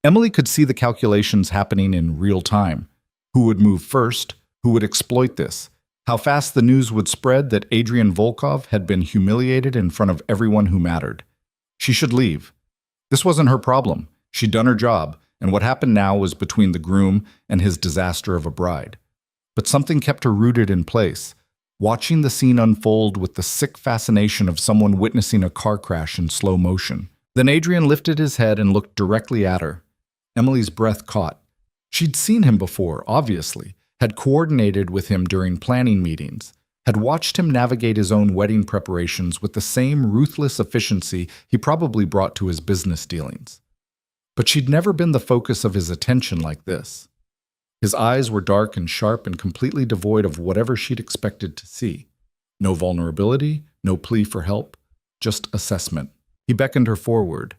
Emily could see the calculations happening in real time. Who would move first? Who would exploit this? How fast the news would spread that Adrian Volkov had been humiliated in front of everyone who mattered. She should leave. This wasn't her problem. She'd done her job, and what happened now was between the groom and his disaster of a bride. But something kept her rooted in place, watching the scene unfold with the sick fascination of someone witnessing a car crash in slow motion. Then Adrian lifted his head and looked directly at her. Emily's breath caught. She'd seen him before, obviously, had coordinated with him during planning meetings, had watched him navigate his own wedding preparations with the same ruthless efficiency he probably brought to his business dealings. But she'd never been the focus of his attention like this. His eyes were dark and sharp and completely devoid of whatever she'd expected to see. No vulnerability, no plea for help, just assessment. He beckoned her forward.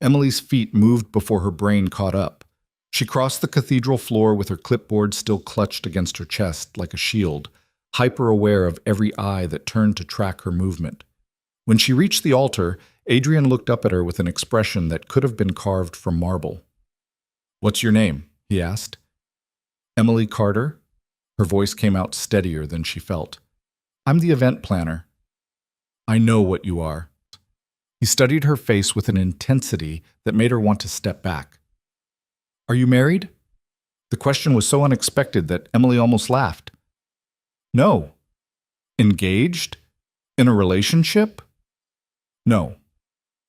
Emily's feet moved before her brain caught up. She crossed the cathedral floor with her clipboard still clutched against her chest like a shield, hyper-aware of every eye that turned to track her movement. When she reached the altar, Adrian looked up at her with an expression that could have been carved from marble. "What's your name?" he asked. "Emily Carter?" Her voice came out steadier than she felt. "I'm the event planner." "I know what you are." He studied her face with an intensity that made her want to step back. "Are you married?" The question was so unexpected that Emily almost laughed. "No." "Engaged? In a relationship?" "No."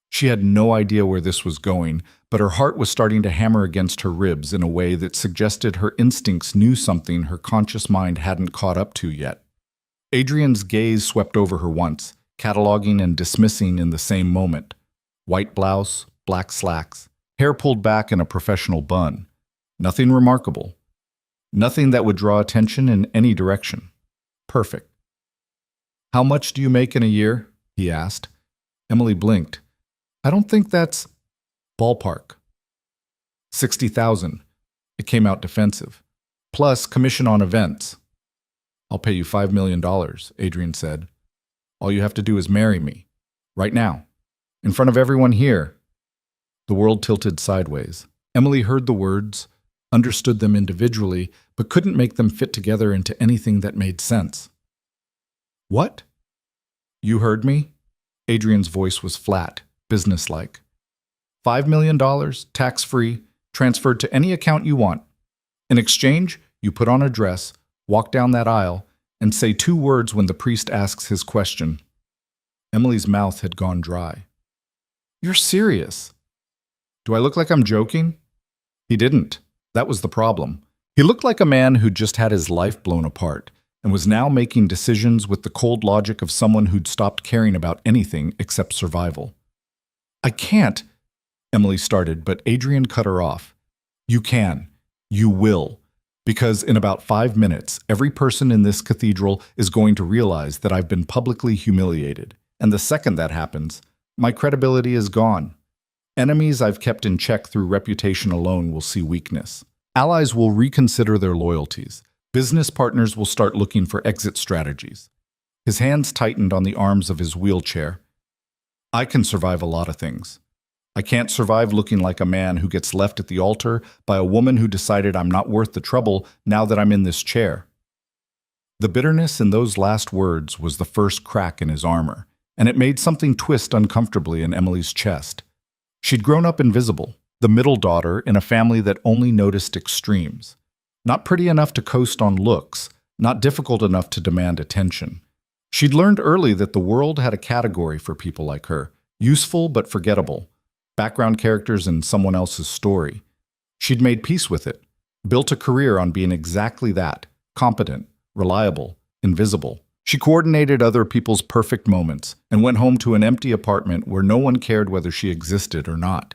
She had no idea where this was going, but her heart was starting to hammer against her ribs in a way that suggested her instincts knew something her conscious mind hadn't caught up to yet. Adrian's gaze swept over her once, cataloging and dismissing in the same moment. White blouse, black slacks, hair pulled back in a professional bun. Nothing remarkable. Nothing that would draw attention in any direction. Perfect. "How much do you make in a year?" he asked. Emily blinked. "I don't think that's..." "Ballpark." 60,000. It came out defensive. "Plus commission on events." "I'll pay you $5 million, Adrian said. "All you have to do is marry me. Right now. In front of everyone here." The world tilted sideways. Emily heard the words, understood them individually, but couldn't make them fit together into anything that made sense. "What?" "You heard me?" Adrian's voice was flat, businesslike. $5 million, tax-free, transferred to any account you want. In exchange, you put on a dress, walk down that aisle, and say 2 words when the priest asks his question. Emily's mouth had gone dry. "You're serious?" "Do I look like I'm joking?" He didn't. That was the problem. He looked like a man who'd just had his life blown apart and was now making decisions with the cold logic of someone who'd stopped caring about anything except survival. "I can't," Emily started, but Adrian cut her off. "You can. You will. Because in about 5 minutes, every person in this cathedral is going to realize that I've been publicly humiliated. And the second that happens, my credibility is gone. Enemies I've kept in check through reputation alone will see weakness. Allies will reconsider their loyalties. Business partners will start looking for exit strategies." His hands tightened on the arms of his wheelchair. "I can survive a lot of things. I can't survive looking like a man who gets left at the altar by a woman who decided I'm not worth the trouble now that I'm in this chair." The bitterness in those last words was the first crack in his armor, and it made something twist uncomfortably in Emily's chest. She'd grown up invisible, the middle daughter in a family that only noticed extremes. Not pretty enough to coast on looks, not difficult enough to demand attention. She'd learned early that the world had a category for people like her, useful but forgettable, background characters in someone else's story. She'd made peace with it, built a career on being exactly that, competent, reliable, invisible. She coordinated other people's perfect moments and went home to an empty apartment where no one cared whether she existed or not.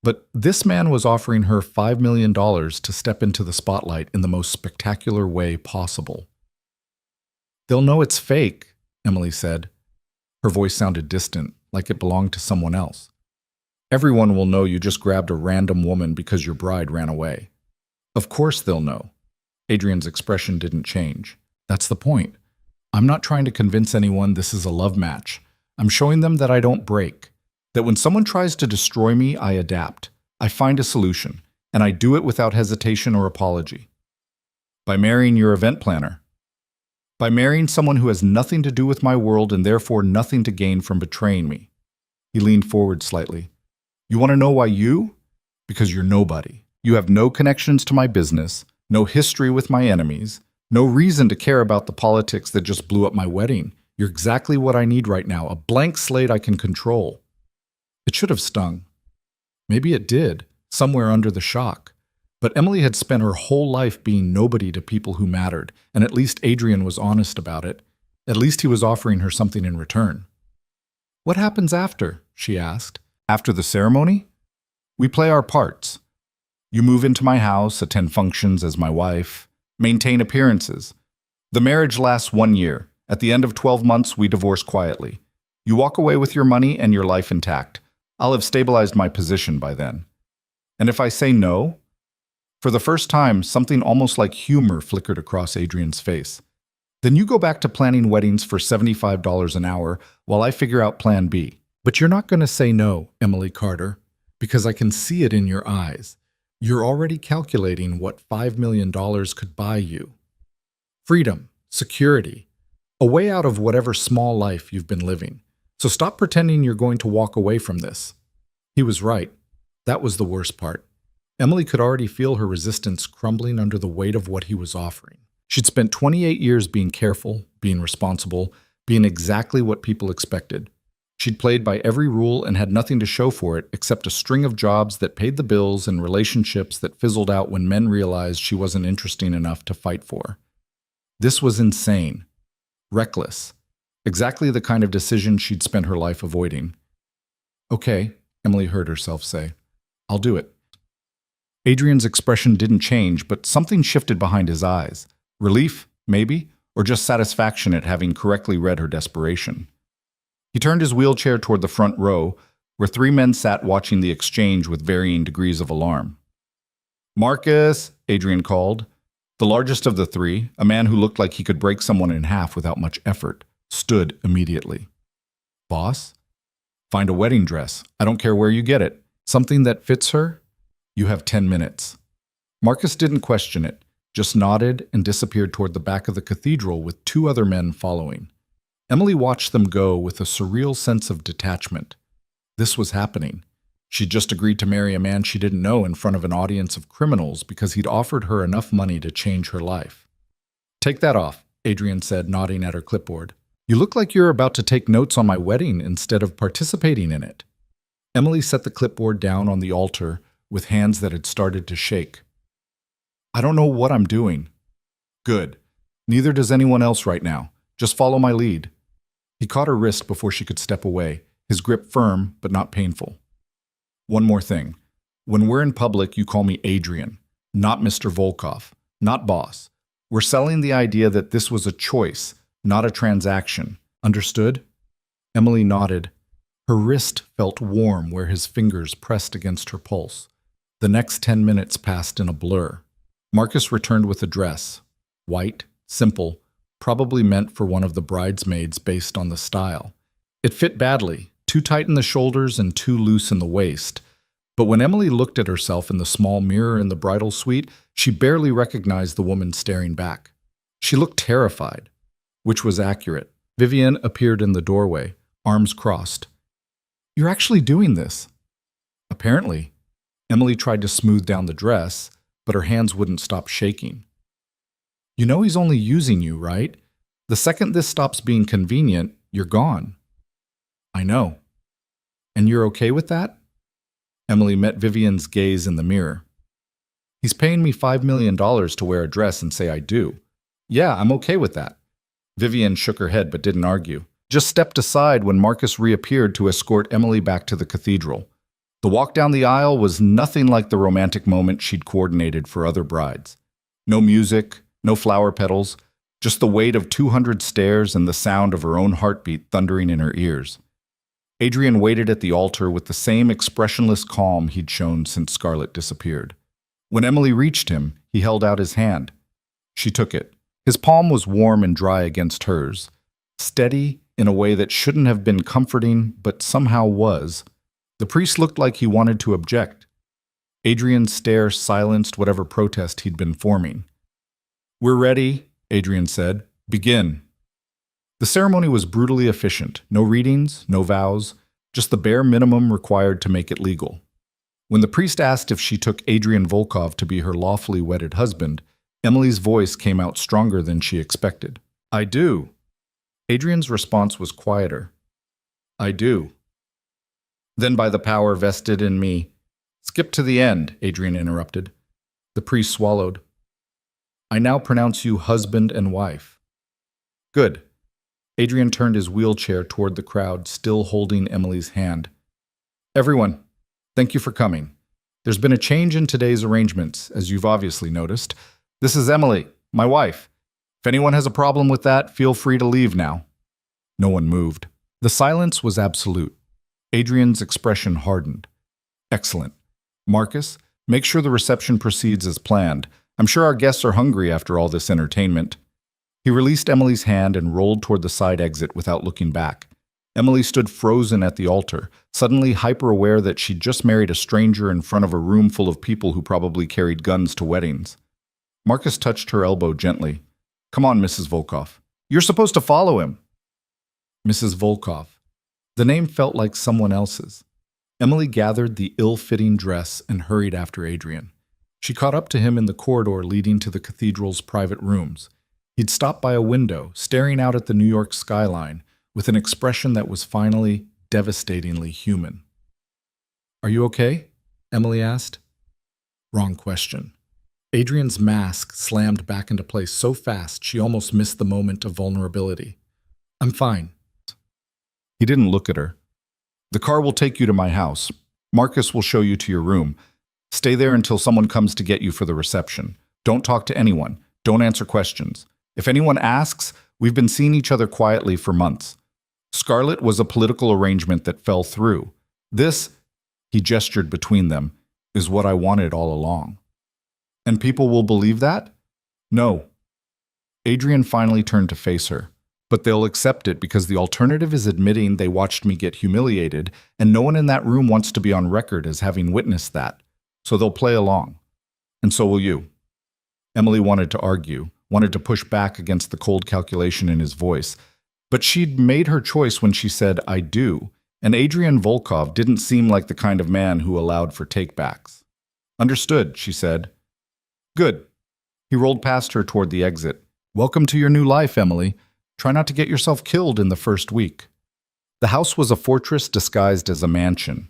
But this man was offering her $5 million to step into the spotlight in the most spectacular way possible. "They'll know it's fake," Emily said. Her voice sounded distant, like it belonged to someone else. "Everyone will know you just grabbed a random woman because your bride ran away." "Of course they'll know." Adrian's expression didn't change. "That's the point. I'm not trying to convince anyone this is a love match. I'm showing them that I don't break. That when someone tries to destroy me, I adapt. I find a solution, and I do it without hesitation or apology. By marrying your event planner. By marrying someone who has nothing to do with my world and therefore nothing to gain from betraying me. He leaned forward slightly. You want to know why you? Because you're nobody. You have no connections to my business, no history with my enemies, no reason to care about the politics that just blew up my wedding. You're exactly what I need right now, a blank slate I can control. It should have stung. Maybe it did, somewhere under the shock. But Emily had spent her whole life being nobody to people who mattered, and at least Adrian was honest about it. At least he was offering her something in return. What happens after? She asked. After the ceremony? We play our parts. You move into my house, attend functions as my wife, maintain appearances. The marriage lasts 1 year. At the end of 12 months, we divorce quietly. You walk away with your money and your life intact. I'll have stabilized my position by then. And if I say no? For the first time, something almost like humor flickered across Adrian's face. Then you go back to planning weddings for $75 an hour while I figure out plan B. But you're not going to say no, Emily Carter, because I can see it in your eyes. You're already calculating what $5 million could buy you. Freedom, security, a way out of whatever small life you've been living. So stop pretending you're going to walk away from this. He was right. That was the worst part. Emily could already feel her resistance crumbling under the weight of what he was offering. She'd spent 28 years being careful, being responsible, being exactly what people expected. She'd played by every rule and had nothing to show for it except a string of jobs that paid the bills and relationships that fizzled out when men realized she wasn't interesting enough to fight for. This was insane. Reckless. Exactly the kind of decision she'd spent her life avoiding. Okay, Emily heard herself say. I'll do it. Adrian's expression didn't change, but something shifted behind his eyes. Relief, maybe, or just satisfaction at having correctly read her desperation. He turned his wheelchair toward the front row, where 3 men sat watching the exchange with varying degrees of alarm. Marcus, Adrian called. The largest of the 3, a man who looked like he could break someone in half without much effort, stood immediately. Boss? Find a wedding dress. I don't care where you get it. Something that fits her? You have 10 minutes. Marcus didn't question it, just nodded and disappeared toward the back of the cathedral with 2 other men following. Emily watched them go with a surreal sense of detachment. This was happening. She'd just agreed to marry a man she didn't know in front of an audience of criminals because he'd offered her enough money to change her life. Take that off, Adrian said, nodding at her clipboard. You look like you're about to take notes on my wedding instead of participating in it. Emily set the clipboard down on the altar with hands that had started to shake. I don't know what I'm doing. Good. Neither does anyone else right now. Just follow my lead. He caught her wrist before she could step away, his grip firm but not painful. One more thing. When we're in public, you call me Adrian, not Mr. Volkov, not boss. We're selling the idea that this was a choice, not a transaction. Understood? Emily nodded. Her wrist felt warm where his fingers pressed against her pulse. The next 10 minutes passed in a blur. Marcus returned with a dress. White, simple, probably meant for one of the bridesmaids based on the style. It fit badly, too tight in the shoulders and too loose in the waist. But when Emily looked at herself in the small mirror in the bridal suite, she barely recognized the woman staring back. She looked terrified, which was accurate. Vivian appeared in the doorway, arms crossed. You're actually doing this? Apparently. Emily tried to smooth down the dress, but her hands wouldn't stop shaking. You know he's only using you, right? The second this stops being convenient, you're gone. I know. And you're okay with that? Emily met Vivian's gaze in the mirror. He's paying me $5 million to wear a dress and say I do. Yeah, I'm okay with that. Vivian shook her head but didn't argue. Just stepped aside when Marcus reappeared to escort Emily back to the cathedral. The walk down the aisle was nothing like the romantic moment she'd coordinated for other brides. No music, no flower petals, just the weight of 200 stairs and the sound of her own heartbeat thundering in her ears. Adrian waited at the altar with the same expressionless calm he'd shown since Scarlett disappeared. When Emily reached him, he held out his hand. She took it. His palm was warm and dry against hers, steady in a way that shouldn't have been comforting, but somehow was. The priest looked like he wanted to object. Adrian's stare silenced whatever protest he'd been forming. "We're ready," Adrian said. "Begin." The ceremony was brutally efficient. No readings, no vows, just the bare minimum required to make it legal. When the priest asked if she took Adrian Volkov to be her lawfully wedded husband, Emily's voice came out stronger than she expected. "I do." Adrian's response was quieter. "I do." "Then by the power vested in me—" "Skip to the end," Adrian interrupted. The priest swallowed. "I now pronounce you husband and wife." "Good." Adrian turned his wheelchair toward the crowd, still holding Emily's hand. "Everyone, thank you for coming. There's been a change in today's arrangements, as you've obviously noticed. This is Emily, my wife. If anyone has a problem with that, feel free to leave now." No one moved. The silence was absolute. Adrian's expression hardened. "Excellent. Marcus, make sure the reception proceeds as planned. I'm sure our guests are hungry after all this entertainment." He released Emily's hand and rolled toward the side exit without looking back. Emily stood frozen at the altar, suddenly hyper-aware that she'd just married a stranger in front of a room full of people who probably carried guns to weddings. Marcus touched her elbow gently. "Come on, Mrs. Volkov. You're supposed to follow him." Mrs. Volkov. The name felt like someone else's. Emily gathered the ill-fitting dress and hurried after Adrian. She caught up to him in the corridor leading to the cathedral's private rooms. He'd stopped by a window, staring out at the New York skyline, with an expression that was finally devastatingly human. "Are you okay?" Emily asked. Wrong question. Adrian's mask slammed back into place so fast she almost missed the moment of vulnerability. "I'm fine." He didn't look at her. "The car will take you to my house. Marcus will show you to your room. Stay there until someone comes to get you for the reception. Don't talk to anyone. Don't answer questions. If anyone asks, we've been seeing each other quietly for months. Scarlett was a political arrangement that fell through. This," he gestured between them, "is what I wanted all along." "And people will believe that?" "No." Adrian finally turned to face her. "But they'll accept it because the alternative is admitting they watched me get humiliated, and no one in that room wants to be on record as having witnessed that. So they'll play along. And so will you." Emily wanted to argue, wanted to push back against the cold calculation in his voice, but she'd made her choice when she said, "I do," and Adrian Volkov didn't seem like the kind of man who allowed for takebacks. "Understood," she said. "Good." He rolled past her toward the exit. "Welcome to your new life, Emily. Try not to get yourself killed in the first week." The house was a fortress disguised as a mansion.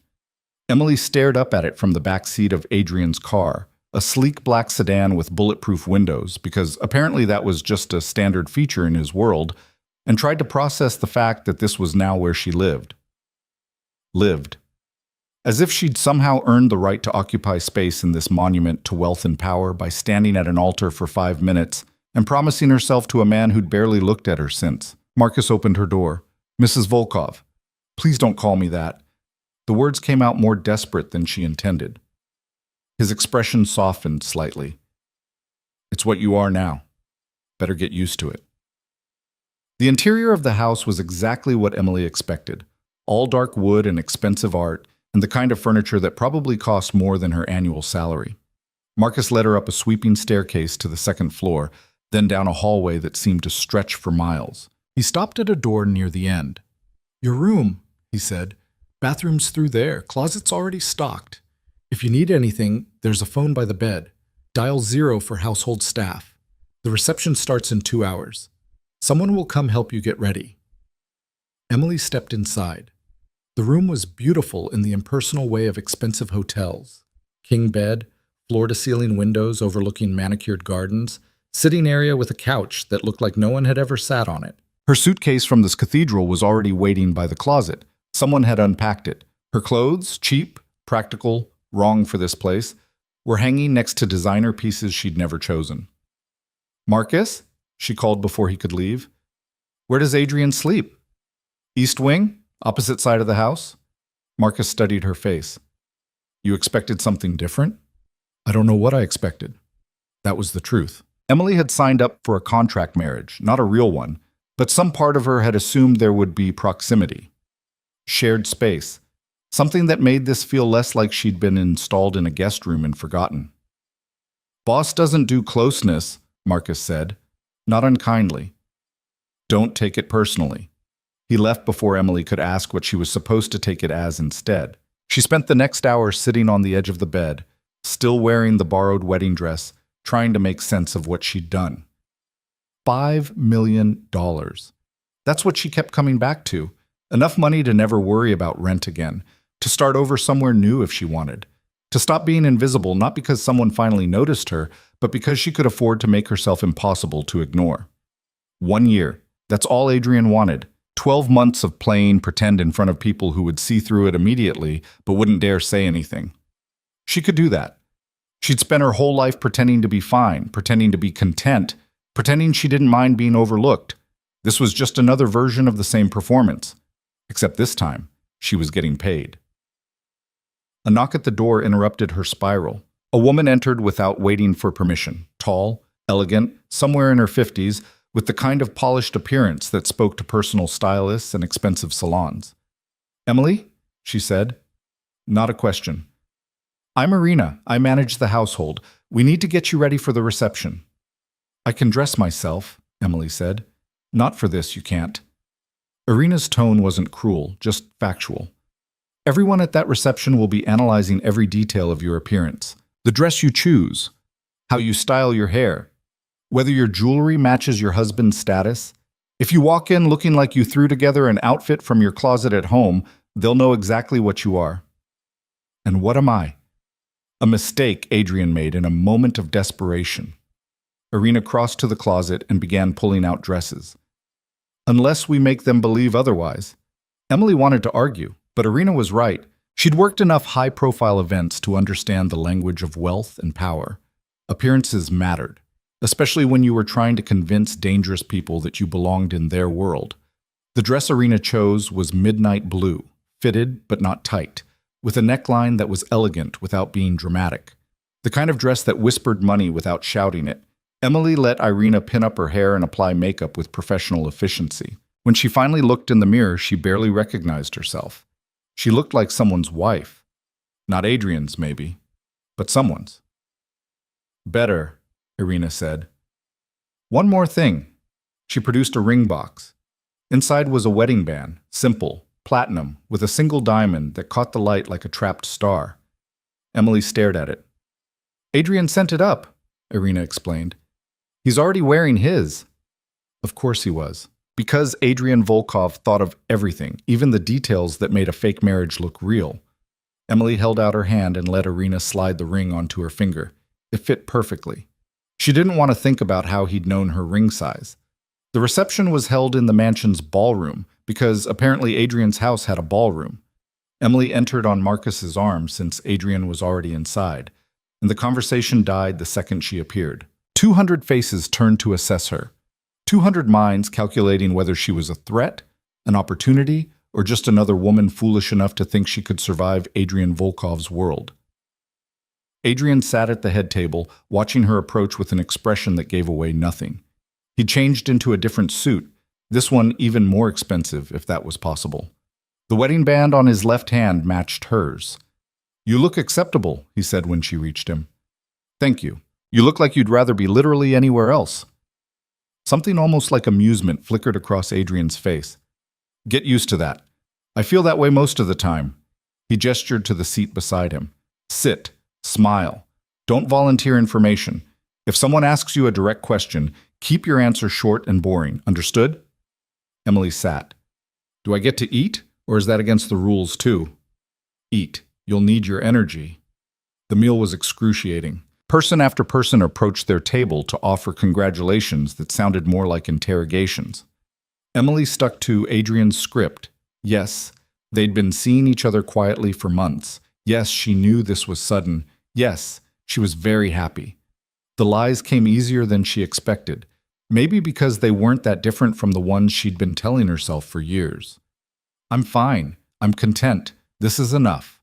Emily stared up at it from the back seat of Adrian's car, a sleek black sedan with bulletproof windows, because apparently that was just a standard feature in his world, and tried to process the fact that this was now where she lived. As if she'd somehow earned the right to occupy space in this monument to wealth and power by standing at an altar for 5 minutes and promising herself to a man who'd barely looked at her since. Marcus opened her door. "Mrs. Volkov, please don't call me that." The words came out more desperate than she intended. His expression softened slightly. "It's what you are now. Better get used to it." The interior of the house was exactly what Emily expected. All dark wood and expensive art, and the kind of furniture that probably cost more than her annual salary. Marcus led her up a sweeping staircase to the second floor, then down a hallway that seemed to stretch for miles. He stopped at a door near the end. "Your room," he said. "Bathroom's through there. Closet's already stocked. If you need anything, there's a phone by the bed. Dial 0 for household staff. The reception starts in 2 hours. Someone will come help you get ready." Emily stepped inside. The room was beautiful in the impersonal way of expensive hotels. King bed, floor-to-ceiling windows overlooking manicured gardens, sitting area with a couch that looked like no one had ever sat on it. Her suitcase from this cathedral was already waiting by the closet. Someone had unpacked it. Her clothes, cheap, practical, wrong for this place, were hanging next to designer pieces she'd never chosen. "Marcus?" she called before he could leave. "Where does Adrian sleep?" "East wing? Opposite side of the house?" Marcus studied her face. "You expected something different?" "I don't know what I expected." That was the truth. Emily had signed up for a contract marriage, not a real one, but some part of her had assumed there would be proximity. Shared space. something that made this feel less like she'd been installed in a guest room and forgotten. "Boss doesn't do closeness," Marcus said, not unkindly. "Don't take it personally." He left before Emily could ask what she was supposed to take it as instead. She spent the next hour sitting on the edge of the bed, still wearing the borrowed wedding dress, trying to make sense of what she'd done. $5 million. That's what she kept coming back to. Enough money to never worry about rent again, to start over somewhere new if she wanted, to stop being invisible not because someone finally noticed her, but because she could afford to make herself impossible to ignore. 1 year. That's all Adrian wanted. 12 months of playing pretend in front of people who would see through it immediately but wouldn't dare say anything. She could do that. She'd spent her whole life pretending to be fine, pretending to be content, pretending she didn't mind being overlooked. This was just another version of the same performance, except this time, she was getting paid. A knock at the door interrupted her spiral. A woman entered without waiting for permission, tall, elegant, somewhere in her 50s, with the kind of polished appearance that spoke to personal stylists and expensive salons. "Emily?" she said. Not a question. "I'm Irina. I manage the household. We need to get you ready for the reception." "I can dress myself," Emily said. "Not for this, you can't." Irina's tone wasn't cruel, just factual. "Everyone at that reception will be analyzing every detail of your appearance. The dress you choose, how you style your hair, whether your jewelry matches your husband's status. If you walk in looking like you threw together an outfit from your closet at home, they'll know exactly what you are." And what am I? A mistake Adrian made in a moment of desperation. Irina crossed to the closet and began pulling out dresses. "Unless we make them believe otherwise." Emily wanted to argue, but Irina was right. She'd worked enough high-profile events to understand the language of wealth and power. Appearances mattered, especially when you were trying to convince dangerous people that you belonged in their world. The dress Irina chose was midnight blue, fitted but not tight, with a neckline that was elegant without being dramatic. The kind of dress that whispered money without shouting it. Emily let Irina pin up her hair and apply makeup with professional efficiency. When she finally looked in the mirror, she barely recognized herself. She looked like someone's wife. Not Adrian's, maybe, but someone's. "Better," Irina said. "One more thing." She produced a ring box. Inside was a wedding band, simple, platinum, with a single diamond that caught the light like a trapped star. Emily stared at it. "Adrian sent it up," Irina explained. "He's already wearing his." Of course he was. Because Adrian Volkov thought of everything, even the details that made a fake marriage look real. Emily held out her hand and let Irina slide the ring onto her finger. It fit perfectly. She didn't want to think about how he'd known her ring size. The reception was held in the mansion's ballroom, because apparently Adrian's house had a ballroom. Emily entered on Marcus's arm since Adrian was already inside, and the conversation died the second she appeared. 200 faces turned to assess her. 200 minds calculating whether she was a threat, an opportunity, or just another woman foolish enough to think she could survive Adrian Volkov's world. Adrian sat at the head table, watching her approach with an expression that gave away nothing. He changed into a different suit, this one even more expensive, if that was possible. The wedding band on his left hand matched hers. "You look acceptable," he said when she reached him. "Thank you. You look like you'd rather be literally anywhere else." Something almost like amusement flickered across Adrian's face. "Get used to that. I feel that way most of the time." He gestured to the seat beside him. "Sit. Smile. Don't volunteer information. If someone asks you a direct question, keep your answer short and boring. Understood?" Emily sat. "Do I get to eat, or is that against the rules too?" "Eat. You'll need your energy." The meal was excruciating. Person after person approached their table to offer congratulations that sounded more like interrogations. Emily stuck to Adrian's script. Yes, they'd been seeing each other quietly for months. Yes, she knew this was sudden. Yes, she was very happy. The lies came easier than she expected, maybe because they weren't that different from the ones she'd been telling herself for years. "I'm fine. I'm content. This is enough."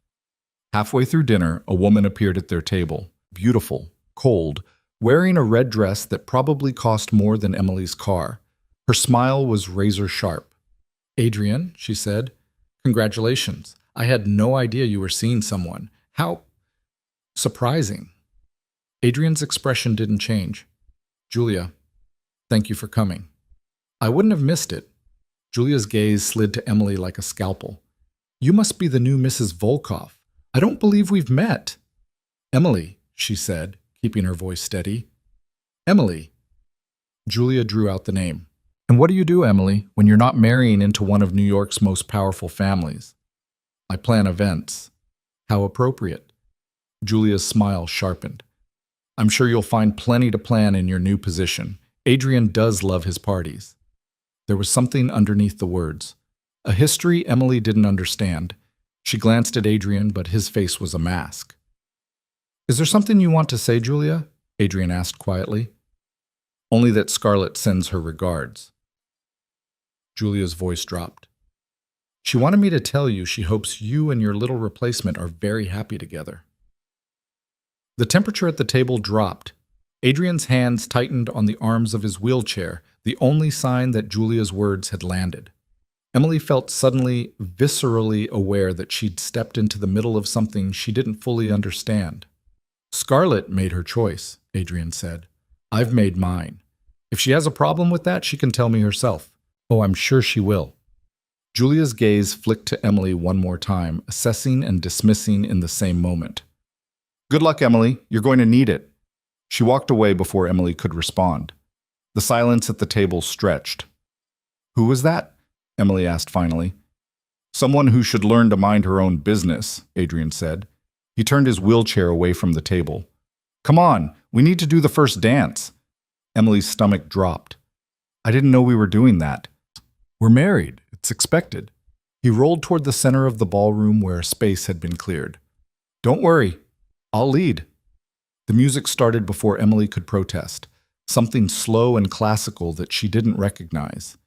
Halfway through dinner, a woman appeared at their table. Beautiful, cold, wearing a red dress that probably cost more than Emily's car. Her smile was razor sharp. "Adrian," she said, "congratulations. I had no idea you were seeing someone. How surprising. Adrian's expression didn't change. Julia, thank you for coming. I wouldn't have missed it. Julia's gaze slid to Emily like a scalpel. You must be the new Mrs. Volkov. I don't believe we've met. Emily, she said, keeping her voice steady. Emily. Julia drew out the name. And what do you do, Emily, when you're not marrying into one of New York's most powerful families? I plan events. How appropriate. Julia's smile sharpened. I'm sure you'll find plenty to plan in your new position. Adrian does love his parties. There was something underneath the words. A history Emily didn't understand. She glanced at Adrian, but his face was a mask. Is there something you want to say, Julia? Adrian asked quietly. Only that Scarlett sends her regards. Julia's voice dropped. She wanted me to tell you she hopes you and your little replacement are very happy together. The temperature at the table dropped. Adrian's hands tightened on the arms of his wheelchair, the only sign that Julia's words had landed. Emily felt suddenly, viscerally aware that she'd stepped into the middle of something she didn't fully understand. Scarlett made her choice, Adrian said. I've made mine. If she has a problem with that, she can tell me herself. Oh, I'm sure she will. Julia's gaze flicked to Emily one more time, assessing and dismissing in the same moment. Good luck, Emily. You're going to need it. She walked away before Emily could respond. The silence at the table stretched. Who was that? Emily asked finally. Someone who should learn to mind her own business, Adrian said. He turned his wheelchair away from the table. Come on, we need to do the first dance. Emily's stomach dropped. I didn't know we were doing that. We're married. It's expected. He rolled toward the center of the ballroom where a space had been cleared. Don't worry. I'll lead. The music started before Emily could protest, something slow and classical that she didn't recognize.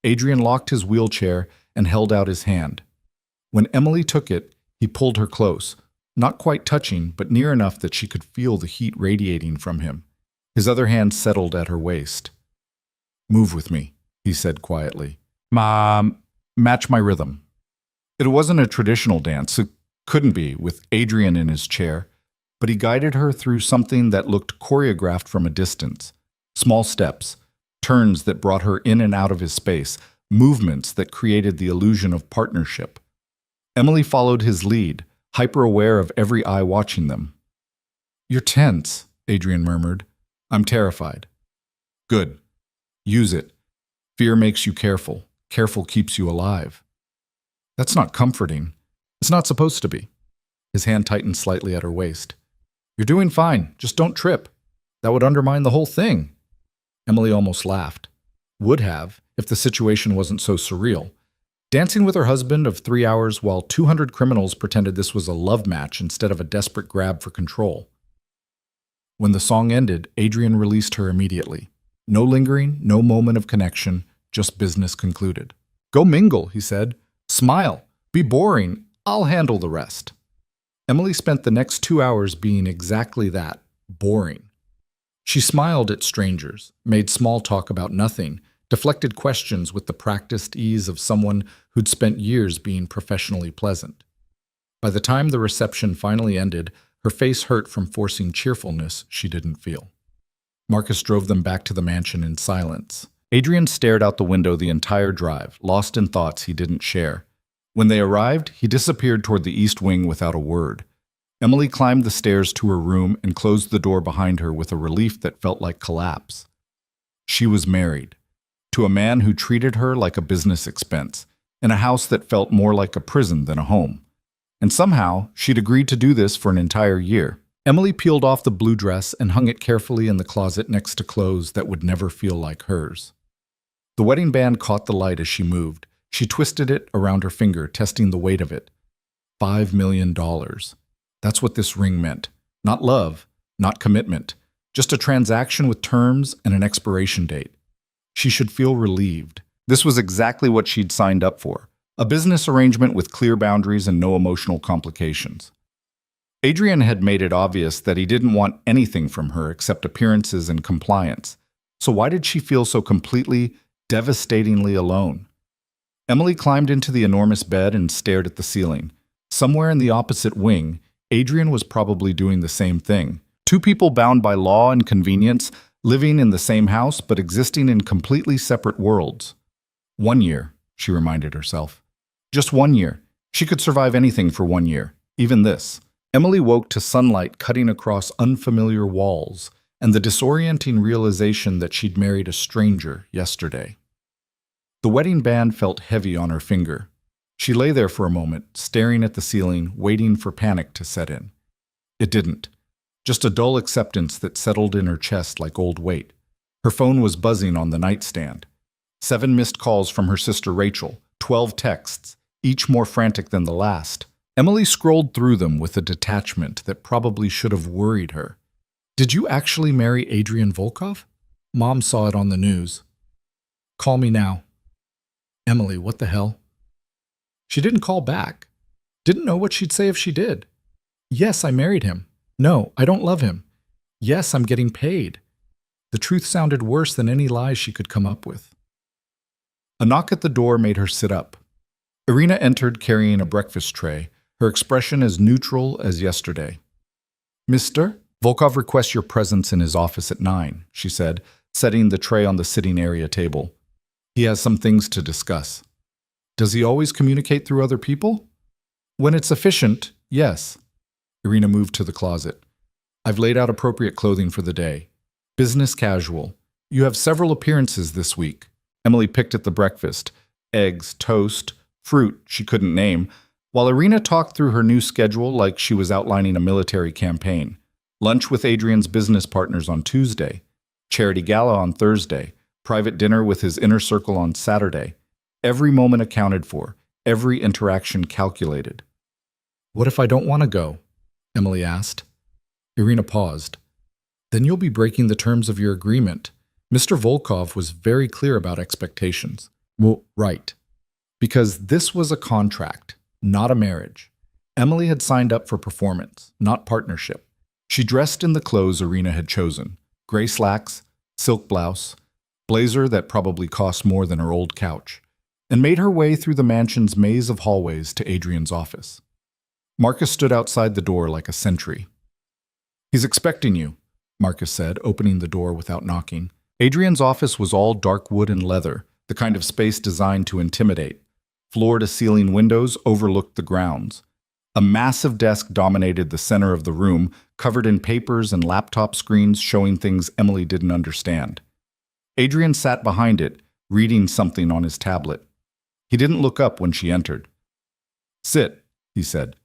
Adrian locked his wheelchair and held out his hand. When Emily took it, he pulled her close, not quite touching, but near enough that she could feel the heat radiating from him. His other hand settled at her waist. Move with me, he said quietly. Match my rhythm. It wasn't a traditional dance. It couldn't be, with Adrian in his chair, but he guided her through something that looked choreographed from a distance. Small steps, turns that brought her in and out of his space, movements that created the illusion of partnership. Emily followed his lead, hyper-aware of every eye watching them. You're tense, Adrian murmured. I'm terrified. Good. Use it. Fear makes you careful. Careful keeps you alive. That's not comforting. It's not supposed to be. His hand tightened slightly at her waist. You're doing fine. Just don't trip. That would undermine the whole thing. Emily almost laughed. Would have, if the situation wasn't so surreal. Dancing with her husband of 3 hours while 200 criminals pretended this was a love match instead of a desperate grab for control. When the song ended, Adrian released her immediately. No lingering, no moment of connection, just business concluded. Go mingle, he said. Smile. Be boring. I'll handle the rest. Emily spent the next 2 hours being exactly that, boring. She smiled at strangers, made small talk about nothing, deflected questions with the practiced ease of someone who'd spent years being professionally pleasant. By the time the reception finally ended, her face hurt from forcing cheerfulness she didn't feel. Marcus drove them back to the mansion in silence. Adrian stared out the window the entire drive, lost in thoughts he didn't share. When they arrived, he disappeared toward the east wing without a word. Emily climbed the stairs to her room and closed the door behind her with a relief that felt like collapse. She was married, to a man who treated her like a business expense, in a house that felt more like a prison than a home. And somehow, she'd agreed to do this for an entire year. Emily peeled off the blue dress and hung it carefully in the closet next to clothes that would never feel like hers. The wedding band caught the light as she moved. She twisted it around her finger, testing the weight of it. $5 million. That's what this ring meant. Not love, not commitment. Just a transaction with terms and an expiration date. She should feel relieved. This was exactly what she'd signed up for. A business arrangement with clear boundaries and no emotional complications. Adrian had made it obvious that he didn't want anything from her except appearances and compliance. So why did she feel so completely, devastatingly alone? Emily climbed into the enormous bed and stared at the ceiling. Somewhere in the opposite wing, Adrian was probably doing the same thing. Two people bound by law and convenience, living in the same house but existing in completely separate worlds. 1 year, she reminded herself. Just 1 year. She could survive anything for 1 year, even this. Emily woke to sunlight cutting across unfamiliar walls and the disorienting realization that she'd married a stranger yesterday. The wedding band felt heavy on her finger. She lay there for a moment, staring at the ceiling, waiting for panic to set in. It didn't. Just a dull acceptance that settled in her chest like old weight. Her phone was buzzing on the nightstand. 7 missed calls from her sister Rachel, 12 texts, each more frantic than the last. Emily scrolled through them with a detachment that probably should have worried her. Did you actually marry Adrian Volkov? Mom saw it on the news. Call me now. Emily, what the hell? She didn't call back. Didn't know what she'd say if she did. Yes, I married him. No, I don't love him. Yes, I'm getting paid. The truth sounded worse than any lies she could come up with. A knock at the door made her sit up. Irina entered carrying a breakfast tray, her expression as neutral as yesterday. Mister, Volkov requests your presence in his office at 9, she said, setting the tray on the sitting area table. He has some things to discuss. Does he always communicate through other people? When it's efficient, yes. Irina moved to the closet. I've laid out appropriate clothing for the day. Business casual. You have several appearances this week. Emily picked at the breakfast. Eggs, toast, fruit she couldn't name, while Irina talked through her new schedule like she was outlining a military campaign. Lunch with Adrian's business partners on Tuesday. Charity gala on Thursday. Private dinner with his inner circle on Saturday. Every moment accounted for. Every interaction calculated. What if I don't want to go? Emily asked. Irina paused. Then you'll be breaking the terms of your agreement. Mr. Volkov was very clear about expectations. Well, right. Because this was a contract, not a marriage. Emily had signed up for performance, not partnership. She dressed in the clothes Irina had chosen. Gray slacks, silk blouse, blazer that probably cost more than her old couch, and made her way through the mansion's maze of hallways to Adrian's office. Marcus stood outside the door like a sentry. He's expecting you, Marcus said, opening the door without knocking. Adrian's office was all dark wood and leather, the kind of space designed to intimidate. Floor-to-ceiling windows overlooked the grounds. A massive desk dominated the center of the room, covered in papers and laptop screens showing things Emily didn't understand. Adrian sat behind it, reading something on his tablet. He didn't look up when she entered. Sit, he said.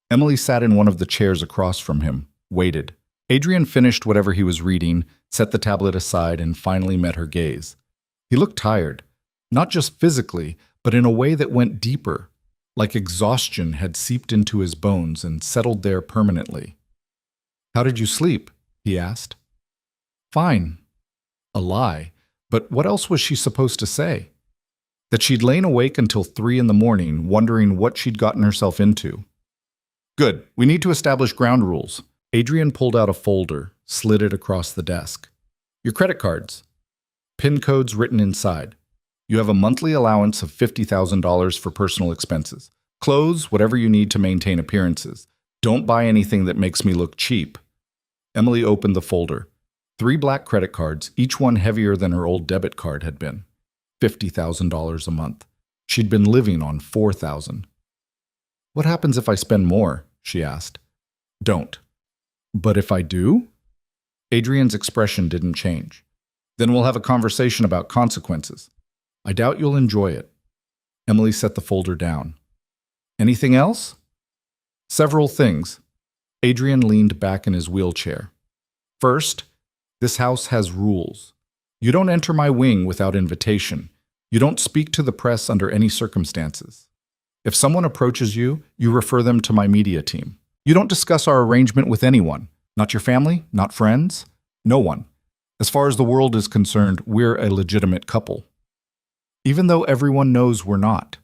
Emily sat in one of the chairs across from him, waited. Adrian finished whatever he was reading, set the tablet aside, and finally met her gaze. He looked tired, not just physically, but in a way that went deeper, like exhaustion had seeped into his bones and settled there permanently. How did you sleep? He asked. Fine. A lie, but what else was she supposed to say? That she'd lain awake until 3 in the morning, wondering what she'd gotten herself into. Good, we need to establish ground rules. Adrian pulled out a folder, slid it across the desk. Your credit cards. PIN codes written inside. You have a monthly allowance of $50,000 for personal expenses. Clothes, whatever you need to maintain appearances. Don't buy anything that makes me look cheap. Emily opened the folder. 3 black credit cards, each one heavier than her old debit card had been. $50,000 a month. She'd been living on $4,000. What happens if I spend more? She asked. Don't. But if I do? Adrian's expression didn't change. Then we'll have a conversation about consequences. I doubt you'll enjoy it. Emily set the folder down. Anything else? Several things. Adrian leaned back in his wheelchair. First, this house has rules. You don't enter my wing without invitation. You don't speak to the press under any circumstances. If someone approaches you, you refer them to my media team. You don't discuss our arrangement with anyone. Not your family, not friends, no one. As far as the world is concerned, we're a legitimate couple. Even though everyone knows we're not.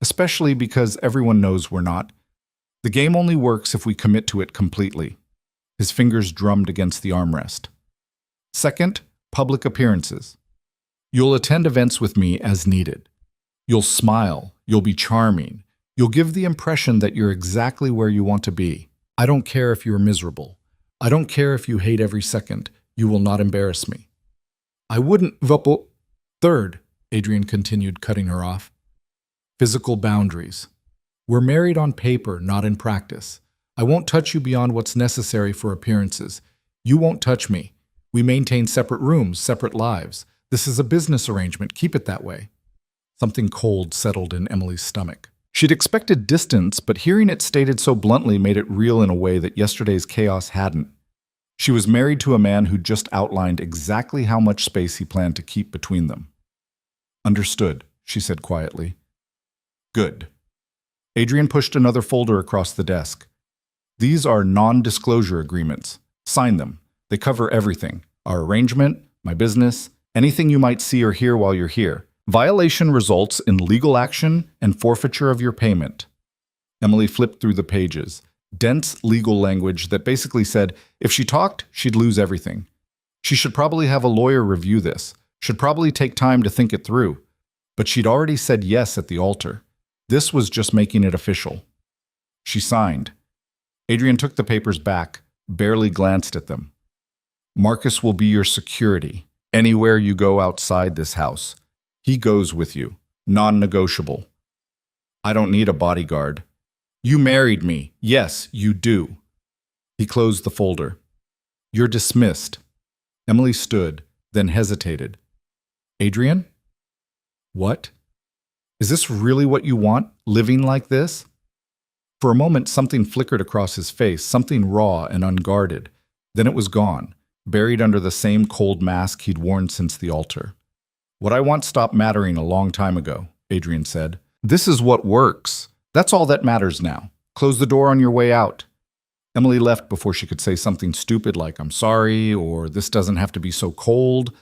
Especially because everyone knows we're not. The game only works if we commit to it completely. His fingers drummed against the armrest. Second, public appearances. You'll attend events with me as needed. You'll smile, you'll be charming, You'll give the impression that you're exactly where you want to be. I don't care if you're miserable. I don't care if you hate every second. You will not embarrass me. I wouldn't vupple. Third, Adrian continued, cutting her off. Physical boundaries. We're married on paper, not in practice. I won't touch you beyond what's necessary for appearances. You won't touch me. We maintain separate rooms, separate lives. This is a business arrangement. Keep it that way. Something cold settled in Emily's stomach. She'd expected distance, but hearing it stated so bluntly made it real in a way that yesterday's chaos hadn't. She was married to a man who'd just outlined exactly how much space he planned to keep between them. Understood, she said quietly. Good. Adrian pushed another folder across the desk. These are non-disclosure agreements. Sign them. They cover everything. Our arrangement, my business, anything you might see or hear while you're here. Violation results in legal action and forfeiture of your payment. Emily flipped through the pages. Dense legal language that basically said if she talked, she'd lose everything. She should probably have a lawyer review this, should probably take time to think it through. But she'd already said yes at the altar. This was just making it official. She signed. Adrian took the papers back, barely glanced at them. Marcus will be your security, anywhere you go outside this house. He goes with you, non-negotiable. I don't need a bodyguard. You married me. Yes, you do. He closed the folder. You're dismissed. Emily stood, then hesitated. Adrian? What? Is this really what you want, living like this? For a moment, something flickered across his face, something raw and unguarded. Then it was gone, buried under the same cold mask he'd worn since the altar. What I want stopped mattering a long time ago, Adrian said. This is what works. That's all that matters now. Close the door on your way out. Emily left before she could say something stupid like, I'm sorry, or this doesn't have to be so cold,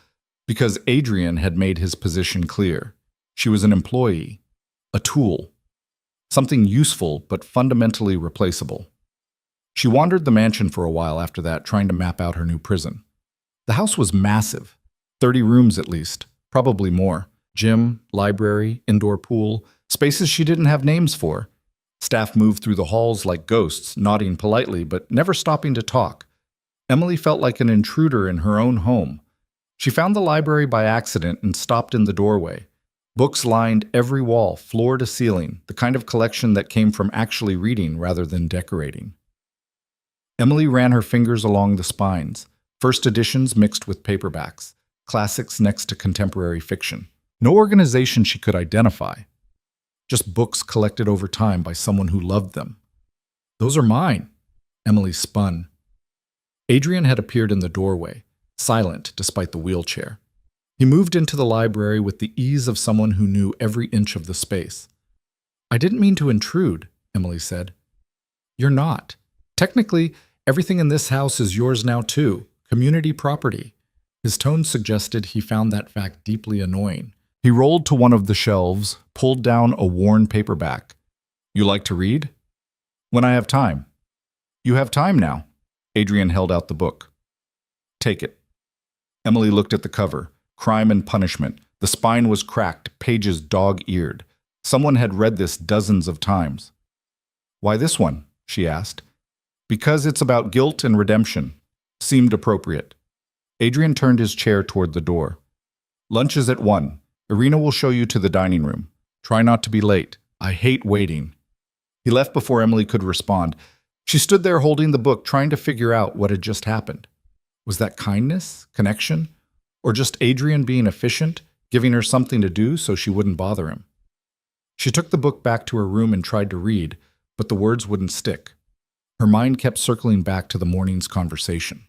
because Adrian had made his position clear. She was an employee, a tool, something useful but fundamentally replaceable. She wandered the mansion for a while after that, trying to map out her new prison. The house was massive, 30 rooms at least, probably more. Gym, library, indoor pool, spaces she didn't have names for. Staff moved through the halls like ghosts, nodding politely but never stopping to talk. Emily felt like an intruder in her own home. She found the library by accident and stopped in the doorway. Books lined every wall, floor to ceiling, the kind of collection that came from actually reading rather than decorating. Emily ran her fingers along the spines, first editions mixed with paperbacks, classics next to contemporary fiction. No organization she could identify. Just books collected over time by someone who loved them. Those are mine, Emily spun. Adrian had appeared in the doorway, silent despite the wheelchair. He moved into the library with the ease of someone who knew every inch of the space. I didn't mean to intrude, Emily said. You're not. Technically, everything in this house is yours now too, community property. His tone suggested he found that fact deeply annoying. He rolled to one of the shelves, pulled down a worn paperback. You like to read? When I have time. You have time now. Adrian held out the book. Take it. Emily looked at the cover. Crime and Punishment. The spine was cracked, pages dog-eared. Someone had read this dozens of times. Why this one? She asked. Because it's about guilt and redemption. Seemed appropriate. Adrian turned his chair toward the door. Lunch is at 1. Irina will show you to the dining room. Try not to be late. I hate waiting. He left before Emily could respond. She stood there holding the book, trying to figure out what had just happened. Was that kindness, connection, or just Adrian being efficient, giving her something to do so she wouldn't bother him? She took the book back to her room and tried to read, but the words wouldn't stick. Her mind kept circling back to the morning's conversation.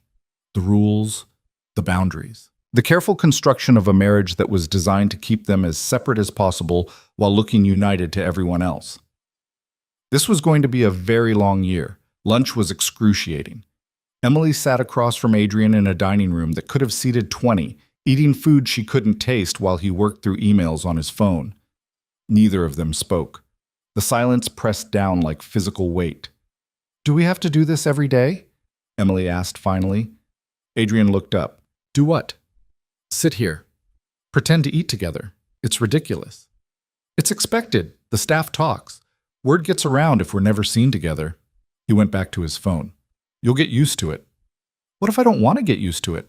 The rules, the boundaries. The careful construction of a marriage that was designed to keep them as separate as possible while looking united to everyone else. This was going to be a very long year. Lunch was excruciating. Emily sat across from Adrian in a dining room that could have seated 20, eating food she couldn't taste while he worked through emails on his phone. Neither of them spoke. The silence pressed down like physical weight. Do we have to do this every day? Emily asked finally. Adrian looked up. Do what? Sit here. Pretend to eat together. It's ridiculous. It's expected. The staff talks. Word gets around if we're never seen together. He went back to his phone. You'll get used to it. What if I don't want to get used to it?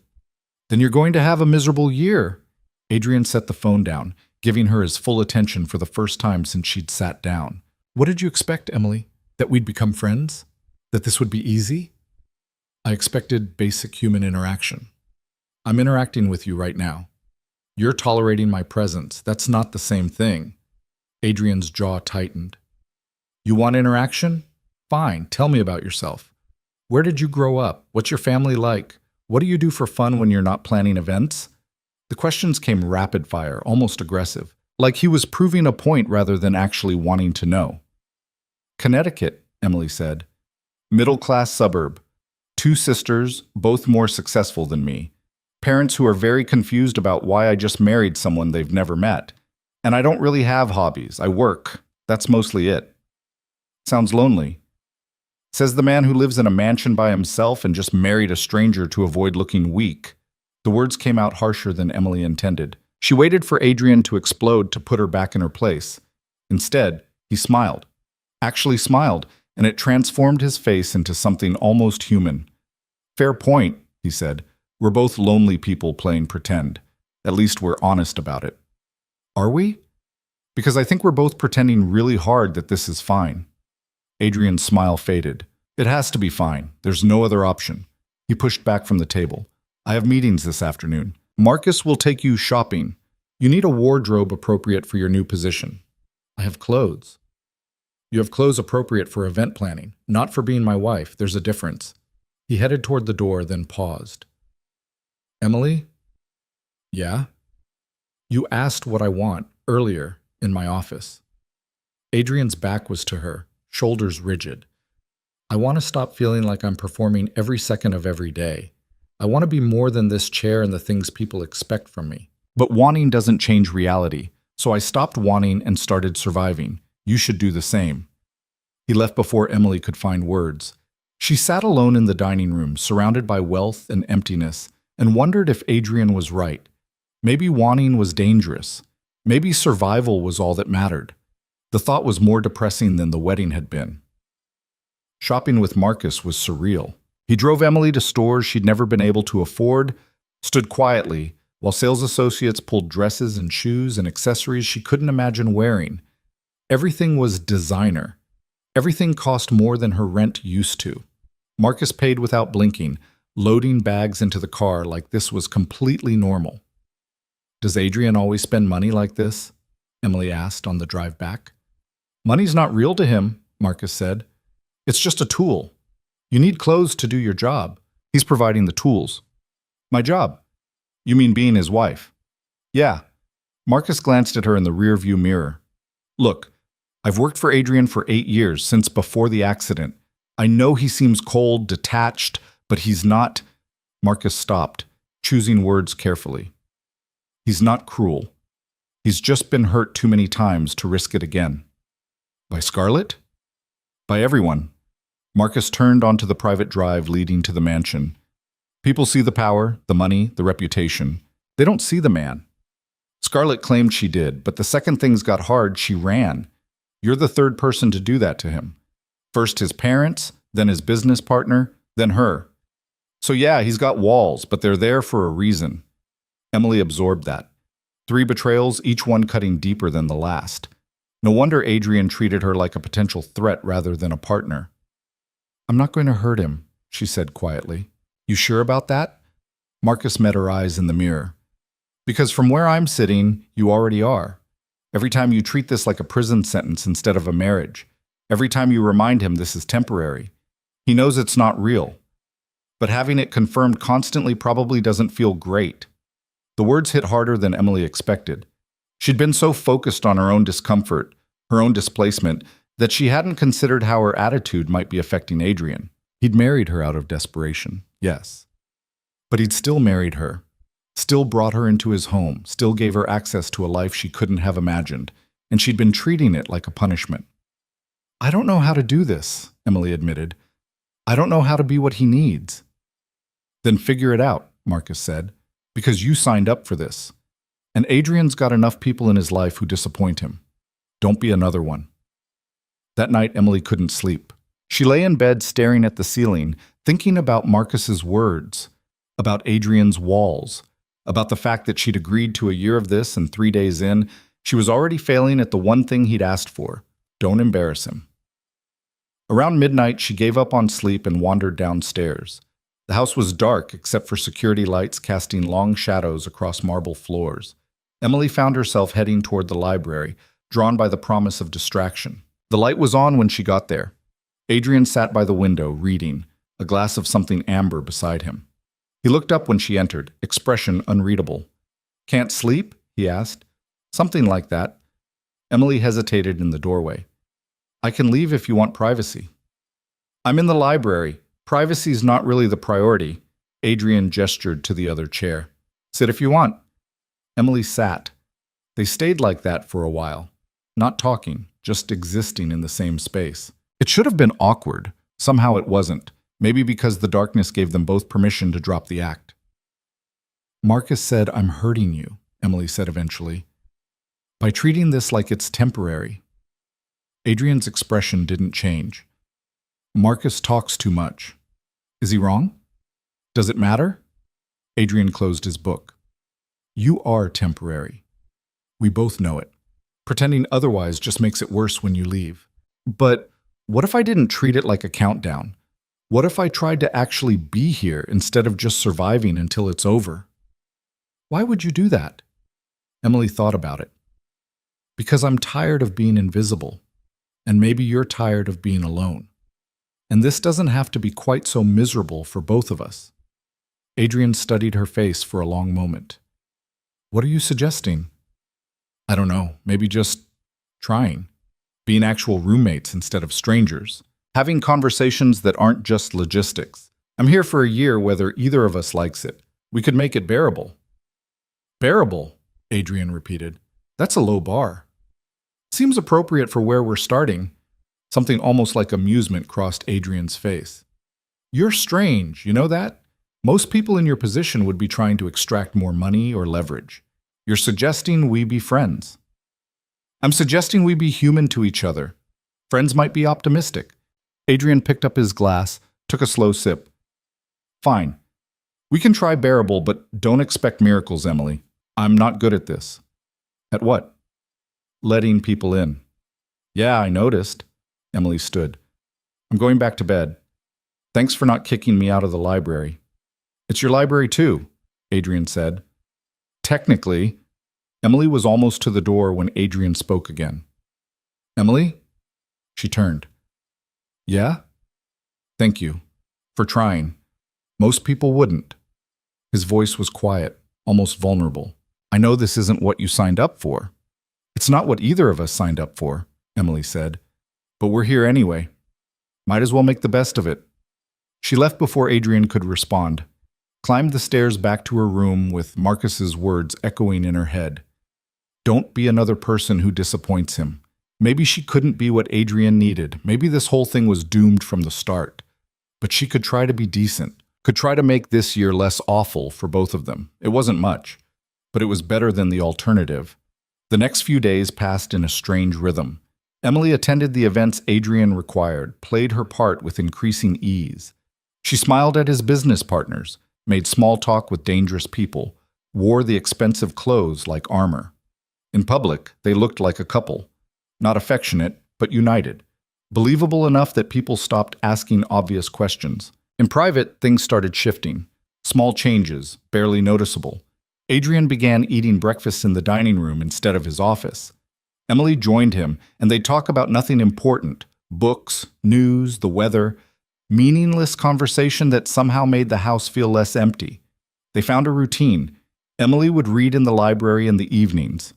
Then you're going to have a miserable year. Adrian set the phone down, giving her his full attention for the first time since she'd sat down. What did you expect, Emily? That we'd become friends? That this would be easy? I expected basic human interaction. I'm interacting with you right now. You're tolerating my presence. That's not the same thing. Adrian's jaw tightened. You want interaction? Fine, tell me about yourself. Where did you grow up? What's your family like? What do you do for fun when you're not planning events? The questions came rapid fire, almost aggressive, like he was proving a point rather than actually wanting to know. Connecticut, Emily said. Middle-class suburb. 2 sisters, both more successful than me. Parents who are very confused about why I just married someone they've never met. And I don't really have hobbies. I work. That's mostly it. Sounds lonely. Says the man who lives in a mansion by himself and just married a stranger to avoid looking weak. The words came out harsher than Emily intended. She waited for Adrian to explode to put her back in her place. Instead, he smiled. Actually smiled, and it transformed his face into something almost human. Fair point, he said. We're both lonely people playing pretend. At least we're honest about it. Are we? Because I think we're both pretending really hard that this is fine. Adrian's smile faded. It has to be fine. There's no other option. He pushed back from the table. I have meetings this afternoon. Marcus will take you shopping. You need a wardrobe appropriate for your new position. I have clothes. You have clothes appropriate for event planning, not for being my wife. There's a difference. He headed toward the door, then paused. Emily? Yeah? You asked what I want earlier in my office. Adrian's back was to her, shoulders rigid. I want to stop feeling like I'm performing every second of every day. I want to be more than this chair and the things people expect from me. But wanting doesn't change reality, so I stopped wanting and started surviving. You should do the same. He left before Emily could find words. She sat alone in the dining room, surrounded by wealth and emptiness, and wondered if Adrian was right. Maybe wanting was dangerous. Maybe survival was all that mattered. The thought was more depressing than the wedding had been. Shopping with Marcus was surreal. He drove Emily to stores she'd never been able to afford, stood quietly, while sales associates pulled dresses and shoes and accessories she couldn't imagine wearing. Everything was designer. Everything cost more than her rent used to. Marcus paid without blinking, loading bags into the car like this was completely normal. Does Adrian always spend money like this? Emily asked on the drive back. Money's not real to him, Marcus said. It's just a tool. You need clothes to do your job. He's providing the tools. My job? You mean being his wife? Yeah. Marcus glanced at her in the rearview mirror. Look, I've worked for Adrian for 8 years, since before the accident. I know he seems cold, detached, but he's not. Marcus stopped, choosing words carefully. He's not cruel. He's just been hurt too many times to risk it again. By Scarlett? By everyone. Marcus turned onto the private drive leading to the mansion. People see the power, the money, the reputation. They don't see the man. Scarlett claimed she did, but the second things got hard, she ran. You're the third person to do that to him. First his parents, then his business partner, then her. So yeah, he's got walls, but they're there for a reason. Emily absorbed that. 3 betrayals, each one cutting deeper than the last. No wonder Adrian treated her like a potential threat rather than a partner. I'm not going to hurt him, she said quietly. You sure about that? Marcus met her eyes in the mirror. Because from where I'm sitting, you already are. Every time you treat this like a prison sentence instead of a marriage. Every time you remind him this is temporary. He knows it's not real. But having it confirmed constantly probably doesn't feel great. The words hit harder than Emily expected. She'd been so focused on her own discomfort, her own displacement, that she hadn't considered how her attitude might be affecting Adrian. He'd married her out of desperation, yes. But he'd still married her, still brought her into his home, still gave her access to a life she couldn't have imagined, and she'd been treating it like a punishment. I don't know how to do this, Emily admitted. I don't know how to be what he needs. Then figure it out, Marcus said, because you signed up for this. And Adrian's got enough people in his life who disappoint him. Don't be another one. That night, Emily couldn't sleep. She lay in bed staring at the ceiling, thinking about Marcus's words, about Adrian's walls, about the fact that she'd agreed to a year of this and 3 days in, she was already failing at the one thing he'd asked for. Don't embarrass him. Around midnight, she gave up on sleep and wandered downstairs. The house was dark except for security lights casting long shadows across marble floors. Emily found herself heading toward the library, drawn by the promise of distraction. The light was on when she got there. Adrian sat by the window, reading, a glass of something amber beside him. He looked up when she entered, expression unreadable. "Can't sleep?" he asked. "Something like that." Emily hesitated in the doorway. "I can leave if you want privacy." "I'm in the library. Privacy's not really the priority." Adrian gestured to the other chair. "Sit if you want." Emily sat. They stayed like that for a while, not talking, just existing in the same space. It should have been awkward. Somehow it wasn't. Maybe because the darkness gave them both permission to drop the act. "Marcus said, 'I'm hurting you,'" Emily said eventually, "by treating this like it's temporary." Adrian's expression didn't change. "Marcus talks too much. Is he wrong? Does it matter?" Adrian closed his book. "You are temporary. We both know it. Pretending otherwise just makes it worse when you leave. But what if I didn't treat it like a countdown? What if I tried to actually be here instead of just surviving until it's over?" "Why would you do that?" Emily thought about it. "Because I'm tired of being invisible. And maybe you're tired of being alone. And this doesn't have to be quite so miserable for both of us." Adrian studied her face for a long moment. "What are you suggesting?" "I don't know, maybe just trying. Being actual roommates instead of strangers. Having conversations that aren't just logistics. I'm here for a year whether either of us likes it. We could make it bearable." "Bearable," Adrian repeated. "That's a low bar." "Seems appropriate for where we're starting." Something almost like amusement crossed Adrian's face. "You're strange, you know that? Most people in your position would be trying to extract more money or leverage. You're suggesting we be friends." "I'm suggesting we be human to each other. Friends might be optimistic." Adrian picked up his glass, took a slow sip. "Fine. We can try bearable, but don't expect miracles, Emily. I'm not good at this." "At what?" "Letting people in." "Yeah, I noticed." Emily stood. "I'm going back to bed. Thanks for not kicking me out of the library." "It's your library too," Adrian said. "Technically." Emily was almost to the door when Adrian spoke again. "Emily?" She turned. "Yeah? Thank you. For trying. Most people wouldn't." His voice was quiet, almost vulnerable. "I know this isn't what you signed up for." "It's not what either of us signed up for," Emily said. "But we're here anyway. Might as well make the best of it." She left before Adrian could respond, climbed the stairs back to her room with Marcus's words echoing in her head. Don't be another person who disappoints him. Maybe she couldn't be what Adrian needed. Maybe this whole thing was doomed from the start. But she could try to be decent, could try to make this year less awful for both of them. It wasn't much, but it was better than the alternative. The next few days passed in a strange rhythm. Emily attended the events Adrian required, played her part with increasing ease. She smiled at his business partners, made small talk with dangerous people, wore the expensive clothes like armor. In public, they looked like a couple. Not affectionate, but united. Believable enough that people stopped asking obvious questions. In private, things started shifting. Small changes, barely noticeable. Adrian began eating breakfast in the dining room instead of his office. Emily joined him, and they'd talk about nothing important. Books, news, the weather. Meaningless conversation that somehow made the house feel less empty. They found a routine. Emily would read in the library in the evenings.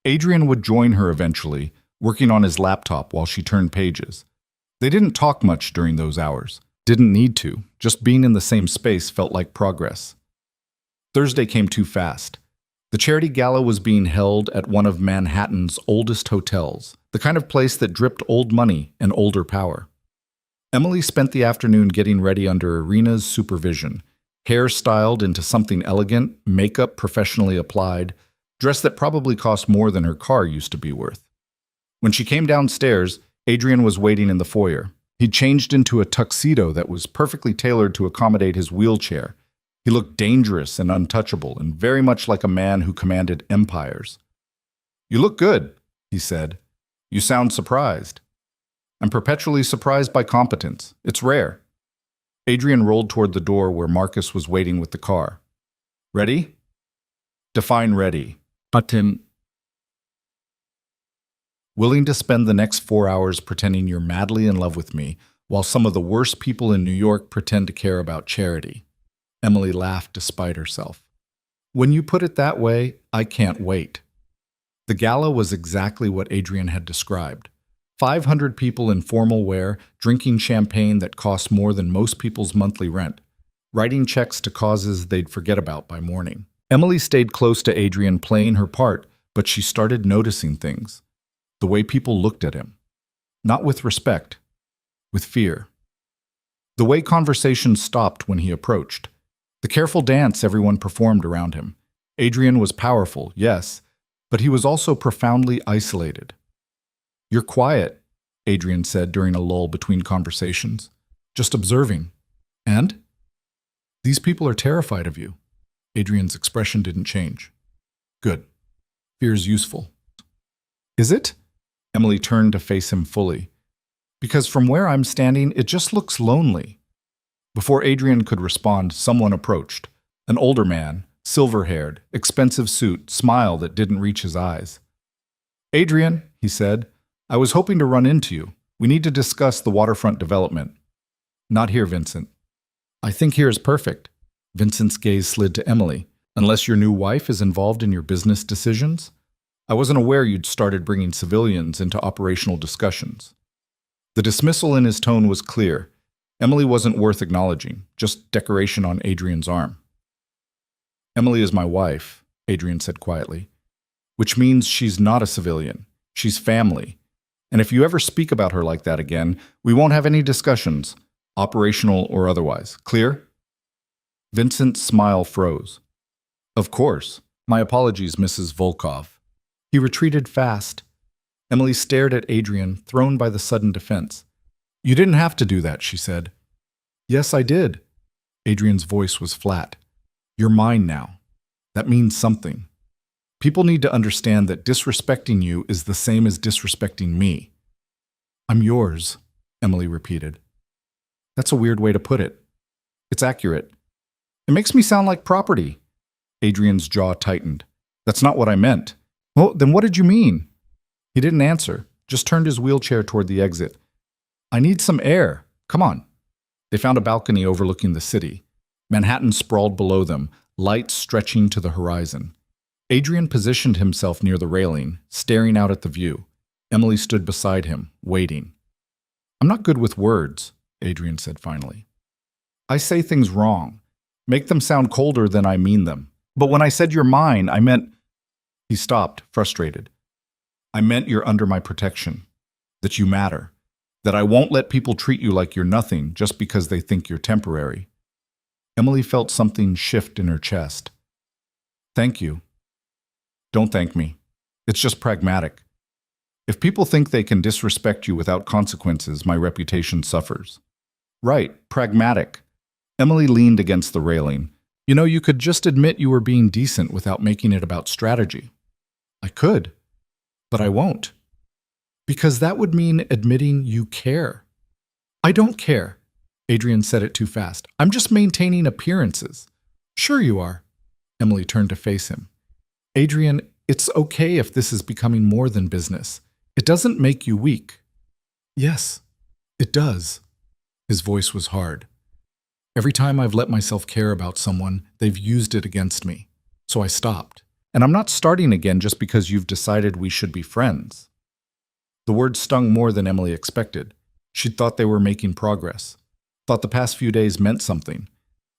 Adrian would join her eventually, working on his laptop while she turned pages. They didn't talk much during those hours. Didn't need to. Just being in the same space felt like progress. Thursday came too fast. The charity gala was being held at one of Manhattan's oldest hotels, the kind of place that dripped old money and older power. Emily spent the afternoon getting ready under Irina's supervision, hair styled into something elegant, makeup professionally applied, dress that probably cost more than her car used to be worth. When she came downstairs, Adrian was waiting in the foyer. He'd changed into a tuxedo that was perfectly tailored to accommodate his wheelchair. He looked dangerous and untouchable, and very much like a man who commanded empires. "You look good," he said. "You sound surprised." "I'm perpetually surprised by competence. It's rare." Adrian rolled toward the door where Marcus was waiting with the car. "Ready?" "Define ready." Button. "Willing to spend the next 4 hours pretending you're madly in love with me, while some of the worst people in New York pretend to care about charity." Emily laughed despite herself. "When you put it that way, I can't wait." The gala was exactly what Adrian had described. 500 people in formal wear, drinking champagne that cost more than most people's monthly rent, writing checks to causes they'd forget about by morning. Emily stayed close to Adrian playing her part, but she started noticing things. The way people looked at him. Not with respect, with fear. The way conversation stopped when he approached. The careful dance everyone performed around him. Adrian was powerful, yes, but he was also profoundly isolated. "You're quiet," Adrian said during a lull between conversations. "Just observing." "And?" "These people are terrified of you." Adrian's expression didn't change. "Good. Fear's useful." "Is it?" Emily turned to face him fully. "Because from where I'm standing, it just looks lonely." Before Adrian could respond, someone approached. An older man, silver-haired, expensive suit, smile that didn't reach his eyes. "Adrian," he said, "I was hoping to run into you. We need to discuss the waterfront development." "Not here, Vincent." "I think here is perfect." Vincent's gaze slid to Emily. "Unless your new wife is involved in your business decisions? I wasn't aware you'd started bringing civilians into operational discussions." The dismissal in his tone was clear. Emily wasn't worth acknowledging, just decoration on Adrian's arm. "Emily is my wife," Adrian said quietly, "which means she's not a civilian. She's family. And if you ever speak about her like that again, we won't have any discussions, operational or otherwise. Clear?" Vincent's smile froze. "Of course. My apologies, Mrs. Volkov." He retreated fast. Emily stared at Adrian, thrown by the sudden defense. "You didn't have to do that," she said. "Yes, I did." Adrian's voice was flat. "You're mine now. That means something. People need to understand that disrespecting you is the same as disrespecting me." "I'm yours," Emily repeated. "That's a weird way to put it." "It's accurate." "It makes me sound like property." Adrian's jaw tightened. "That's not what I meant." "Well, then what did you mean?" He didn't answer, just turned his wheelchair toward the exit. "I need some air. Come on." They found a balcony overlooking the city. Manhattan sprawled below them, lights stretching to the horizon. Adrian positioned himself near the railing, staring out at the view. Emily stood beside him, waiting. "I'm not good with words," Adrian said finally. "I say things wrong, make them sound colder than I mean them. But when I said you're mine, I meant—" He stopped, frustrated. "I meant you're under my protection, that you matter, that I won't let people treat you like you're nothing just because they think you're temporary." Emily felt something shift in her chest. "Thank you." "Don't thank me. It's just pragmatic. If people think they can disrespect you without consequences, my reputation suffers." "Right, pragmatic." Emily leaned against the railing. "You know, you could just admit you were being decent without making it about strategy." "I could, but I won't. Because that would mean admitting you care." "I don't care." Adrian said it too fast. "I'm just maintaining appearances." "Sure you are." Emily turned to face him. "Adrian, it's okay if this is becoming more than business. It doesn't make you weak." "Yes, it does." His voice was hard. "Every time I've let myself care about someone, they've used it against me. So I stopped. And I'm not starting again just because you've decided we should be friends." The words stung more than Emily expected. She'd thought they were making progress, thought the past few days meant something.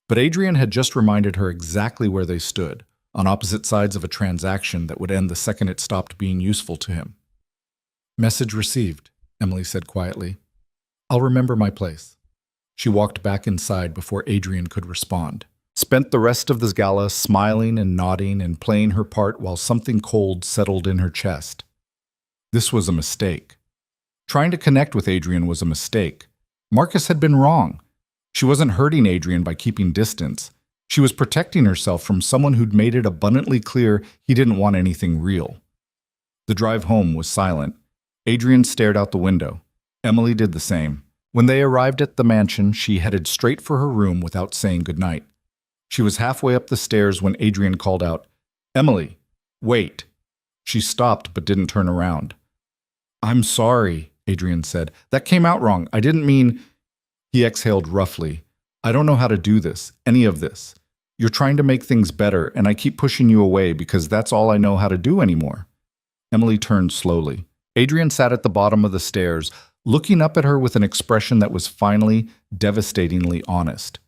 But Adrian had just reminded her exactly where they stood, on opposite sides of a transaction that would end the second it stopped being useful to him. "Message received," Emily said quietly. "I'll remember my place." She walked back inside before Adrian could respond. Spent the rest of this gala smiling and nodding and playing her part while something cold settled in her chest. This was a mistake. Trying to connect with Adrian was a mistake. Marcus had been wrong. She wasn't hurting Adrian by keeping distance. She was protecting herself from someone who'd made it abundantly clear he didn't want anything real. The drive home was silent. Adrian stared out the window. Emily did the same. When they arrived at the mansion, she headed straight for her room without saying goodnight. She was halfway up the stairs when Adrian called out, "Emily, wait." She stopped but didn't turn around. "I'm sorry," Adrian said. "That came out wrong. I didn't mean—" He exhaled roughly. "I don't know how to do this, any of this. You're trying to make things better, and I keep pushing you away because that's all I know how to do anymore." Emily turned slowly. Adrian sat at the bottom of the stairs, looking up at her with an expression that was finally devastatingly honest.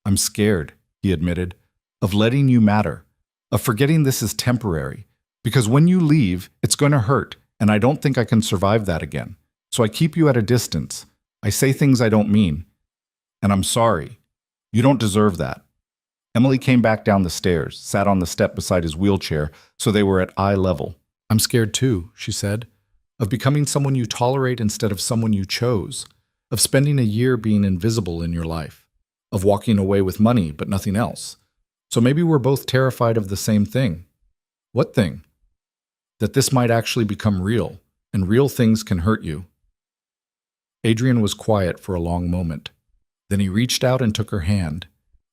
"I'm scared," he admitted, "of letting you matter, of forgetting this is temporary, because when you leave, it's going to hurt, and I don't think I can survive that again. So I keep you at a distance. I say things I don't mean. And I'm sorry. You don't deserve that." Emily came back down the stairs, sat on the step beside his wheelchair, so they were at eye level. "I'm scared too," she said, "of becoming someone you tolerate instead of someone you chose, of spending a year being invisible in your life, of walking away with money but nothing else. So maybe we're both terrified of the same thing." "What thing?" "That this might actually become real, and real things can hurt you." Adrian was quiet for a long moment. Then he reached out and took her hand.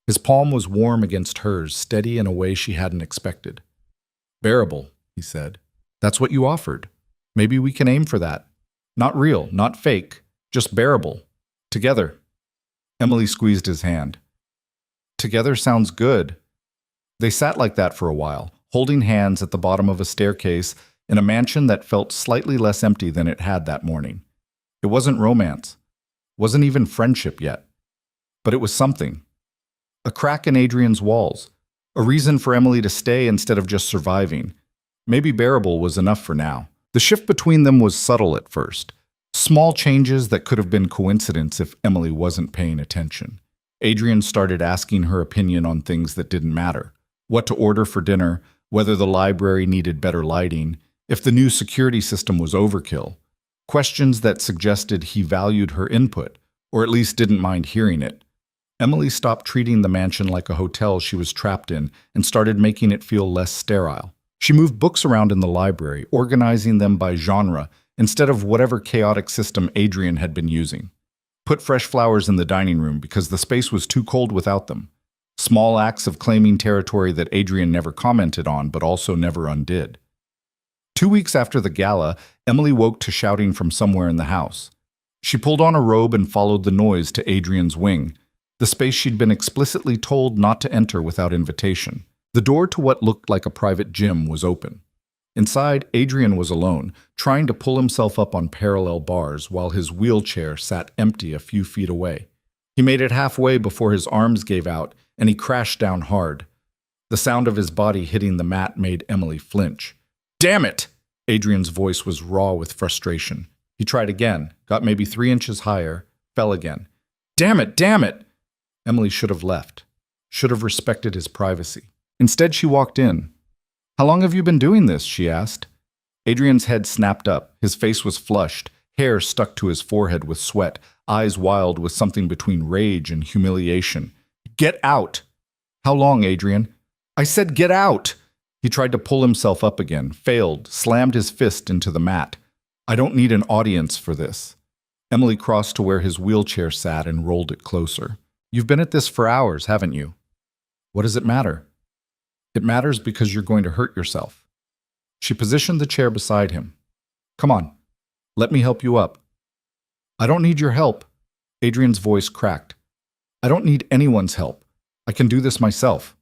His palm was warm against hers, steady in a way she hadn't expected. "Bearable," he said. "That's what you offered. Maybe we can aim for that. Not real, not fake, just bearable. Together." Emily squeezed his hand. "Together sounds good." They sat like that for a while, holding hands at the bottom of a staircase in a mansion that felt slightly less empty than it had that morning. It wasn't romance, wasn't even friendship yet, but it was something. A crack in Adrian's walls, a reason for Emily to stay instead of just surviving. Maybe bearable was enough for now. The shift between them was subtle at first. Small changes that could have been coincidence if Emily wasn't paying attention. Adrian started asking her opinion on things that didn't matter. What to order for dinner, whether the library needed better lighting, if the new security system was overkill. Questions that suggested he valued her input, or at least didn't mind hearing it. Emily stopped treating the mansion like a hotel she was trapped in and started making it feel less sterile. She moved books around in the library, organizing them by genre instead of whatever chaotic system Adrian had been using. Put fresh flowers in the dining room because the space was too cold without them. Small acts of claiming territory that Adrian never commented on but also never undid. 2 weeks after the gala, Emily woke to shouting from somewhere in the house. She pulled on a robe and followed the noise to Adrian's wing, the space she'd been explicitly told not to enter without invitation. The door to what looked like a private gym was open. Inside, Adrian was alone, trying to pull himself up on parallel bars while his wheelchair sat empty a few feet away. He made it halfway before his arms gave out, and he crashed down hard. The sound of his body hitting the mat made Emily flinch. "Damn it!" Adrian's voice was raw with frustration. He tried again, got maybe 3 inches higher, fell again. "Damn it, damn it!" Emily should have left, should have respected his privacy. Instead, she walked in. "How long have you been doing this?" she asked. Adrian's head snapped up. His face was flushed, hair stuck to his forehead with sweat, eyes wild with something between rage and humiliation. "Get out!" "How long, Adrian?" "I said get out!" He tried to pull himself up again, failed, slammed his fist into the mat. "I don't need an audience for this." Emily crossed to where his wheelchair sat and rolled it closer. "You've been at this for hours, haven't you?" "What does it matter?" "It matters because you're going to hurt yourself." She positioned the chair beside him. "Come on, let me help you up." "I don't need your help." Adrian's voice cracked. "I don't need anyone's help. I can do this myself."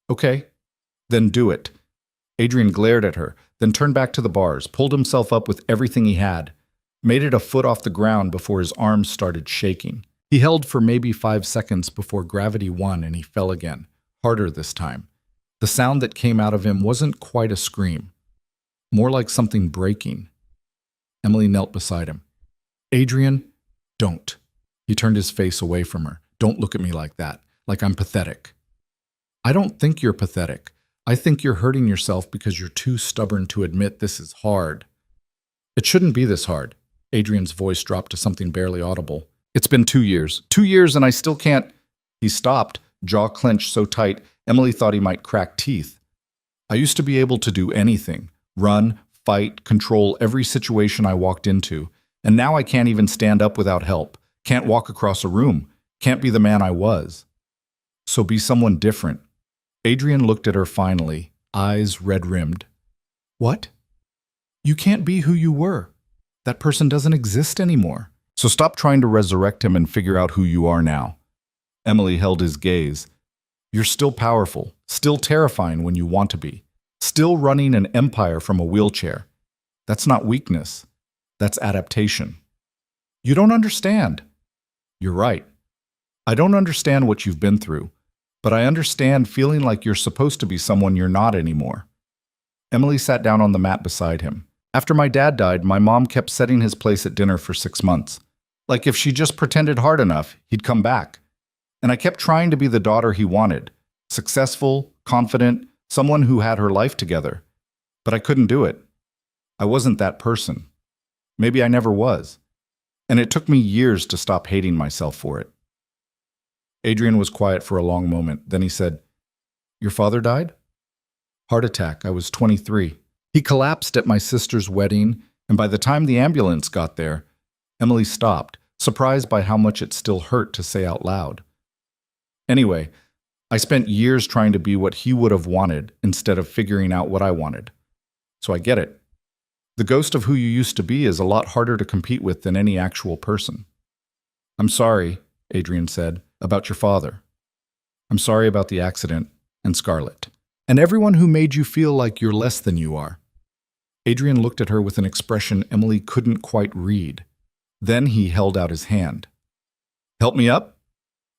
"Okay, then do it." Adrian glared at her, then turned back to the bars, pulled himself up with everything he had, made it a foot off the ground before his arms started shaking. He held for maybe 5 seconds before gravity won and he fell again, harder this time. The sound that came out of him wasn't quite a scream, more like something breaking. Emily knelt beside him. "Adrian, don't." He turned his face away from her. "Don't look at me like that, like I'm pathetic." "I don't think you're pathetic. I think you're hurting yourself because you're too stubborn to admit this is hard." "It shouldn't be this hard." Adrian's voice dropped to something barely audible. It's been 2 years. 2 years and I still can't. He stopped, jaw clenched so tight, Emily thought he might crack teeth. I used to be able to do anything. Run, fight, control every situation I walked into. And now I can't even stand up without help. Can't walk across a room. Can't be the man I was. So be someone different. Adrian looked at her finally, eyes red-rimmed. What? You can't be who you were. That person doesn't exist anymore. So stop trying to resurrect him and figure out who you are now. Emily held his gaze. You're still powerful, still terrifying when you want to be, still running an empire from a wheelchair. That's not weakness. That's adaptation. You don't understand. You're right. I don't understand what you've been through, but I understand feeling like you're supposed to be someone you're not anymore. Emily sat down on the mat beside him. After my dad died, my mom kept setting his place at dinner for 6 months. Like if she just pretended hard enough, he'd come back. And I kept trying to be the daughter he wanted. Successful, confident, someone who had her life together. But I couldn't do it. I wasn't that person. Maybe I never was. And it took me years to stop hating myself for it. Adrian was quiet for a long moment. Then he said, Your father died? Heart attack. I was 23. He collapsed at my sister's wedding, and by the time the ambulance got there, Emily stopped, surprised by how much it still hurt to say out loud. Anyway, I spent years trying to be what he would have wanted instead of figuring out what I wanted. So I get it. The ghost of who you used to be is a lot harder to compete with than any actual person. I'm sorry, Adrian said, about your father. I'm sorry about the accident and Scarlett, and everyone who made you feel like you're less than you are. Adrian looked at her with an expression Emily couldn't quite read. Then he held out his hand. Help me up?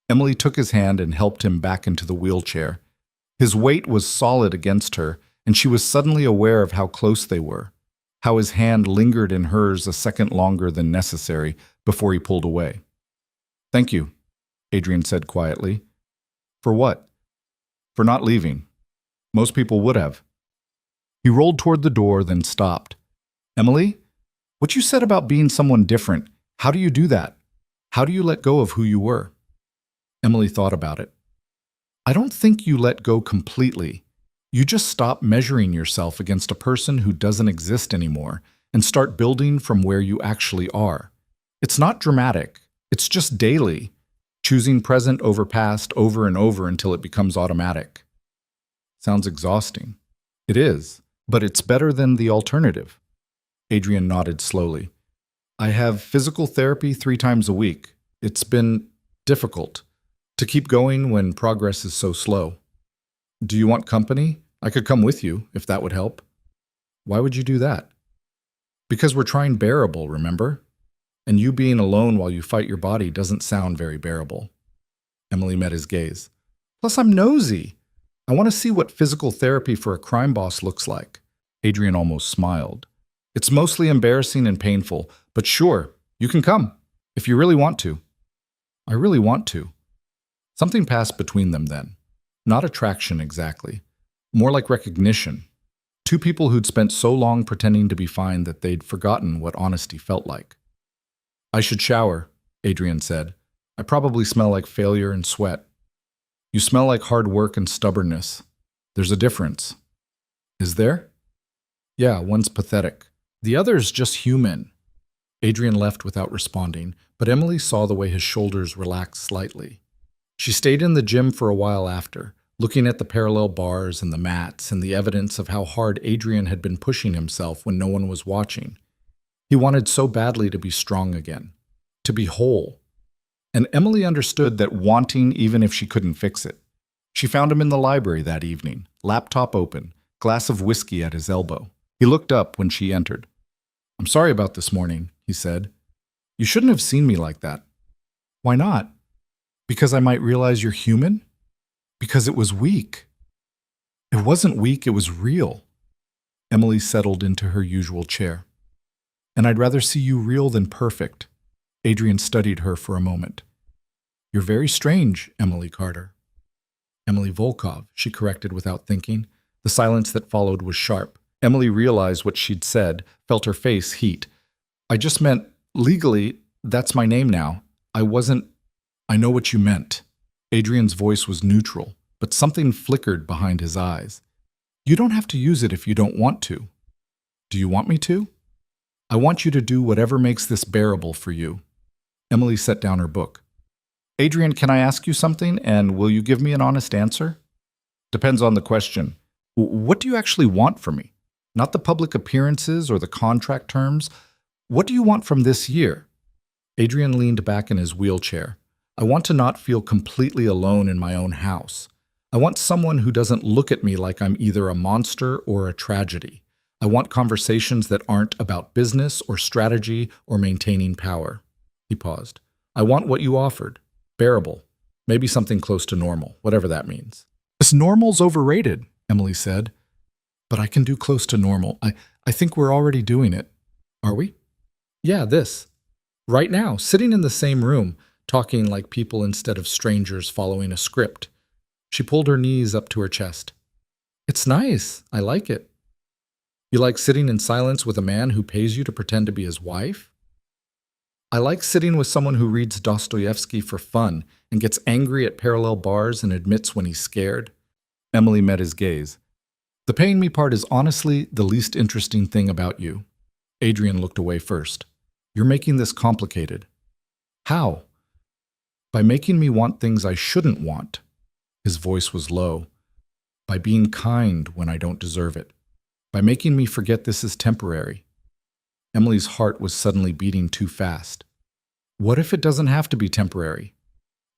Emily took his hand and helped him back into the wheelchair. His weight was solid against her, and she was suddenly aware of how close they were, how his hand lingered in hers a second longer than necessary before he pulled away. Thank you, Adrian said quietly. For what? For not leaving. Most people would have. He rolled toward the door, then stopped. Emily, what you said about being someone different, how do you do that? How do you let go of who you were? Emily thought about it. I don't think you let go completely. You just stop measuring yourself against a person who doesn't exist anymore and start building from where you actually are. It's not dramatic. It's just daily, choosing present over past over and over until it becomes automatic. Sounds exhausting. It is, but it's better than the alternative. Adrian nodded slowly. I have physical therapy 3 times a week. It's been difficult to keep going when progress is so slow. Do you want company? I could come with you, if that would help. Why would you do that? Because we're trying bearable, remember? And you being alone while you fight your body doesn't sound very bearable. Emily met his gaze. Plus, I'm nosy. I want to see what physical therapy for a crime boss looks like. Adrian almost smiled. It's mostly embarrassing and painful, but sure, you can come, if you really want to. I really want to. Something passed between them then. Not attraction exactly. More like recognition. 2 people who'd spent so long pretending to be fine that they'd forgotten what honesty felt like. I should shower, Adrian said. I probably smell like failure and sweat. You smell like hard work and stubbornness. There's a difference. Is there? Yeah, one's pathetic. The other's just human. Adrian left without responding, but Emily saw the way his shoulders relaxed slightly. She stayed in the gym for a while after, looking at the parallel bars and the mats and the evidence of how hard Adrian had been pushing himself when no one was watching. He wanted so badly to be strong again, to be whole. And Emily understood that wanting even if she couldn't fix it. She found him in the library that evening, laptop open, glass of whiskey at his elbow. He looked up when she entered. I'm sorry about this morning, he said. You shouldn't have seen me like that. Why not? Because I might realize you're human? Because it was weak. It wasn't weak, it was real. Emily settled into her usual chair. And I'd rather see you real than perfect. Adrian studied her for a moment. You're very strange, Emily Carter. Emily Volkov, she corrected without thinking. The silence that followed was sharp. Emily realized what she'd said, felt her face heat. I just meant Legally, that's my name now. I wasn't. I know what you meant. Adrian's voice was neutral, but something flickered behind his eyes. You don't have to use it if you don't want to. Do you want me to? I want you to do whatever makes this bearable for you. Emily set down her book. Adrian, can I ask you something, and will you give me an honest answer? Depends on the question. What do you actually want from me? Not the public appearances or the contract terms. What do you want from this year? Adrian leaned back in his wheelchair. I want to not feel completely alone in my own house. I want someone who doesn't look at me like I'm either a monster or a tragedy. I want conversations that aren't about business or strategy or maintaining power. He paused. I want what you offered. Bearable. Maybe something close to normal, whatever that means. This normal's overrated, Emily said. But I can do close to normal. I think we're already doing it. Are we? Yeah, this. Right now, sitting in the same room, talking like people instead of strangers following a script. She pulled her knees up to her chest. It's nice. I like it. You like sitting in silence with a man who pays you to pretend to be his wife? I like sitting with someone who reads Dostoevsky for fun and gets angry at parallel bars and admits when he's scared. Emily met his gaze. The paying me part is honestly the least interesting thing about you. Adrian looked away first. You're making this complicated. How? By making me want things I shouldn't want. His voice was low. By being kind when I don't deserve it. By making me forget this is temporary. Emily's heart was suddenly beating too fast. What if it doesn't have to be temporary?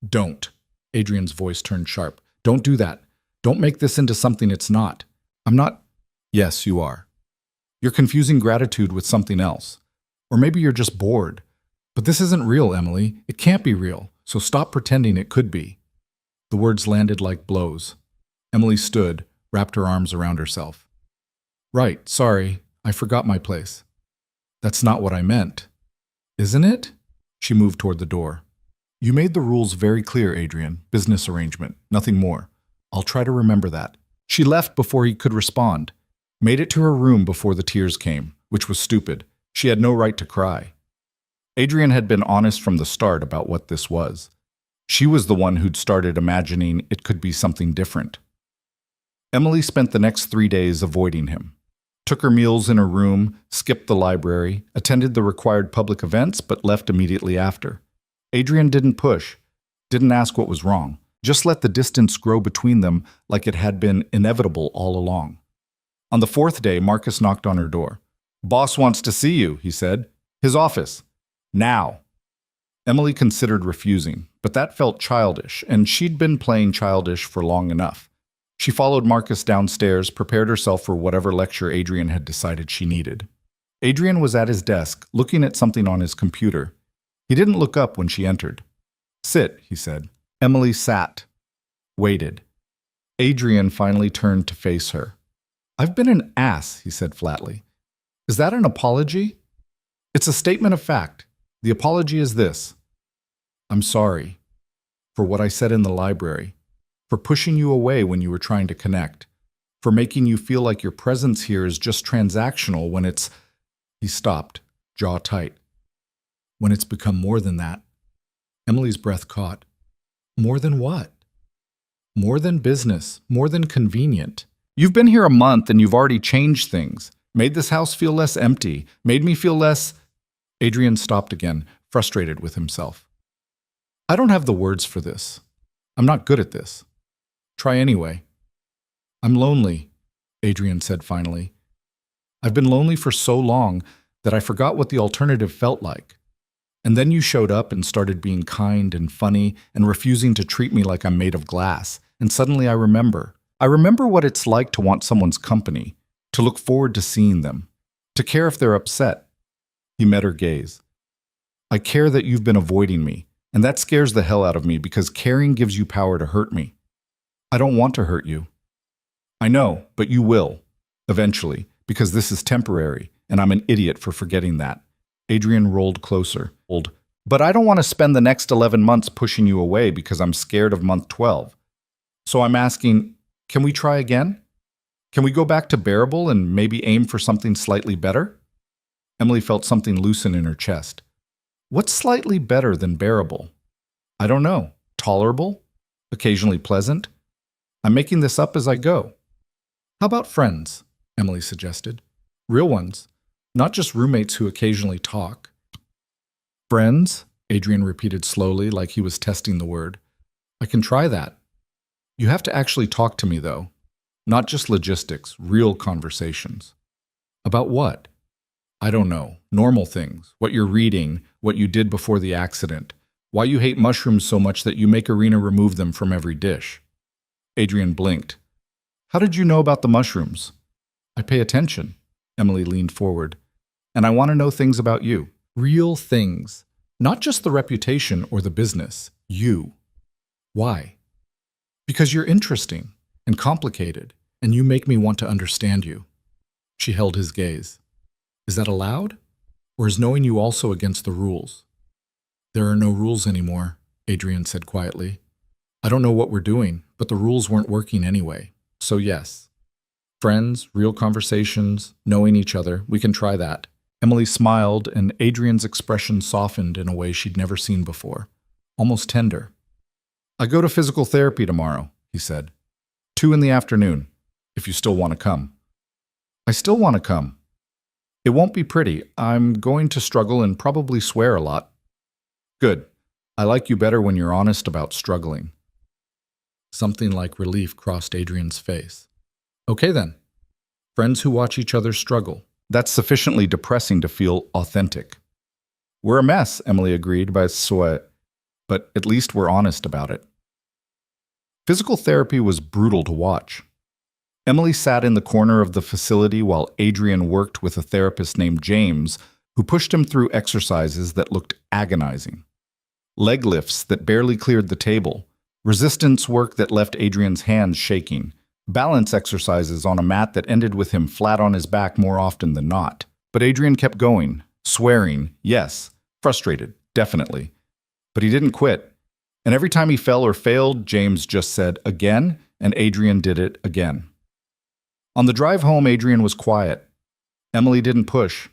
Don't. Adrian's voice turned sharp. Don't do that. Don't make this into something it's not. I'm not. Yes, you are. You're confusing gratitude with something else. Or maybe you're just bored. But this isn't real, Emily. It can't be real. So stop pretending it could be. The words landed like blows. Emily stood, wrapped her arms around herself. Right, sorry, I forgot my place. That's not what I meant. Isn't it? She moved toward the door. You made the rules very clear, Adrian. Business arrangement, nothing more. I'll try to remember that. She left before he could respond. Made it to her room before the tears came, which was stupid. She had no right to cry. Adrian had been honest from the start about what this was. She was the one who'd started imagining it could be something different. Emily spent the next 3 days avoiding him. Took her meals in her room, skipped the library, attended the required public events, but left immediately after. Adrian didn't push, didn't ask what was wrong, just let the distance grow between them like it had been inevitable all along. On the 4th day, Marcus knocked on her door. Boss wants to see you, he said. His office. Now. Emily considered refusing, but that felt childish, and she'd been playing childish for long enough. She followed Marcus downstairs, prepared herself for whatever lecture Adrian had decided she needed. Adrian was at his desk, looking at something on his computer. He didn't look up when she entered. Sit, he said. Emily sat, waited. Adrian finally turned to face her. I've been an ass, he said flatly. Is that an apology? It's a statement of fact. The apology is this. I'm sorry for what I said in the library, for pushing you away when you were trying to connect, for making you feel like your presence here is just transactional when it's... He stopped, jaw tight. When it's become more than that. Emily's breath caught. More than what? More than business, more than convenient. You've been here a month and you've already changed things, made this house feel less empty, made me feel less... Adrian stopped again, frustrated with himself. I don't have the words for this. I'm not good at this. Try anyway. I'm lonely, Adrian said finally. I've been lonely for so long that I forgot what the alternative felt like. And then you showed up and started being kind and funny and refusing to treat me like I'm made of glass. And suddenly I remember. I remember what it's like to want someone's company, to look forward to seeing them, to care if they're upset. He met her gaze. I care that you've been avoiding me, and that scares the hell out of me because caring gives you power to hurt me. I don't want to hurt you. I know, but you will, eventually, because this is temporary, and I'm an idiot for forgetting that. Adrian rolled closer. But I don't want to spend the next 11 months pushing you away because I'm scared of month 12. So I'm asking, can we try again? Can we go back to bearable and maybe aim for something slightly better? Emily felt something loosen in her chest. What's slightly better than bearable? I don't know. Tolerable? Occasionally pleasant? I'm making this up as I go. How about friends? Emily suggested. Real ones, not just roommates who occasionally talk. Friends? Adrian repeated slowly, like he was testing the word. I can try that. You have to actually talk to me, though. Not just logistics, real conversations. About what? I don't know. Normal things. What you're reading, what you did before the accident, why you hate mushrooms so much that you make Irina remove them from every dish. Adrian blinked. How did you know about the mushrooms? I pay attention. Emily leaned forward. And I want to know things about you. Real things. Not just the reputation or the business. You. Why? Because you're interesting and complicated, and you make me want to understand you. She held his gaze. Is that allowed? Or is knowing you also against the rules? There are no rules anymore, Adrian said quietly. I don't know what we're doing, but the rules weren't working anyway. So yes. Friends, real conversations, knowing each other, we can try that. Emily smiled, and Adrian's expression softened in a way she'd never seen before, almost tender. I go to physical therapy tomorrow, he said. 2 p.m, if you still want to come. I still want to come. It won't be pretty. I'm going to struggle and probably swear a lot. Good. I like you better when you're honest about struggling. Something like relief crossed Adrian's face. Okay then. Friends who watch each other struggle. That's sufficiently depressing to feel authentic. We're a mess, Emily agreed by sweat, but at least we're honest about it. Physical therapy was brutal to watch. Emily sat in the corner of the facility while Adrian worked with a therapist named James, who pushed him through exercises that looked agonizing. Leg lifts that barely cleared the table, resistance work that left Adrian's hands shaking, balance exercises on a mat that ended with him flat on his back more often than not. But Adrian kept going, swearing, yes, frustrated, definitely. But he didn't quit. And every time he fell or failed, James just said, again, and Adrian did it again. On the drive home, Adrian was quiet. Emily didn't push,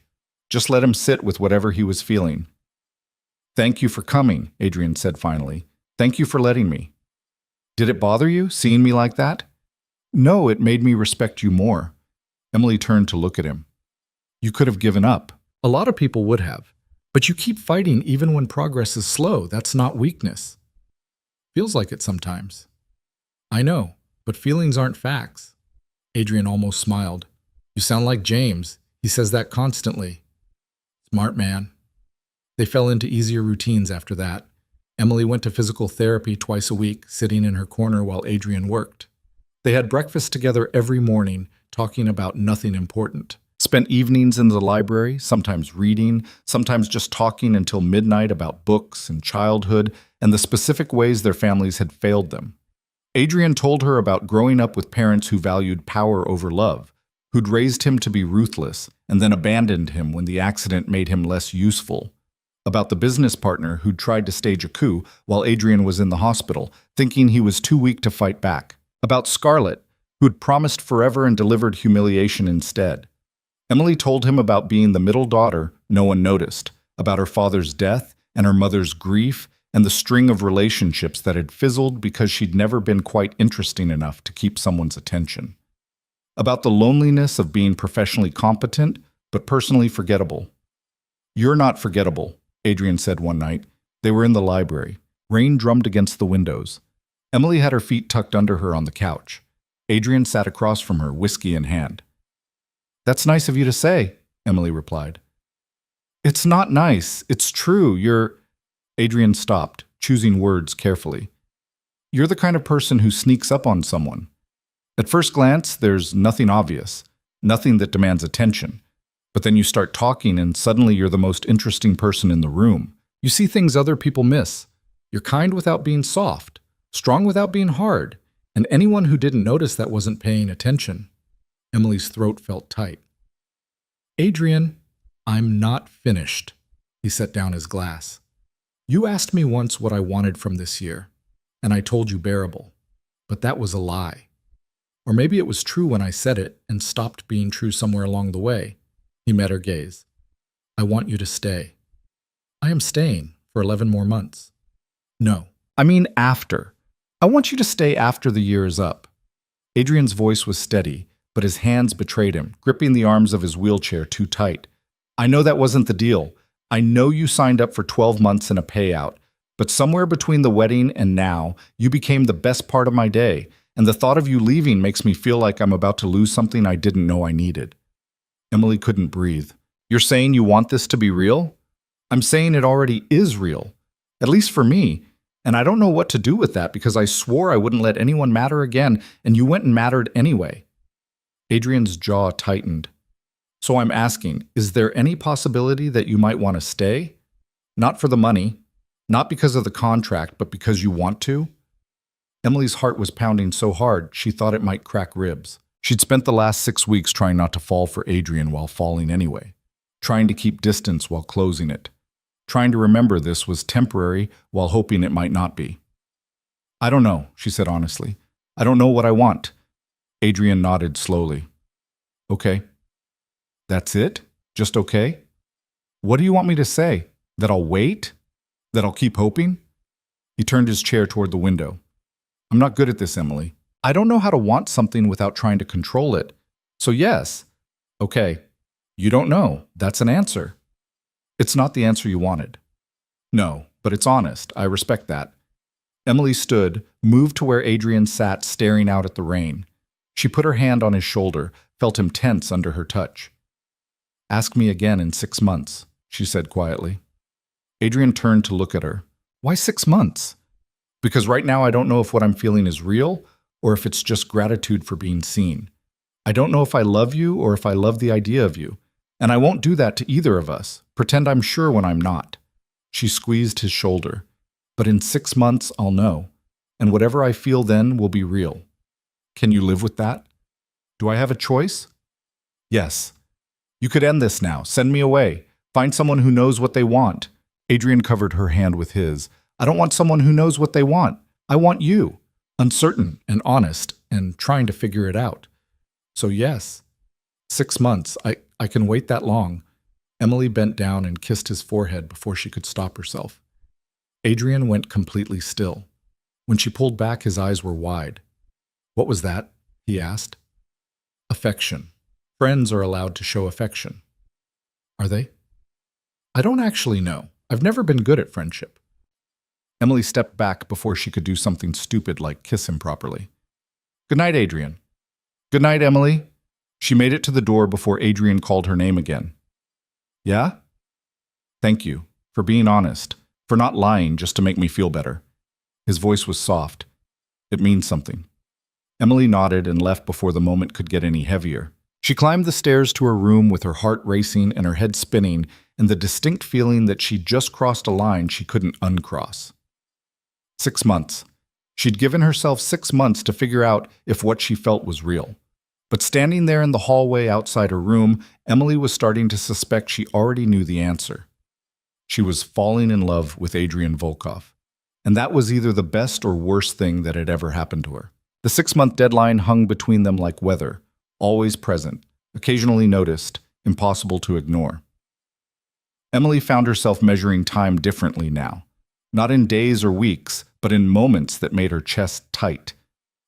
just let him sit with whatever he was feeling. Thank you for coming, Adrian said finally. Thank you for letting me. Did it bother you, seeing me like that? No, it made me respect you more. Emily turned to look at him. You could have given up. A lot of people would have. But you keep fighting even when progress is slow. That's not weakness. Feels like it sometimes. I know, but feelings aren't facts. Adrian almost smiled. You sound like James. He says that constantly. Smart man. They fell into easier routines after that. Emily went to physical therapy twice a week, sitting in her corner while Adrian worked. They had breakfast together every morning, talking about nothing important. Spent evenings in the library, sometimes reading, sometimes just talking until midnight about books and childhood and the specific ways their families had failed them. Adrian told her about growing up with parents who valued power over love, who'd raised him to be ruthless and then abandoned him when the accident made him less useful. About the business partner who'd tried to stage a coup while Adrian was in the hospital, thinking he was too weak to fight back. About Scarlett, who'd promised forever and delivered humiliation instead. Emily told him about being the middle daughter no one noticed, about her father's death and her mother's grief and the string of relationships that had fizzled because she'd never been quite interesting enough to keep someone's attention. About the loneliness of being professionally competent but personally forgettable. You're not forgettable, Adrian said one night. They were in the library. Rain drummed against the windows. Emily had her feet tucked under her on the couch. Adrian sat across from her, whiskey in hand. That's nice of you to say, Emily replied. It's not nice. It's true. Adrian stopped, choosing words carefully. You're the kind of person who sneaks up on someone. At first glance, there's nothing obvious, nothing that demands attention. But then you start talking and suddenly you're the most interesting person in the room. You see things other people miss. You're kind without being soft, strong without being hard, and anyone who didn't notice that wasn't paying attention. Emily's throat felt tight. Adrian, I'm not finished. He set down his glass. You asked me once what I wanted from this year, and I told you bearable. But that was a lie. Or maybe it was true when I said it and stopped being true somewhere along the way. He met her gaze. I want you to stay. I am staying for 11 more months. No. I mean after. I want you to stay after the year is up. Adrian's voice was steady, but his hands betrayed him, gripping the arms of his wheelchair too tight. I know that wasn't the deal. I know you signed up for 12 months and a payout, but somewhere between the wedding and now, you became the best part of my day, and the thought of you leaving makes me feel like I'm about to lose something I didn't know I needed. Emily couldn't breathe. You're saying you want this to be real? I'm saying it already is real, at least for me, and I don't know what to do with that because I swore I wouldn't let anyone matter again, and you went and mattered anyway. Adrian's jaw tightened. So I'm asking, is there any possibility that you might want to stay? Not for the money, not because of the contract, but because you want to? Emily's heart was pounding so hard she thought it might crack ribs. She'd spent the last 6 weeks trying not to fall for Adrian while falling anyway, trying to keep distance while closing it, trying to remember this was temporary while hoping it might not be. I don't know, she said honestly. I don't know what I want. Adrian nodded slowly. Okay. That's it? Just okay? What do you want me to say? That I'll wait? That I'll keep hoping? He turned his chair toward the window. I'm not good at this, Emily. I don't know how to want something without trying to control it. So yes. Okay. You don't know. That's an answer. It's not the answer you wanted. No, but it's honest. I respect that. Emily stood, moved to where Adrian sat staring out at the rain. She put her hand on his shoulder, felt him tense under her touch. Ask me again in 6 months, she said quietly. Adrian turned to look at her. Why 6 months? Because right now I don't know if what I'm feeling is real or if it's just gratitude for being seen. I don't know if I love you or if I love the idea of you. And I won't do that to either of us. Pretend I'm sure when I'm not. She squeezed his shoulder. But in 6 months, I'll know. And whatever I feel then will be real. Can you live with that? Do I have a choice? Yes. You could end this now. Send me away. Find someone who knows what they want. Adrian covered her hand with his. I don't want someone who knows what they want. I want you. Uncertain and honest and trying to figure it out. So yes. 6 months. I can wait that long. Emily bent down and kissed his forehead before she could stop herself. Adrian went completely still. When she pulled back, his eyes were wide. What was that? He asked. Affection. Friends are allowed to show affection. Are they? I don't actually know. I've never been good at friendship. Emily stepped back before she could do something stupid like kiss him properly. Good night, Adrian. Good night, Emily. She made it to the door before Adrian called her name again. Yeah? Thank you for being honest, for not lying just to make me feel better. His voice was soft. It means something. Emily nodded and left before the moment could get any heavier. She climbed the stairs to her room with her heart racing and her head spinning and the distinct feeling that she'd just crossed a line she couldn't uncross. 6 months. She'd given herself 6 months to figure out if what she felt was real. But standing there in the hallway outside her room, Emily was starting to suspect she already knew the answer. She was falling in love with Adrian Volkov. And that was either the best or worst thing that had ever happened to her. The 6-month deadline hung between them like weather, always present, occasionally noticed, impossible to ignore. Emily found herself measuring time differently now, not in days or weeks, but in moments that made her chest tight.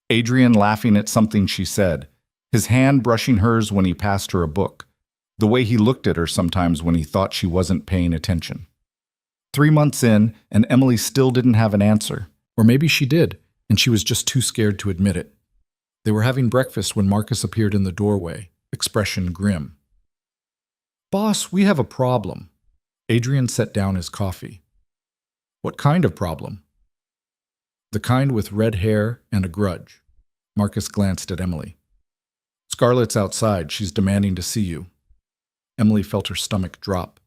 Adrian laughing at something she said, his hand brushing hers when he passed her a book, the way he looked at her sometimes when he thought she wasn't paying attention. 3 months in, and Emily still didn't have an answer. Or maybe she did, and she was just too scared to admit it. They were having breakfast when Marcus appeared in the doorway, expression grim. Boss, we have a problem. Adrian set down his coffee. What kind of problem? The kind with red hair and a grudge. Marcus glanced at Emily. Scarlett's outside. She's demanding to see you. Emily felt her stomach drop.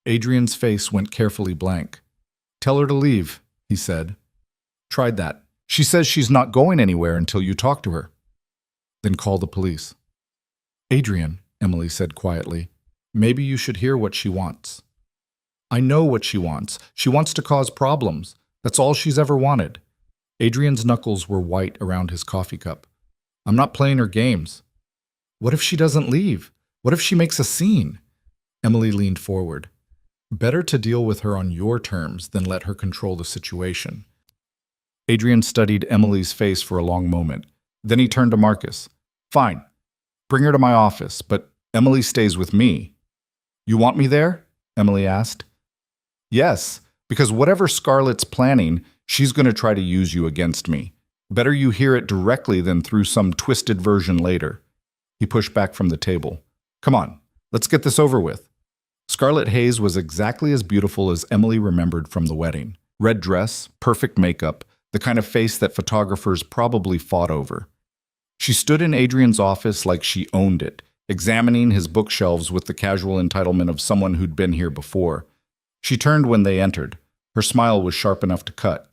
Adrian's face went carefully blank. Tell her to leave, he said. Tried that. She says she's not going anywhere until you talk to her. Then call the police. Adrian, Emily said quietly, maybe you should hear what she wants. I know what she wants. She wants to cause problems. That's all she's ever wanted. Adrian's knuckles were white around his coffee cup. I'm not playing her games. What if she doesn't leave? What if she makes a scene? Emily leaned forward. Better to deal with her on your terms than let her control the situation. Adrian studied Emily's face for a long moment. Then he turned to Marcus. Fine. Bring her to my office, but Emily stays with me. You want me there? Emily asked. Yes, because whatever Scarlett's planning, she's going to try to use you against me. Better you hear it directly than through some twisted version later. He pushed back from the table. Come on, let's get this over with. Scarlett Hayes was exactly as beautiful as Emily remembered from the wedding. Red dress, perfect makeup, the kind of face that photographers probably fought over. She stood in Adrian's office like she owned it, examining his bookshelves with the casual entitlement of someone who'd been here before. She turned when they entered. Her smile was sharp enough to cut.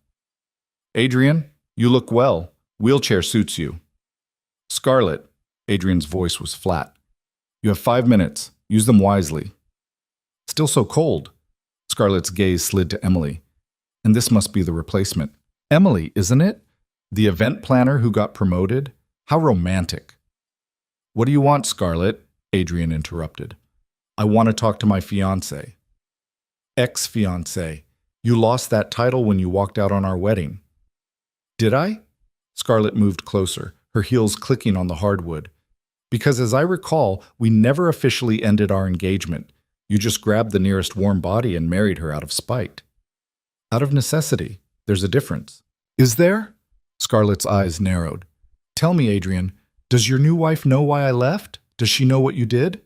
Adrian, you look well. Wheelchair suits you. Scarlett, Adrian's voice was flat. You have 5 minutes. Use them wisely. Still so cold. Scarlett's gaze slid to Emily. And this must be the replacement. Emily, isn't it? The event planner who got promoted? How romantic. What do you want, Scarlett? Adrian interrupted. I want to talk to my fiancé. Ex-fiancé. You lost that title when you walked out on our wedding. Did I? Scarlett moved closer, her heels clicking on the hardwood. Because as I recall, we never officially ended our engagement. You just grabbed the nearest warm body and married her out of spite. Out of necessity. There's a difference. Is there? Scarlett's eyes narrowed. Tell me, Adrian, does your new wife know why I left? Does she know what you did?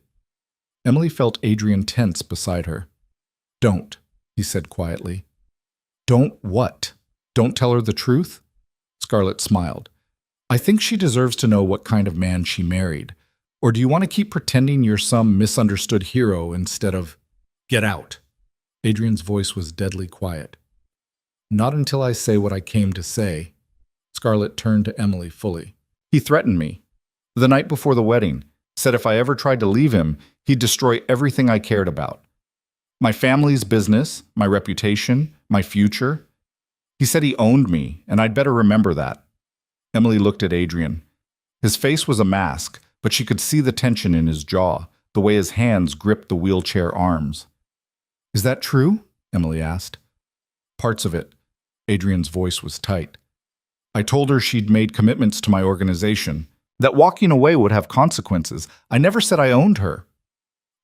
Emily felt Adrian tense beside her. Don't, he said quietly. Don't what? Don't tell her the truth? Scarlett smiled. I think she deserves to know what kind of man she married. Or do you want to keep pretending you're some misunderstood hero instead of... Get out. Adrian's voice was deadly quiet. Not until I say what I came to say. Scarlett turned to Emily fully. He threatened me. The night before the wedding, said if I ever tried to leave him, he'd destroy everything I cared about. My family's business, my reputation, my future. He said he owned me, and I'd better remember that. Emily looked at Adrian. His face was a mask, but she could see the tension in his jaw, the way his hands gripped the wheelchair arms. Is that true? Emily asked. Parts of it. Adrian's voice was tight. I told her she'd made commitments to my organization, that walking away would have consequences. I never said I owned her.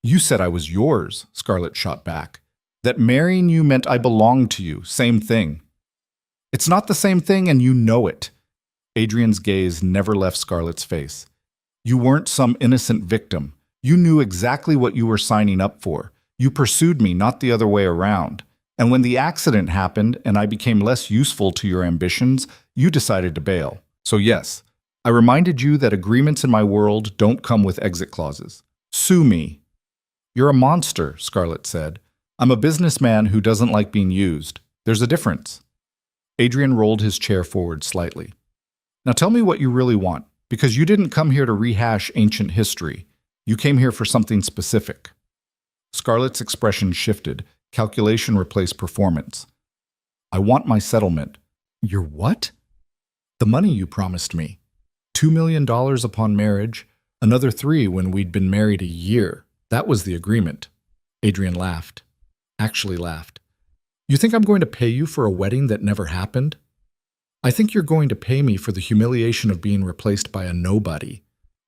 You said I was yours, Scarlett shot back. That marrying you meant I belonged to you. Same thing. It's not the same thing, and you know it. Adrian's gaze never left Scarlett's face. You weren't some innocent victim. You knew exactly what you were signing up for. You pursued me, not the other way around. And when the accident happened and I became less useful to your ambitions, you decided to bail. So yes, I reminded you that agreements in my world don't come with exit clauses. Sue me. You're a monster, Scarlett said. I'm a businessman who doesn't like being used. There's a difference. Adrian rolled his chair forward slightly. Now tell me what you really want, because you didn't come here to rehash ancient history. You came here for something specific. Scarlett's expression shifted. Calculation replaced performance. I want my settlement. Your what? The money you promised me. $2 million upon marriage, another $3 million when we'd been married a year. That was the agreement. Adrian laughed. Actually laughed. You think I'm going to pay you for a wedding that never happened? I think you're going to pay me for the humiliation of being replaced by a nobody.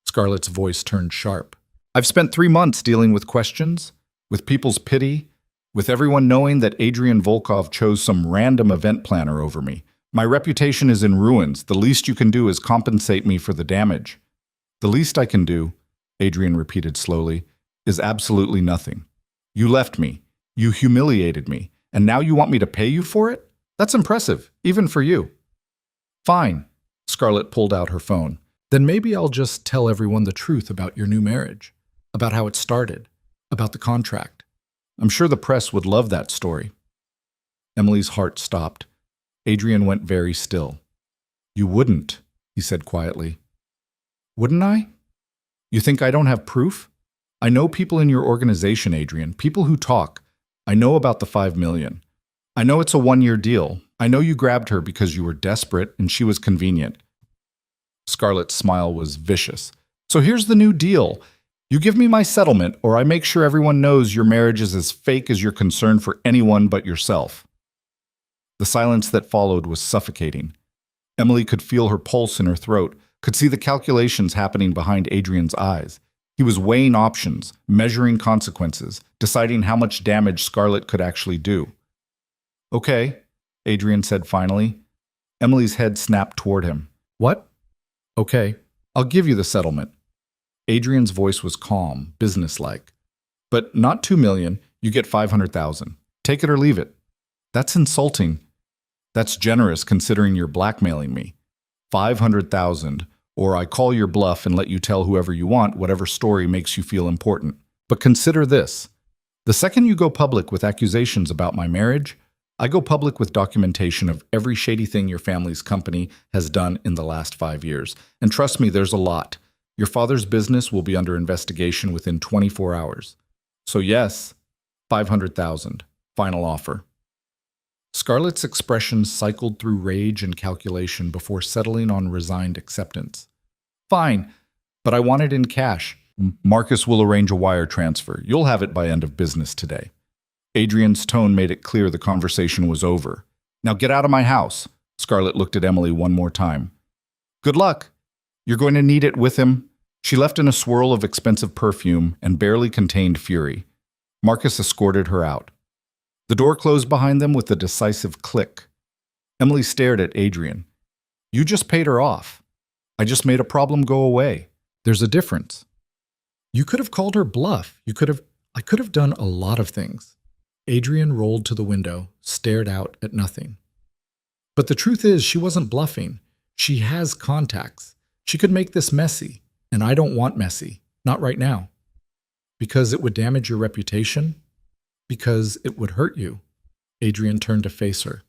Scarlett's voice turned sharp. I've spent 3 months dealing with questions, with people's pity, with everyone knowing that Adrian Volkov chose some random event planner over me. My reputation is in ruins. The least you can do is compensate me for the damage. The least I can do, Adrian repeated slowly, is absolutely nothing. You left me. You humiliated me. And now you want me to pay you for it? That's impressive, even for you. Fine. Scarlett pulled out her phone. Then maybe I'll just tell everyone the truth about your new marriage, about how it started, about the contract. I'm sure the press would love that story. Emily's heart stopped. Adrian went very still. You wouldn't, he said quietly. Wouldn't I? You think I don't have proof? I know people in your organization, Adrian, people who talk. I know about the $5 million. I know it's a 1-year deal. I know you grabbed her because you were desperate and she was convenient. Scarlett's smile was vicious. So here's the new deal. You give me my settlement, or I make sure everyone knows your marriage is as fake as your concern for anyone but yourself." The silence that followed was suffocating. Emily could feel her pulse in her throat, could see the calculations happening behind Adrian's eyes. He was weighing options, measuring consequences, deciding how much damage Scarlett could actually do. "Okay," Adrian said finally. Emily's head snapped toward him. "What?" "Okay, I'll give you the settlement." Adrian's voice was calm, businesslike. "But not 2 million, you get 500,000. Take it or leave it." "That's insulting." "That's generous considering you're blackmailing me. 500,000, or I call your bluff and let you tell whoever you want whatever story makes you feel important. But consider this. The second you go public with accusations about my marriage, I go public with documentation of every shady thing your family's company has done in the last 5 years. And trust me, there's a lot. Your father's business will be under investigation within 24 hours. So yes, 500,000. Final offer." Scarlett's expression cycled through rage and calculation before settling on resigned acceptance. "Fine, but I want it in cash. Marcus will arrange a wire transfer. You'll have it by end of business today." Adrian's tone made it clear the conversation was over. "Now get out of my house." Scarlett looked at Emily one more time. "Good luck. You're going to need it with him." She left in a swirl of expensive perfume and barely contained fury. Marcus escorted her out. The door closed behind them with a decisive click. Emily stared at Adrian. "You just paid her off. I just made a problem go away. There's a difference." "You could have called her bluff. I could have done a lot of things." Adrian rolled to the window, stared out at nothing. "But the truth is, she wasn't bluffing. She has contacts. She could make this messy, and I don't want messy. Not right now. Because it would damage your reputation? Because it would hurt you." Adrian turned to face her.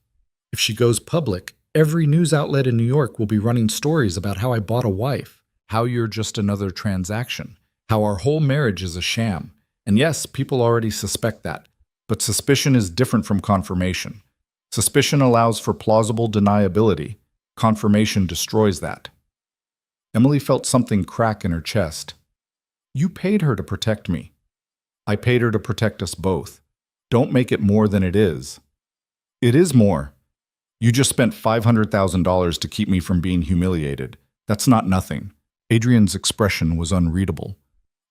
"If she goes public, every news outlet in New York will be running stories about how I bought a wife, how you're just another transaction, how our whole marriage is a sham. And yes, people already suspect that. But suspicion is different from confirmation. Suspicion allows for plausible deniability. Confirmation destroys that." Emily felt something crack in her chest. "You paid her to protect me. I paid her to protect us both. Don't make it more than it is." "It is more. You just spent $500,000 to keep me from being humiliated. That's not nothing." Adrian's expression was unreadable.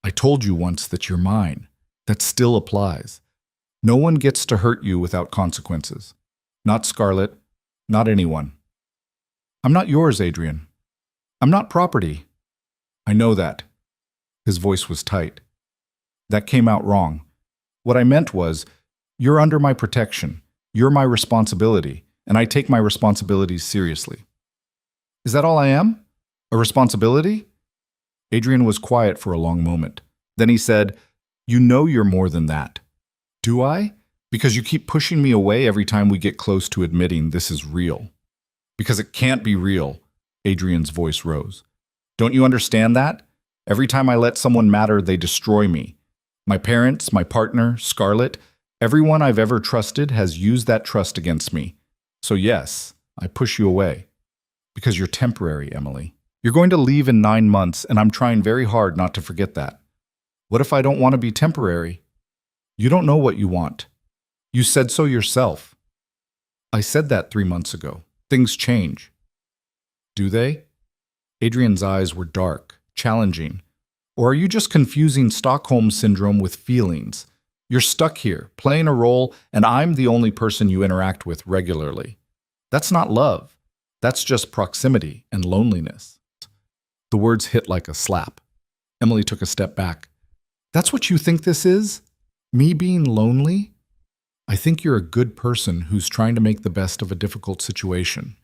"I told you once that you're mine. That still applies. No one gets to hurt you without consequences. Not Scarlett, not anyone." "I'm not yours, Adrian. I'm not property." "I know that." His voice was tight. "That came out wrong. What I meant was, you're under my protection. You're my responsibility, and I take my responsibilities seriously." "Is that all I am? A responsibility?" Adrian was quiet for a long moment. Then he said, "You know you're more than that." "Do I? Because you keep pushing me away every time we get close to admitting this is real." "Because it can't be real." Adrian's voice rose. "Don't you understand that? Every time I let someone matter, they destroy me. My parents, my partner, Scarlett, everyone I've ever trusted has used that trust against me. So yes, I push you away. Because you're temporary, Emily. You're going to leave in 9 months, and I'm trying very hard not to forget that. What if I don't want to be temporary? You don't know what you want. You said so yourself." "I said that 3 months ago. Things change." "Do they?" Adrian's eyes were dark, challenging. "Or are you just confusing Stockholm Syndrome with feelings? You're stuck here, playing a role, and I'm the only person you interact with regularly. That's not love. That's just proximity and loneliness." The words hit like a slap. Emily took a step back. "That's what you think this is? Me being lonely?" "I think you're a good person who's trying to make the best of a difficult situation.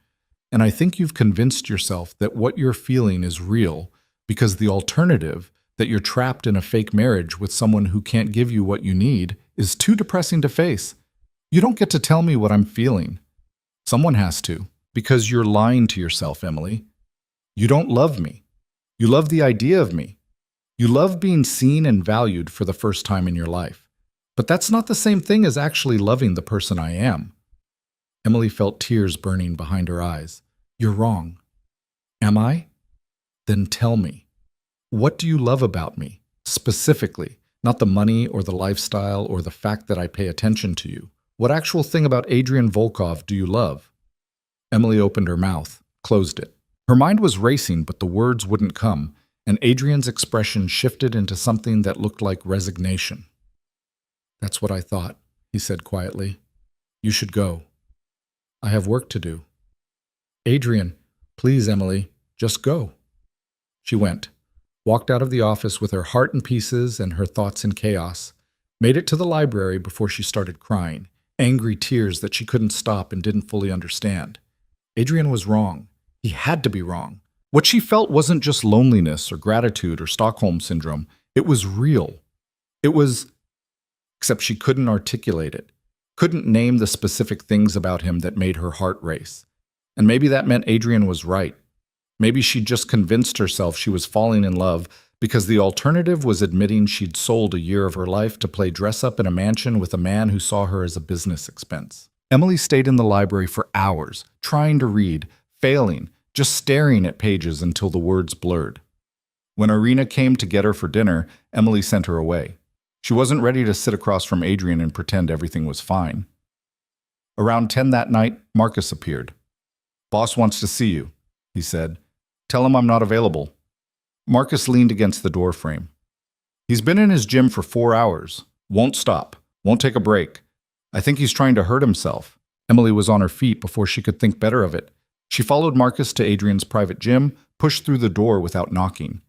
And I think you've convinced yourself that what you're feeling is real because the alternative, that you're trapped in a fake marriage with someone who can't give you what you need, is too depressing to face. You don't get to tell me what I'm feeling. Someone has to, because you're lying to yourself, Emily. You don't love me. You love the idea of me. You love being seen and valued for the first time in your life. But that's not the same thing as actually loving the person I am." Emily felt tears burning behind her eyes. "You're wrong." "Am I? Then tell me. What do you love about me? specifically, not the money or the lifestyle or the fact that I pay attention to you. What actual thing about Adrian Volkov do you love? Emily opened her mouth, closed it. Her mind was racing, but the words wouldn't come, and Adrian's expression shifted into something that looked like resignation. That's what I thought, he said quietly. You should go. I have work to do. Adrian, please, Emily, just go. She went, walked out of the office with her heart in pieces and her thoughts in chaos, made it to the library before she started crying, angry tears that she couldn't stop and didn't fully understand. Adrian was wrong. He had to be wrong. What she felt wasn't just loneliness or gratitude or Stockholm syndrome. It was real. It was, except she couldn't articulate it, couldn't name the specific things about him that made her heart race. And maybe that meant Adrian was right. Maybe she'd just convinced herself she was falling in love because the alternative was admitting she'd sold a year of her life to play dress-up in a mansion with a man who saw her as a business expense. Emily stayed in the library for hours, trying to read, failing, just staring at pages until the words blurred. When Irina came to get her for dinner, Emily sent her away. She wasn't ready to sit across from Adrian and pretend everything was fine. Around 10 that night, Marcus appeared. "Boss wants to see you," he said. "Tell him I'm not available." Marcus leaned against the doorframe. "He's been in his gym for 4 hours. Won't stop. Won't take a break. I think he's trying to hurt himself." Emily was on her feet before she could think better of it. She followed Marcus to Adrian's private gym, pushed through the door without knocking.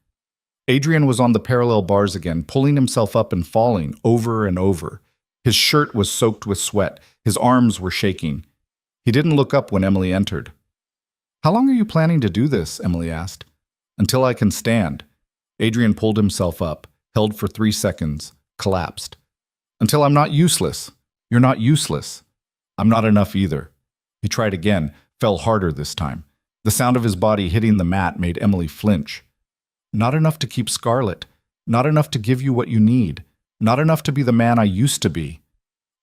Adrian was on the parallel bars again, pulling himself up and falling over and over. His shirt was soaked with sweat. His arms were shaking. He didn't look up when Emily entered. "How long are you planning to do this?" Emily asked. "Until I can stand." Adrian pulled himself up, held for 3 seconds, collapsed. "Until I'm not useless." "You're not useless." "I'm not enough either." He tried again, fell harder this time. The sound of his body hitting the mat made Emily flinch. "Not enough to keep Scarlett. Not enough to give you what you need. Not enough to be the man I used to be."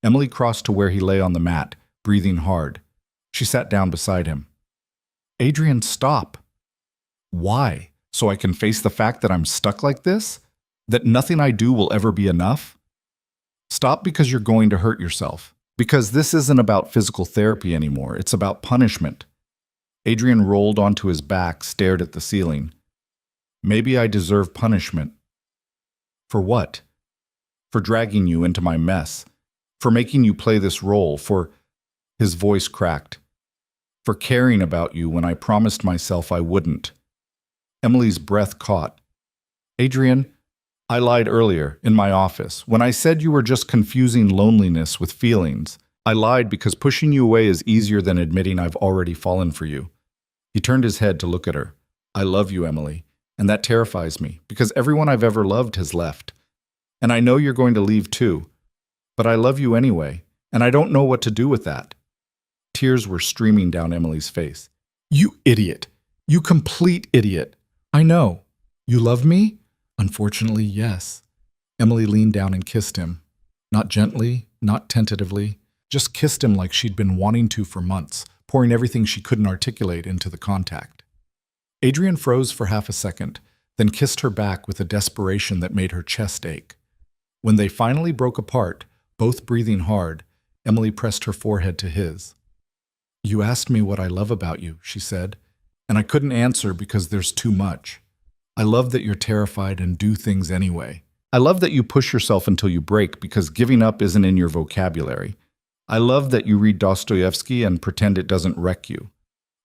Emily crossed to where he lay on the mat, breathing hard. She sat down beside him. "Adrian, stop." "Why? So I can face the fact that I'm stuck like this? That nothing I do will ever be enough?" "Stop because you're going to hurt yourself. Because this isn't about physical therapy anymore. It's about punishment." Adrian rolled onto his back, stared at the ceiling. "Maybe I deserve punishment." "For what?" "For dragging you into my mess. For making you play this role. For—" His voice cracked. "For caring about you when I promised myself I wouldn't." Emily's breath caught. "Adrian, I lied earlier, in my office, when I said you were just confusing loneliness with feelings. I lied because pushing you away is easier than admitting I've already fallen for you." He turned his head to look at her. "I love you, Emily, and that terrifies me, because everyone I've ever loved has left. And I know you're going to leave too. But I love you anyway, and I don't know what to do with that." Tears were streaming down Emily's face. "You idiot! You complete idiot! I know. You love me?" "Unfortunately, yes." Emily leaned down and kissed him. Not gently, not tentatively, just kissed him like she'd been wanting to for months, pouring everything she couldn't articulate into the contact. Adrian froze for half a second, then kissed her back with a desperation that made her chest ache. When they finally broke apart, both breathing hard, Emily pressed her forehead to his. "You asked me what I love about you," she said, "and I couldn't answer because there's too much. I love that you're terrified and do things anyway. I love that you push yourself until you break because giving up isn't in your vocabulary. I love that you read Dostoevsky and pretend it doesn't wreck you.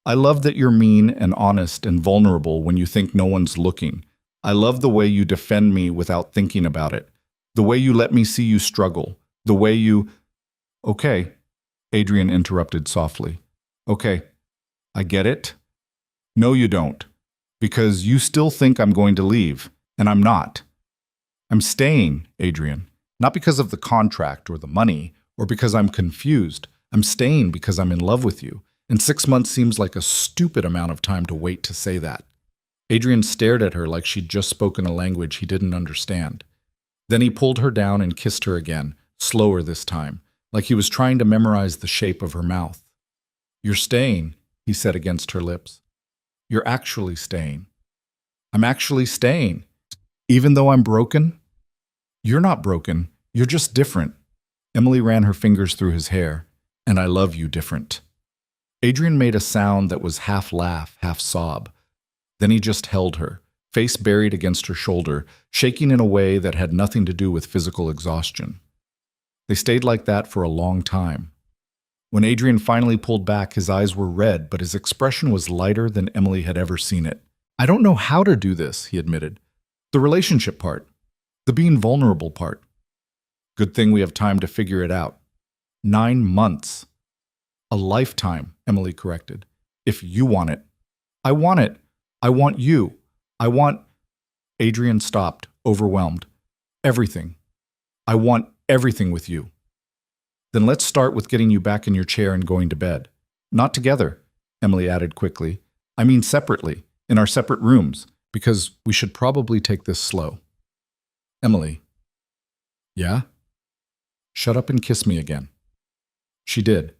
I love that you're mean and honest and vulnerable when you think no one's looking. I love the way you defend me without thinking about it. The way you let me see you struggle. The way you—" "Okay," Adrian interrupted softly. "Okay, I get it. No, you don't. Because you still think I'm going to leave, and I'm not. I'm staying, Adrian, not because of the contract or the money, or because I'm confused. I'm staying because I'm in love with you, and 6 months seems like a stupid amount of time to wait to say that." Adrian stared at her like she'd just spoken a language he didn't understand. Then he pulled her down and kissed her again, slower this time, like he was trying to memorize the shape of her mouth. "You're staying," he said against her lips. "You're actually staying." "I'm actually staying. Even though I'm broken?" You're not broken. You're just different. Emily ran her fingers through his hair. And I love you different. Adrian made a sound that was half laugh, half sob. Then he just held her, face buried against her shoulder, shaking in a way that had nothing to do with physical exhaustion. They stayed like that for a long time. When Adrian finally pulled back, his eyes were red, but his expression was lighter than Emily had ever seen it. I don't know how to do this, he admitted. The relationship part. The being vulnerable part. Good thing we have time to figure it out. 9 months. A lifetime, Emily corrected. If you want it. I want it. I want you. I want... Adrian stopped, overwhelmed. Everything. I want everything with you. Then let's start with getting you back in your chair and going to bed. Not together, Emily added quickly. I mean separately, in our separate rooms, because we should probably take this slow. Emily. Yeah? Shut up and kiss me again. She did,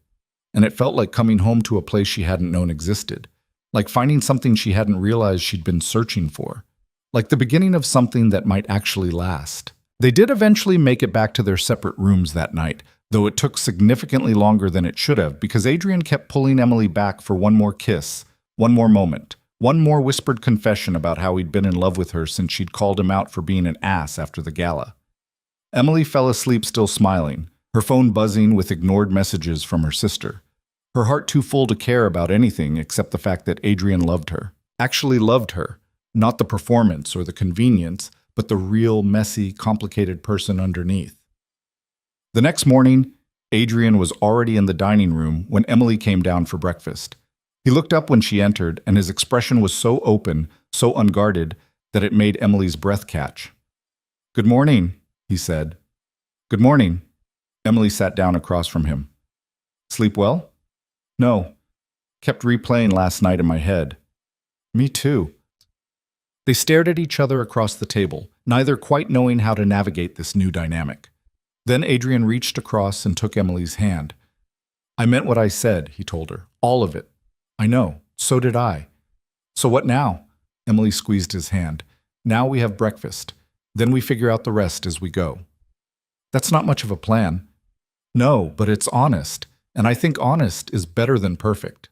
and it felt like coming home to a place she hadn't known existed, like finding something she hadn't realized she'd been searching for, like the beginning of something that might actually last. They did eventually make it back to their separate rooms that night, though it took significantly longer than it should have because Adrian kept pulling Emily back for one more kiss, one more moment, one more whispered confession about how he'd been in love with her since she'd called him out for being an ass after the gala. Emily fell asleep still smiling, her phone buzzing with ignored messages from her sister, her heart too full to care about anything except the fact that Adrian loved her, actually loved her, not the performance or the convenience, but the real, messy, complicated person underneath. The next morning, Adrian was already in the dining room when Emily came down for breakfast. He looked up when she entered, and his expression was so open, so unguarded, that it made Emily's breath catch. "Good morning," he said. "Good morning." Emily sat down across from him. "Sleep well?" "No. Kept replaying last night in my head." "Me too." They stared at each other across the table, neither quite knowing how to navigate this new dynamic. Then Adrian reached across and took Emily's hand. "I meant what I said," he told her. "All of it." "I know. So did I." "So what now?" Emily squeezed his hand. "Now we have breakfast. Then we figure out the rest as we go." "That's not much of a plan." "No, but it's honest, and I think honest is better than perfect."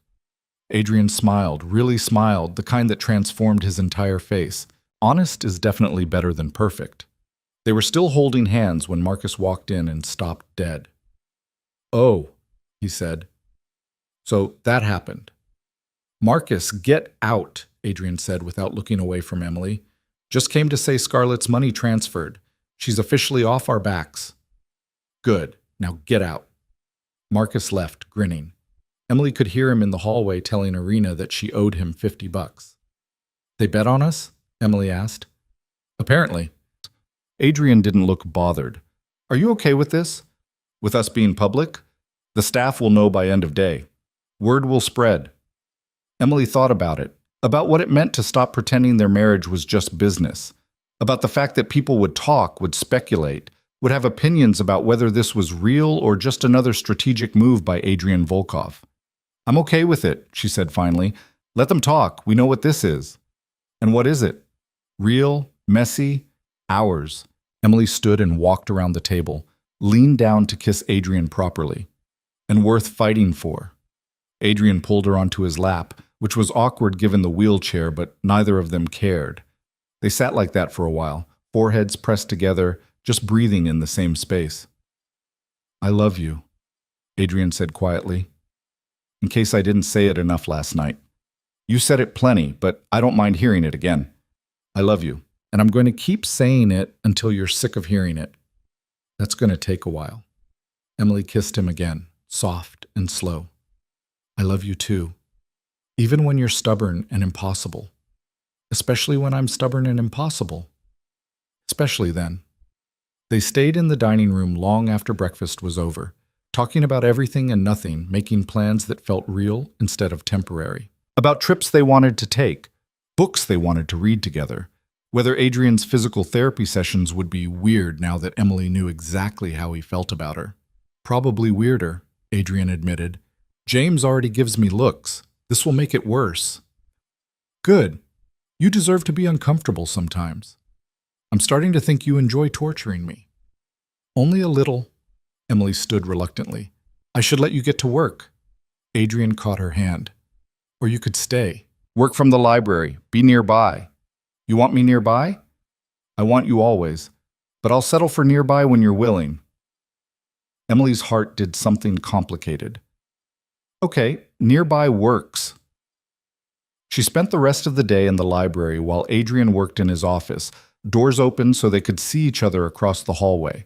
Adrian smiled, really smiled, the kind that transformed his entire face. Honest is definitely better than perfect. They were still holding hands when Marcus walked in and stopped dead. "Oh," he said. "So that happened." "Marcus, get out," Adrian said without looking away from Emily. "Just came to say Scarlett's money transferred. She's officially off our backs." "Good. Now get out." Marcus left, grinning. Emily could hear him in the hallway telling Irina that she owed him $50. "They bet on us?" Emily asked. "Apparently." Adrian didn't look bothered. "Are you okay with this? With us being public? The staff will know by end of day. Word will spread." Emily thought about it, about what it meant to stop pretending their marriage was just business, about the fact that people would talk, would speculate, would have opinions about whether this was real or just another strategic move by Adrian Volkov. "I'm okay with it," she said finally. "Let them talk. We know what this is." "And what is it?" "Real, messy, ours." Emily stood and walked around the table, leaned down to kiss Adrian properly. "And worth fighting for." Adrian pulled her onto his lap, which was awkward given the wheelchair, but neither of them cared. They sat like that for a while, foreheads pressed together, just breathing in the same space. "I love you," Adrian said quietly. "In case I didn't say it enough last night. You said it plenty, but I don't mind hearing it again. I love you, and I'm going to keep saying it until you're sick of hearing it." "That's going to take a while." Emily kissed him again, soft and slow. "I love you too, even when you're stubborn and impossible. Especially when I'm stubborn and impossible. Especially then." They stayed in the dining room long after breakfast was over, talking about everything and nothing, making plans that felt real instead of temporary. About trips they wanted to take, books they wanted to read together, whether Adrian's physical therapy sessions would be weird now that Emily knew exactly how he felt about her. "Probably weirder," Adrian admitted. "James already gives me looks. This will make it worse." "Good. You deserve to be uncomfortable sometimes." I'm starting to think you enjoy torturing me. Only a little. Emily stood reluctantly. I should let you get to work. Adrian caught her hand. Or you could stay. Work from the library. Be nearby. You want me nearby? I want you always, but I'll settle for nearby when you're willing. Emily's heart did something complicated. Okay, nearby works. She spent the rest of the day in the library while Adrian worked in his office, doors open so they could see each other across the hallway.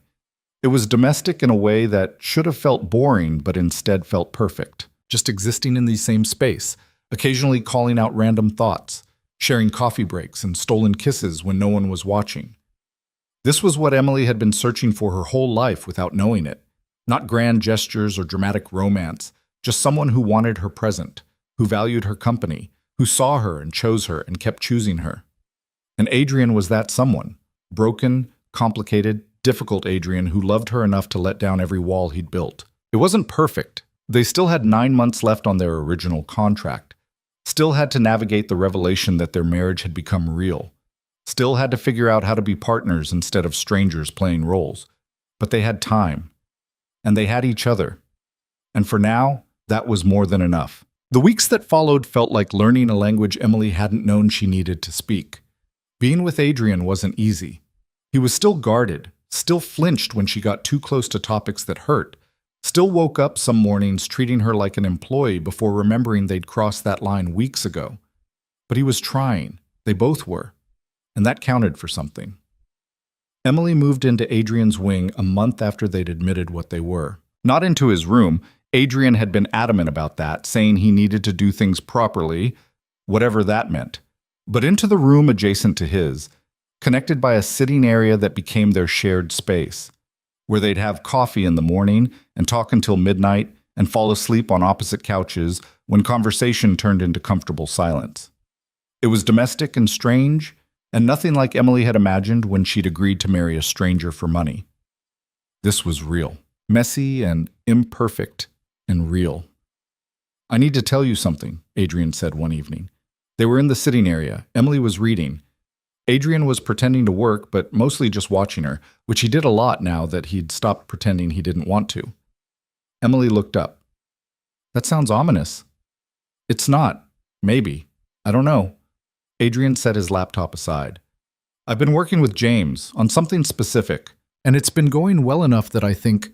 It was domestic in a way that should have felt boring, but instead felt perfect. Just existing in the same space, occasionally calling out random thoughts, sharing coffee breaks and stolen kisses when no one was watching. This was what Emily had been searching for her whole life without knowing it. Not grand gestures or dramatic romance, just someone who wanted her present, who valued her company, who saw her and chose her and kept choosing her. And Adrian was that someone. Broken, complicated, difficult Adrian who loved her enough to let down every wall he'd built. It wasn't perfect. They still had 9 months left on their original contract. Still had to navigate the revelation that their marriage had become real. Still had to figure out how to be partners instead of strangers playing roles. But they had time. And they had each other. And for now, that was more than enough. The weeks that followed felt like learning a language Emily hadn't known she needed to speak. Being with Adrian wasn't easy. He was still guarded, still flinched when she got too close to topics that hurt, still woke up some mornings treating her like an employee before remembering they'd crossed that line weeks ago. But he was trying. They both were. And that counted for something. Emily moved into Adrian's wing a month after they'd admitted what they were. Not into his room. Adrian had been adamant about that, saying he needed to do things properly, whatever that meant. But into the room adjacent to his, connected by a sitting area that became their shared space, where they'd have coffee in the morning and talk until midnight and fall asleep on opposite couches when conversation turned into comfortable silence. It was domestic and strange, and nothing like Emily had imagined when she'd agreed to marry a stranger for money. This was real, messy and imperfect and real. I need to tell you something, Adrian said one evening. They were in the sitting area. Emily was reading. Adrian was pretending to work, but mostly just watching her, which he did a lot now that he'd stopped pretending he didn't want to. Emily looked up. That sounds ominous. It's not. Maybe. I don't know. Adrian set his laptop aside. I've been working with James on something specific, and it's been going well enough that I think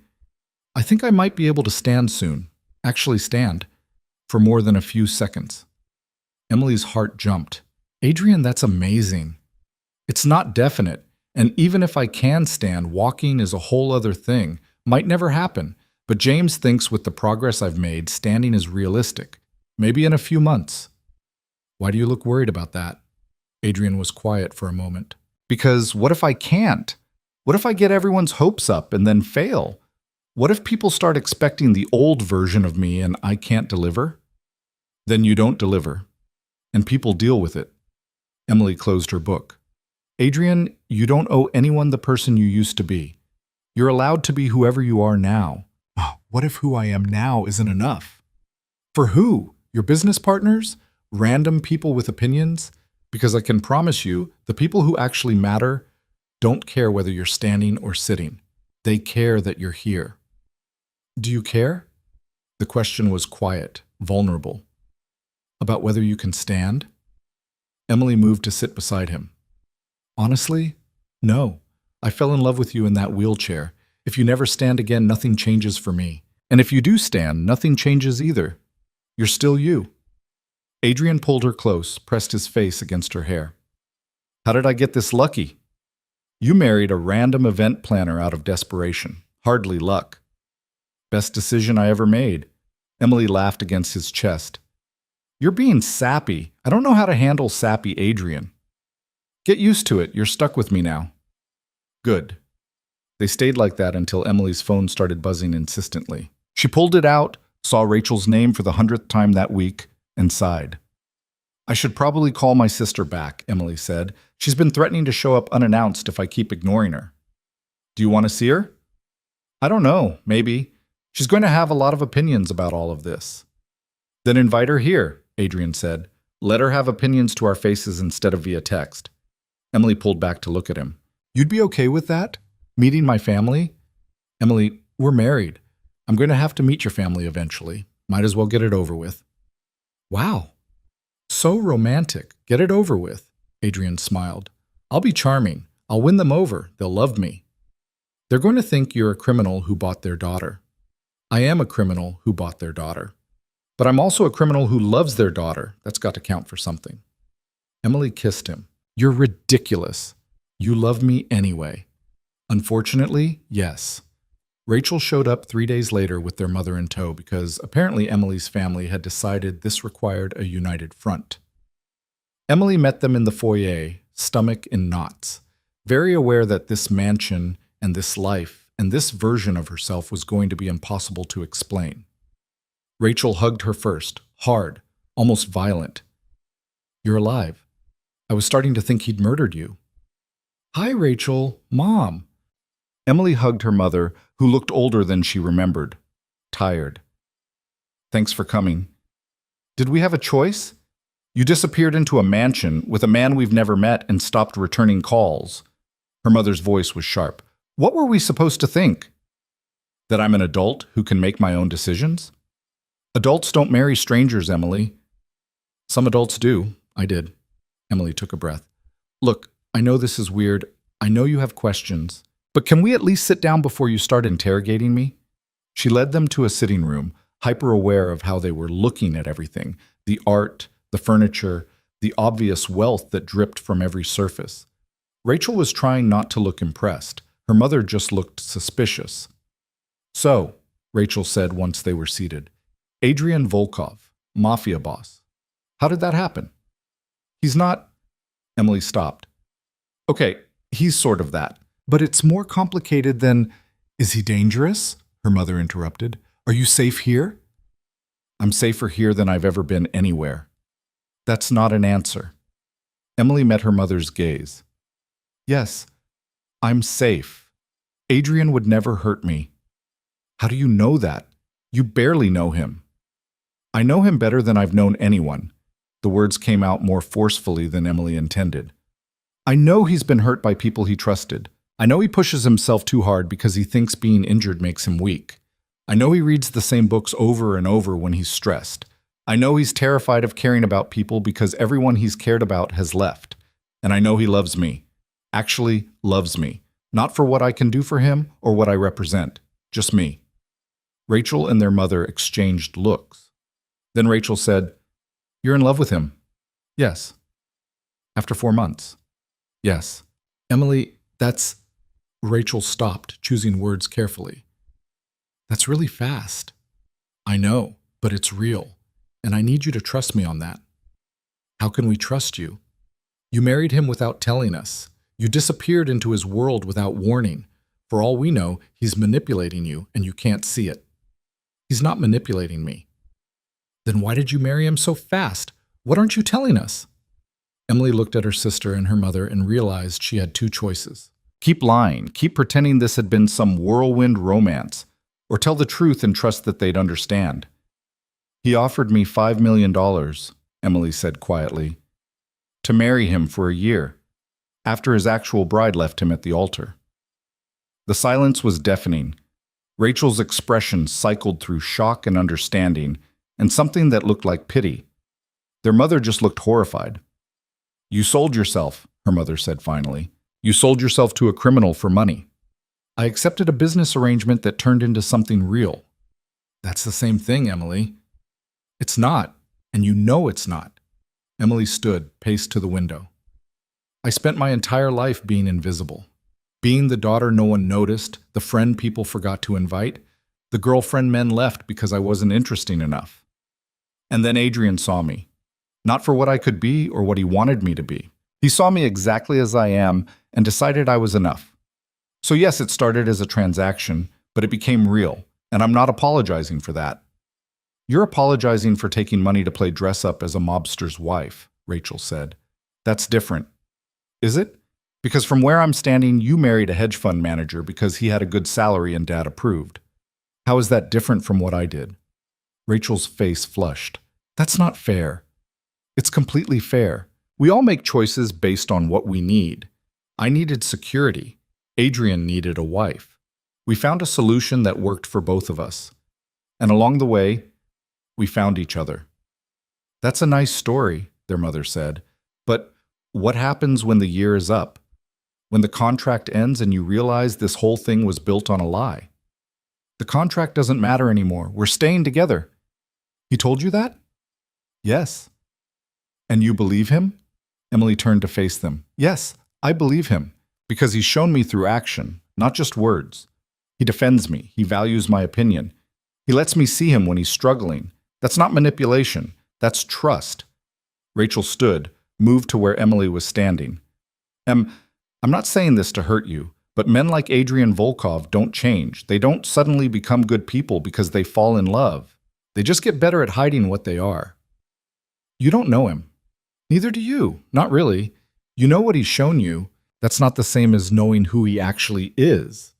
I might be able to stand soon. Actually stand. For more than a few seconds. Emily's heart jumped. Adrian, that's amazing. It's not definite, and even if I can stand, walking is a whole other thing. Might never happen, but James thinks with the progress I've made, standing is realistic. Maybe in a few months. Why do you look worried about that? Adrian was quiet for a moment. Because what if I can't? What if I get everyone's hopes up and then fail? What if people start expecting the old version of me and I can't deliver? Then you don't deliver. And people deal with it. Emily closed her book. Adrian, you don't owe anyone the person you used to be. You're allowed to be whoever you are now. Oh, what if who I am now isn't enough? For who? Your business partners? Random people with opinions? Because I can promise you, the people who actually matter don't care whether you're standing or sitting. They care that you're here. Do you care? The question was quiet, vulnerable. About whether you can stand? Emily moved to sit beside him. Honestly, no. I fell in love with you in that wheelchair. If you never stand again, nothing changes for me. And if you do stand, nothing changes either. You're still you. Adrian pulled her close, pressed his face against her hair. How did I get this lucky? You married a random event planner out of desperation. Hardly luck. Best decision I ever made. Emily laughed against his chest. You're being sappy. I don't know how to handle sappy Adrian. Get used to it. You're stuck with me now. Good. They stayed like that until Emily's phone started buzzing insistently. She pulled it out, saw Rachel's name for the 100th time that week, and sighed. I should probably call my sister back, Emily said. She's been threatening to show up unannounced if I keep ignoring her. Do you want to see her? I don't know, maybe. She's going to have a lot of opinions about all of this. Then invite her here, Adrian said. Let her have opinions to our faces instead of via text. Emily pulled back to look at him. You'd be okay with that? Meeting my family? Emily, we're married. I'm going to have to meet your family eventually. Might as well get it over with. Wow. So romantic. Get it over with. Adrian smiled. I'll be charming. I'll win them over. They'll love me. They're going to think you're a criminal who bought their daughter. I am a criminal who bought their daughter. But I'm also a criminal who loves their daughter. That's got to count for something. Emily kissed him. You're ridiculous. You love me anyway. Unfortunately, yes. Rachel showed up 3 days later with their mother in tow because apparently Emily's family had decided this required a united front. Emily met them in the foyer, stomach in knots, very aware that this mansion and this life and this version of herself was going to be impossible to explain. Rachel hugged her first, hard, almost violent. You're alive. I was starting to think he'd murdered you. Hi, Rachel. Mom. Emily hugged her mother, who looked older than she remembered. Tired. Thanks for coming. Did we have a choice? You disappeared into a mansion with a man we've never met and stopped returning calls. Her mother's voice was sharp. What were we supposed to think? That I'm an adult who can make my own decisions? Adults don't marry strangers, Emily. Some adults do. I did. Emily took a breath. Look, I know this is weird. I know you have questions. But can we at least sit down before you start interrogating me? She led them to a sitting room, hyper-aware of how they were looking at everything, the art, the furniture, the obvious wealth that dripped from every surface. Rachel was trying not to look impressed. Her mother just looked suspicious. So, Rachel said once they were seated, Adrian Volkov, mafia boss. How did that happen? He's not... Emily stopped. Okay, he's sort of that. But it's more complicated than... Is he dangerous? Her mother interrupted. Are you safe here? I'm safer here than I've ever been anywhere. That's not an answer. Emily met her mother's gaze. Yes, I'm safe. Adrian would never hurt me. How do you know that? You barely know him. I know him better than I've known anyone. The words came out more forcefully than Emily intended. I know he's been hurt by people he trusted. I know he pushes himself too hard because he thinks being injured makes him weak. I know he reads the same books over and over when he's stressed. I know he's terrified of caring about people because everyone he's cared about has left. And I know he loves me. Actually loves me. Not for what I can do for him or what I represent. Just me. Rachel and their mother exchanged looks. Then Rachel said, You're in love with him? Yes. After 4 months? Yes. Emily, that's... Rachel stopped, choosing words carefully. That's really fast. I know, but it's real, and I need you to trust me on that. How can we trust you? You married him without telling us. You disappeared into his world without warning. For all we know, he's manipulating you, and you can't see it. He's not manipulating me. Then why did you marry him so fast? What aren't you telling us? Emily looked at her sister and her mother and realized she had 2 choices. Keep lying, keep pretending this had been some whirlwind romance, or tell the truth and trust that they'd understand. He offered me $5 million, Emily said quietly, to marry him for a year, after his actual bride left him at the altar. The silence was deafening. Rachel's expression cycled through shock and understanding, and something that looked like pity. Their mother just looked horrified. You sold yourself, her mother said finally. You sold yourself to a criminal for money. I accepted a business arrangement that turned into something real. That's the same thing, Emily. It's not, and you know it's not. Emily stood, paced to the window. I spent my entire life being invisible. Being the daughter no one noticed, the friend people forgot to invite, the girlfriend men left because I wasn't interesting enough. And then Adrian saw me. Not for what I could be or what he wanted me to be. He saw me exactly as I am and decided I was enough. So yes, it started as a transaction, but it became real, and I'm not apologizing for that. You're apologizing for taking money to play dress-up as a mobster's wife, Rachel said. That's different. Is it? Because from where I'm standing, you married a hedge fund manager because he had a good salary and Dad approved. How is that different from what I did? Rachel's face flushed. That's not fair. It's completely fair. We all make choices based on what we need. I needed security. Adrian needed a wife. We found a solution that worked for both of us. And along the way, we found each other. That's a nice story, their mother said. But what happens when the year is up? When the contract ends and you realize this whole thing was built on a lie? The contract doesn't matter anymore. We're staying together. He told you that? Yes. And you believe him? Emily turned to face them. Yes, I believe him, because he's shown me through action, not just words. He defends me. He values my opinion. He lets me see him when he's struggling. That's not manipulation. That's trust. Rachel stood, moved to where Emily was standing. I'm not saying this to hurt you, but men like Adrian Volkov don't change. They don't suddenly become good people because they fall in love. They just get better at hiding what they are. You don't know him. Neither do you. Not really. You know what he's shown you. That's not the same as knowing who he actually is.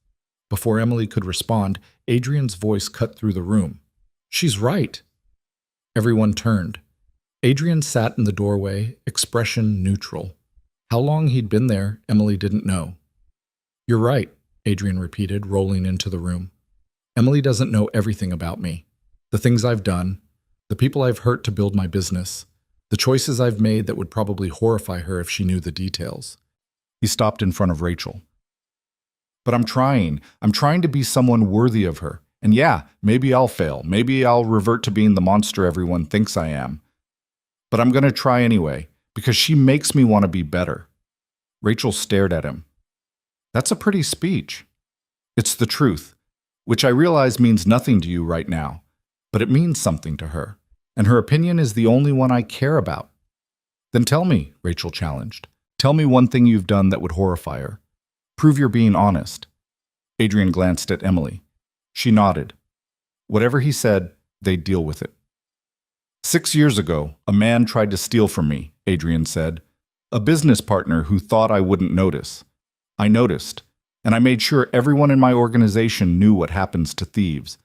Before Emily could respond, Adrian's voice cut through the room. She's right. Everyone turned. Adrian sat in the doorway, expression neutral. How long he'd been there, Emily didn't know. You're right, Adrian repeated, rolling into the room. Emily doesn't know everything about me. The things I've done, the people I've hurt to build my business, the choices I've made that would probably horrify her if she knew the details. He stopped in front of Rachel. But I'm trying to be someone worthy of her. And yeah, maybe I'll fail. Maybe I'll revert to being the monster everyone thinks I am. But I'm going to try anyway, because she makes me want to be better. Rachel stared at him. That's a pretty speech. It's the truth, which I realize means nothing to you right now, but it means something to her, and her opinion is the only one I care about. Then tell me, Rachel challenged. Tell me one thing you've done that would horrify her. Prove you're being honest. Adrian glanced at Emily. She nodded. Whatever he said, they'd deal with it. 6 years ago, a man tried to steal from me, Adrian said. A business partner who thought I wouldn't notice. I noticed, and I made sure everyone in my organization knew what happens to thieves.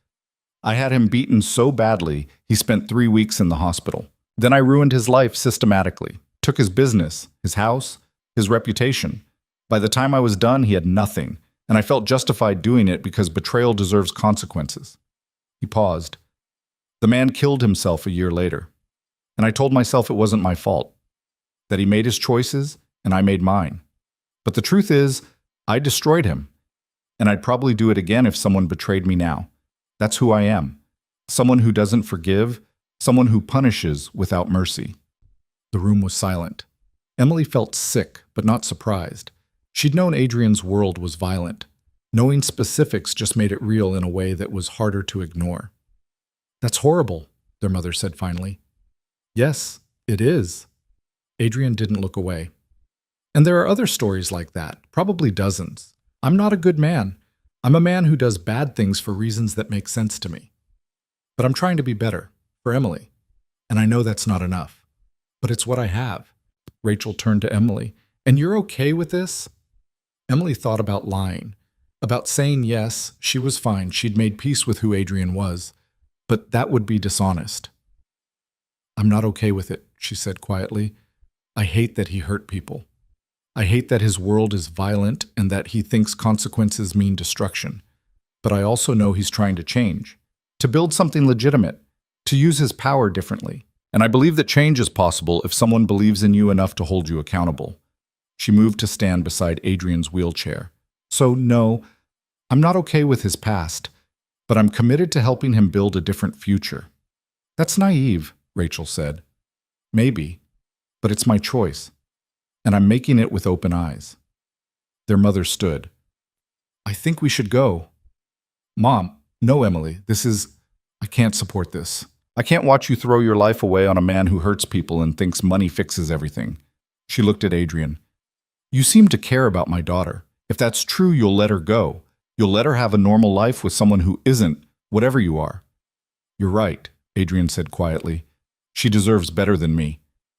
I had him beaten so badly, he spent 3 weeks in the hospital. Then I ruined his life systematically, took his business, his house, his reputation. By the time I was done, he had nothing, and I felt justified doing it because betrayal deserves consequences. He paused. The man killed himself a year later, and I told myself it wasn't my fault, that he made his choices and I made mine. But the truth is, I destroyed him, and I'd probably do it again if someone betrayed me now. That's who I am. Someone who doesn't forgive, someone who punishes without mercy. The room was silent. Emily felt sick, but not surprised. She'd known Adrian's world was violent. Knowing specifics just made it real in a way that was harder to ignore. That's horrible, their mother said finally. Yes, it is. Adrian didn't look away. And there are other stories like that, probably dozens. I'm not a good man. I'm a man who does bad things for reasons that make sense to me. But I'm trying to be better, for Emily. And I know that's not enough. But it's what I have. Rachel turned to Emily. And you're okay with this? Emily thought about lying. About saying yes, she was fine. She'd made peace with who Adrian was. But that would be dishonest. I'm not okay with it, she said quietly. I hate that he hurt people. I hate that his world is violent and that he thinks consequences mean destruction. But I also know he's trying to change, to build something legitimate, to use his power differently. And I believe that change is possible if someone believes in you enough to hold you accountable. She moved to stand beside Adrian's wheelchair. So no, I'm not okay with his past, but I'm committed to helping him build a different future. That's naive, Rachel said. Maybe, but it's my choice. And I'm making it with open eyes. Their mother stood. I think we should go. Mom, no, Emily, I can't support this. I can't watch you throw your life away on a man who hurts people and thinks money fixes everything. She looked at Adrian. You seem to care about my daughter. If that's true, you'll let her go. You'll let her have a normal life with someone who isn't, whatever you are. You're right, Adrian said quietly. She deserves better than me.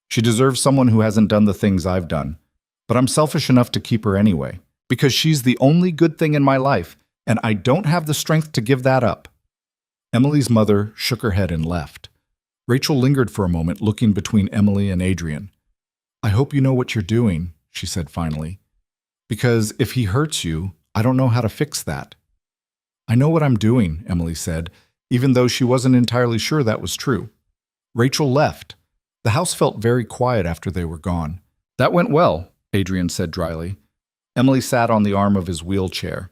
She deserves someone who hasn't done the things I've done. But I'm selfish enough to keep her anyway, because she's the only good thing in my life, and I don't have the strength to give that up. Emily's mother shook her head and left. Rachel lingered for a moment, looking between Emily and Adrian. I hope you know what you're doing, she said finally. Because if he hurts you, I don't know how to fix that. I know what I'm doing, Emily said, even though she wasn't entirely sure that was true. Rachel left. The house felt very quiet after they were gone. That went well, Adrian said dryly. Emily sat on the arm of his wheelchair.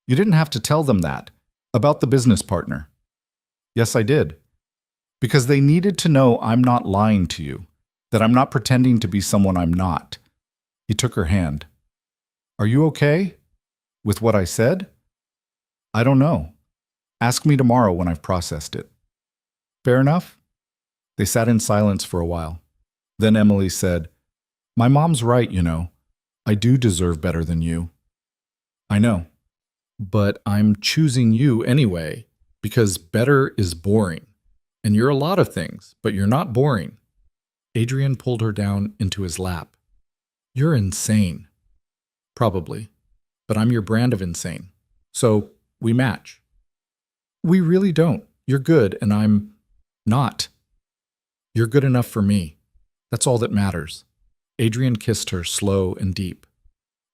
You didn't have to tell them that. About the business partner. Yes, I did. Because they needed to know I'm not lying to you, that I'm not pretending to be someone I'm not. He took her hand. Are you okay? With what I said? I don't know. Ask me tomorrow when I've processed it. Fair enough? They sat in silence for a while. Then Emily said, My mom's right, you know. I do deserve better than you. I know. But I'm choosing you anyway, because better is boring. And you're a lot of things, but you're not boring. Adrian pulled her down into his lap. You're insane. Probably. But I'm your brand of insane. So we match. We really don't. You're good, and I'm not. You're good enough for me. That's all that matters. Adrian kissed her slow and deep.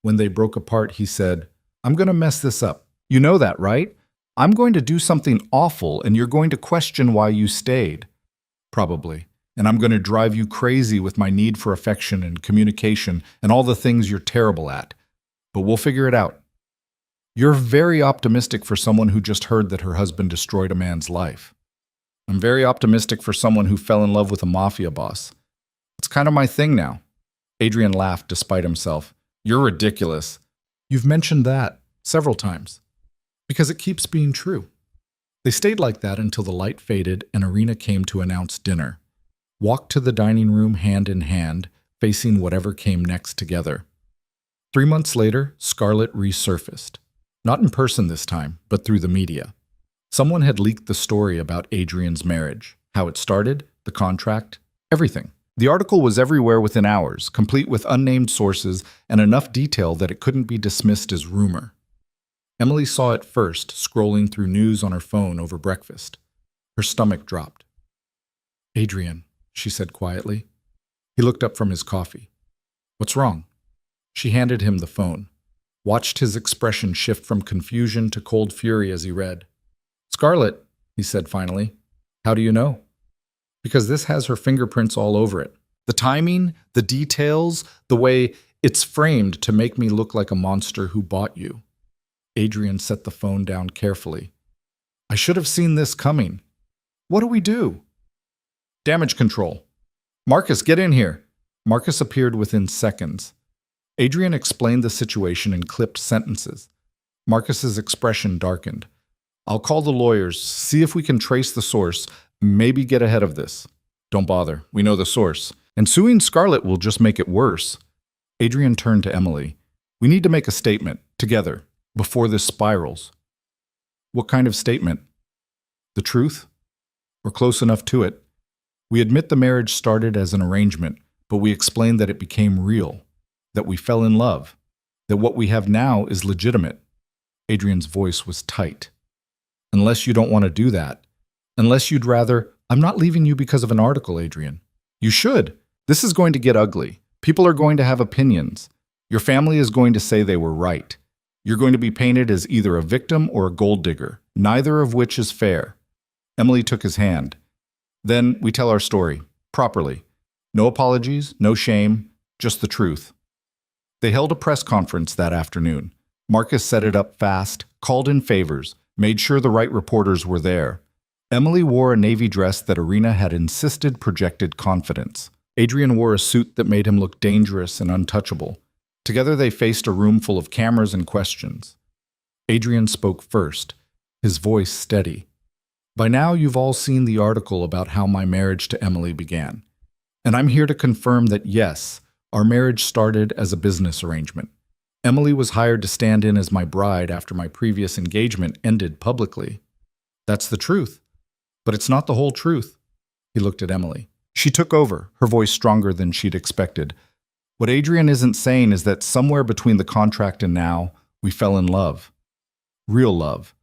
When they broke apart, he said, I'm going to mess this up. You know that, right? I'm going to do something awful, and you're going to question why you stayed. Probably. And I'm going to drive you crazy with my need for affection and communication and all the things you're terrible at. But we'll figure it out. You're very optimistic for someone who just heard that her husband destroyed a man's life. I'm very optimistic for someone who fell in love with a mafia boss. It's kind of my thing now. Adrian laughed despite himself. You're ridiculous. You've mentioned that several times. Because it keeps being true. They stayed like that until the light faded and Irina came to announce dinner. Walked to the dining room hand in hand, facing whatever came next together. 3 months later, Scarlett resurfaced. Not in person this time, but through the media. Someone had leaked the story about Adrian's marriage, how it started, the contract, everything. The article was everywhere within hours, complete with unnamed sources and enough detail that it couldn't be dismissed as rumor. Emily saw it first, scrolling through news on her phone over breakfast. Her stomach dropped. Adrian, she said quietly. He looked up from his coffee. What's wrong? She handed him the phone, watched his expression shift from confusion to cold fury as he read. Scarlett, he said finally. How do you know? Because this has her fingerprints all over it. The timing, the details, the way it's framed to make me look like a monster who bought you. Adrian set the phone down carefully. I should have seen this coming. What do we do? Damage control. Marcus, get in here. Marcus appeared within seconds. Adrian explained the situation in clipped sentences. Marcus's expression darkened. I'll call the lawyers, see if we can trace the source, maybe get ahead of this. Don't bother, we know the source. And suing Scarlett will just make it worse. Adrian turned to Emily. We need to make a statement, together, before this spirals. What kind of statement? The truth? We're close enough to it. We admit the marriage started as an arrangement, but we explain that it became real, that we fell in love, that what we have now is legitimate. Adrian's voice was tight. Unless you don't want to do that. Unless you'd rather, I'm not leaving you because of an article, Adrian. You should. This is going to get ugly. People are going to have opinions. Your family is going to say they were right. You're going to be painted as either a victim or a gold digger, neither of which is fair. Emily took his hand. Then we tell our story, properly. No apologies, no shame, just the truth. They held a press conference that afternoon. Marcus set it up fast, called in favors, made sure the right reporters were there. Emily wore a navy dress that Irina had insisted projected confidence. Adrian wore a suit that made him look dangerous and untouchable. Together they faced a room full of cameras and questions. Adrian spoke first, his voice steady. By now you've all seen the article about how my marriage to Emily began. And I'm here to confirm that yes, our marriage started as a business arrangement. Emily was hired to stand in as my bride after my previous engagement ended publicly. That's the truth. But it's not the whole truth. He looked at Emily. She took over, her voice stronger than she'd expected. What Adrian isn't saying is that somewhere between the contract and now, we fell in love. Real love.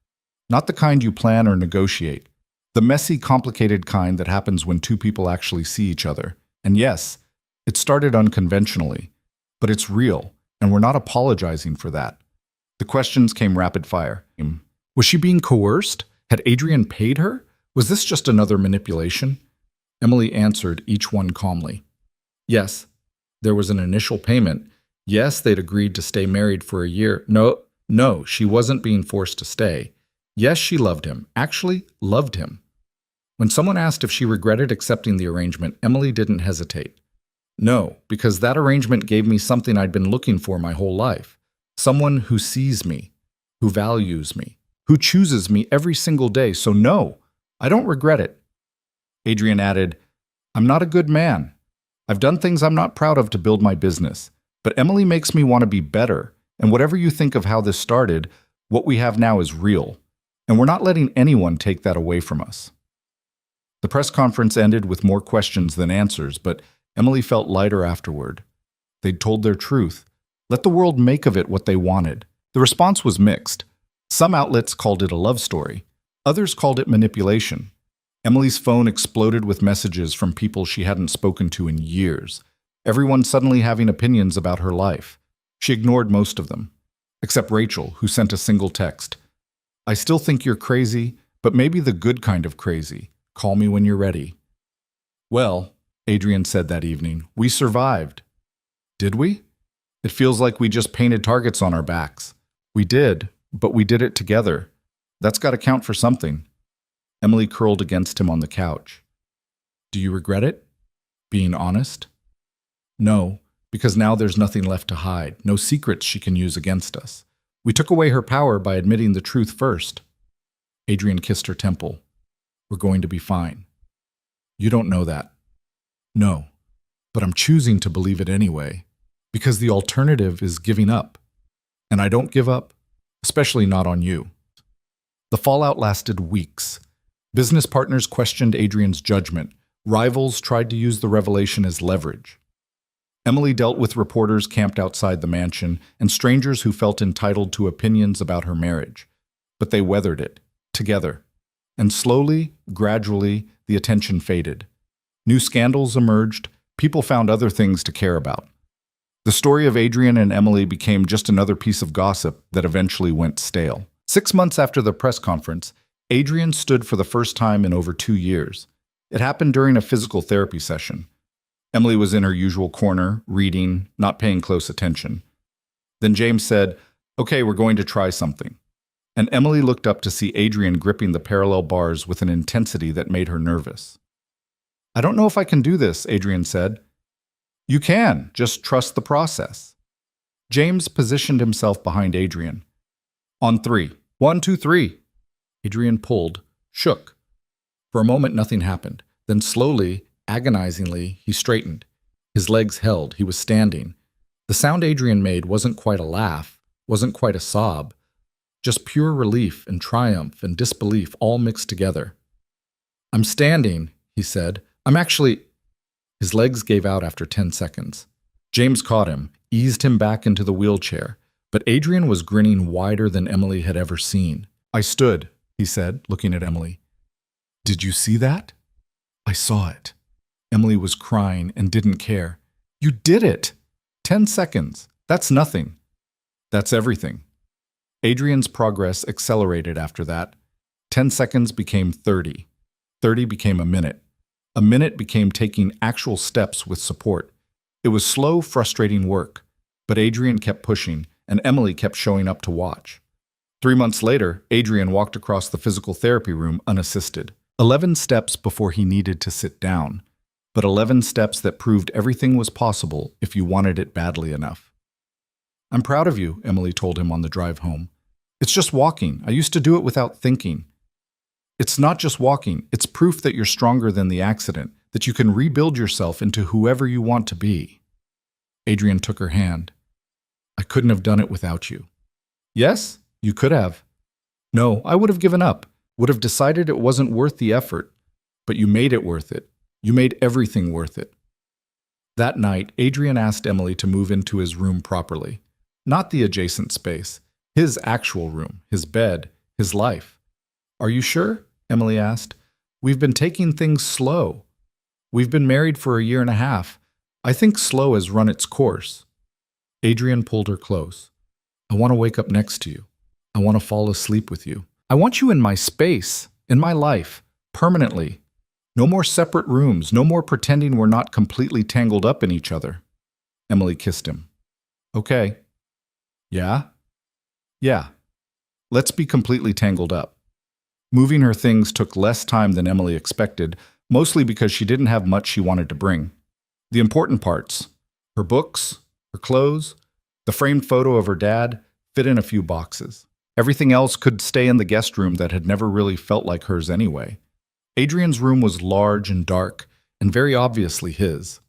Not the kind you plan or negotiate. The messy, complicated kind that happens when two people actually see each other. And yes, it started unconventionally. But it's real. and we're not apologizing for that. The questions came rapid fire. Was she being coerced? Had Adrian paid her? Was this just another manipulation? Emily answered each one calmly. Yes, there was an initial payment. Yes, they'd agreed to stay married for a year. No, she wasn't being forced to stay. Yes, she loved him, actually loved him. When someone asked if she regretted accepting the arrangement, Emily didn't hesitate. No, because that arrangement gave me something I'd been looking for my whole life. Someone who sees me, who values me, who chooses me every single day. So no, I don't regret it. Adrian added, I'm not a good man. I've done things I'm not proud of to build my business, but Emily makes me want to be better. And whatever you think of how this started, what we have now is real. And we're not letting anyone take that away from us. The press conference ended with more questions than answers, but Emily felt lighter afterward. They'd told their truth. Let the world make of it what they wanted. The response was mixed. Some outlets called it a love story. Others called it manipulation. Emily's phone exploded with messages from people she hadn't spoken to in years, everyone suddenly having opinions about her life. She ignored most of them, except Rachel, who sent a single text. I still think you're crazy, but maybe the good kind of crazy. Call me when you're ready. Well, Adrian said that evening, we survived. Did we? It feels like we just painted targets on our backs. We did, but we did it together. That's got to count for something. Emily curled against him on the couch. Do you regret it? Being honest? No, because now there's nothing left to hide, no secrets she can use against us. We took away her power by admitting the truth first. Adrian kissed her temple. We're going to be fine. You don't know that. No, but I'm choosing to believe it anyway, because the alternative is giving up. And I don't give up, especially not on you. The fallout lasted weeks. Business partners questioned Adrian's judgment. Rivals tried to use the revelation as leverage. Emily dealt with reporters camped outside the mansion and strangers who felt entitled to opinions about her marriage. But they weathered it, together. And slowly, gradually, the attention faded. New scandals emerged. People found other things to care about. The story of Adrian and Emily became just another piece of gossip that eventually went stale. 6 months after the press conference, Adrian stood for the first time in over 2 years. It happened during a physical therapy session. Emily was in her usual corner, reading, not paying close attention. Then James said, "Okay, we're going to try something." And Emily looked up to see Adrian gripping the parallel bars with an intensity that made her nervous. "I don't know if I can do this," Adrian said. "You can, just trust the process." James positioned himself behind Adrian. On 3. 1, 2, 3. Adrian pulled, shook. For a moment, nothing happened. Then slowly, agonizingly, he straightened. His legs held. He was standing. The sound Adrian made wasn't quite a laugh, wasn't quite a sob. Just pure relief and triumph and disbelief all mixed together. "I'm standing," he said. "I'm actually—" His legs gave out after 10 seconds. James caught him, eased him back into the wheelchair, but Adrian was grinning wider than Emily had ever seen. "I stood," he said, looking at Emily. "Did you see that?" "I saw it." Emily was crying and didn't care. "You did it! 10 seconds. That's nothing. That's everything." Adrian's progress accelerated after that. 10 seconds became 30. 30 became a minute. A minute became taking actual steps with support. It was slow, frustrating work, but Adrian kept pushing, and Emily kept showing up to watch. 3 months later, Adrian walked across the physical therapy room unassisted. 11 steps before he needed to sit down, but 11 steps that proved everything was possible if you wanted it badly enough. "I'm proud of you," Emily told him on the drive home. "It's just walking. I used to do it without thinking." "It's not just walking. It's proof that you're stronger than the accident, that you can rebuild yourself into whoever you want to be." Adrian took her hand. "I couldn't have done it without you." "Yes, you could have." "No, I would have given up, would have decided it wasn't worth the effort. But you made it worth it. You made everything worth it." That night, Adrian asked Emily to move into his room properly. Not the adjacent space. His actual room, his bed, his life. "Are you sure?" Emily asked. "We've been taking things slow. We've been married for a year and a half. I think slow has run its course." Adrian pulled her close. I want to wake up next to you. I want to fall asleep with you. I want you in my space, in my life, permanently. No more separate rooms, no more pretending we're not completely tangled up in each other. Emily kissed him. Okay. Yeah? Yeah. Let's be completely tangled up. Moving her things took less time than Emily expected, mostly because she didn't have much she wanted to bring. The important parts, her books, her clothes, the framed photo of her dad, fit in a few boxes. Everything else could stay in the guest room that had never really felt like hers anyway. Adrian's room was large and dark, and very obviously his.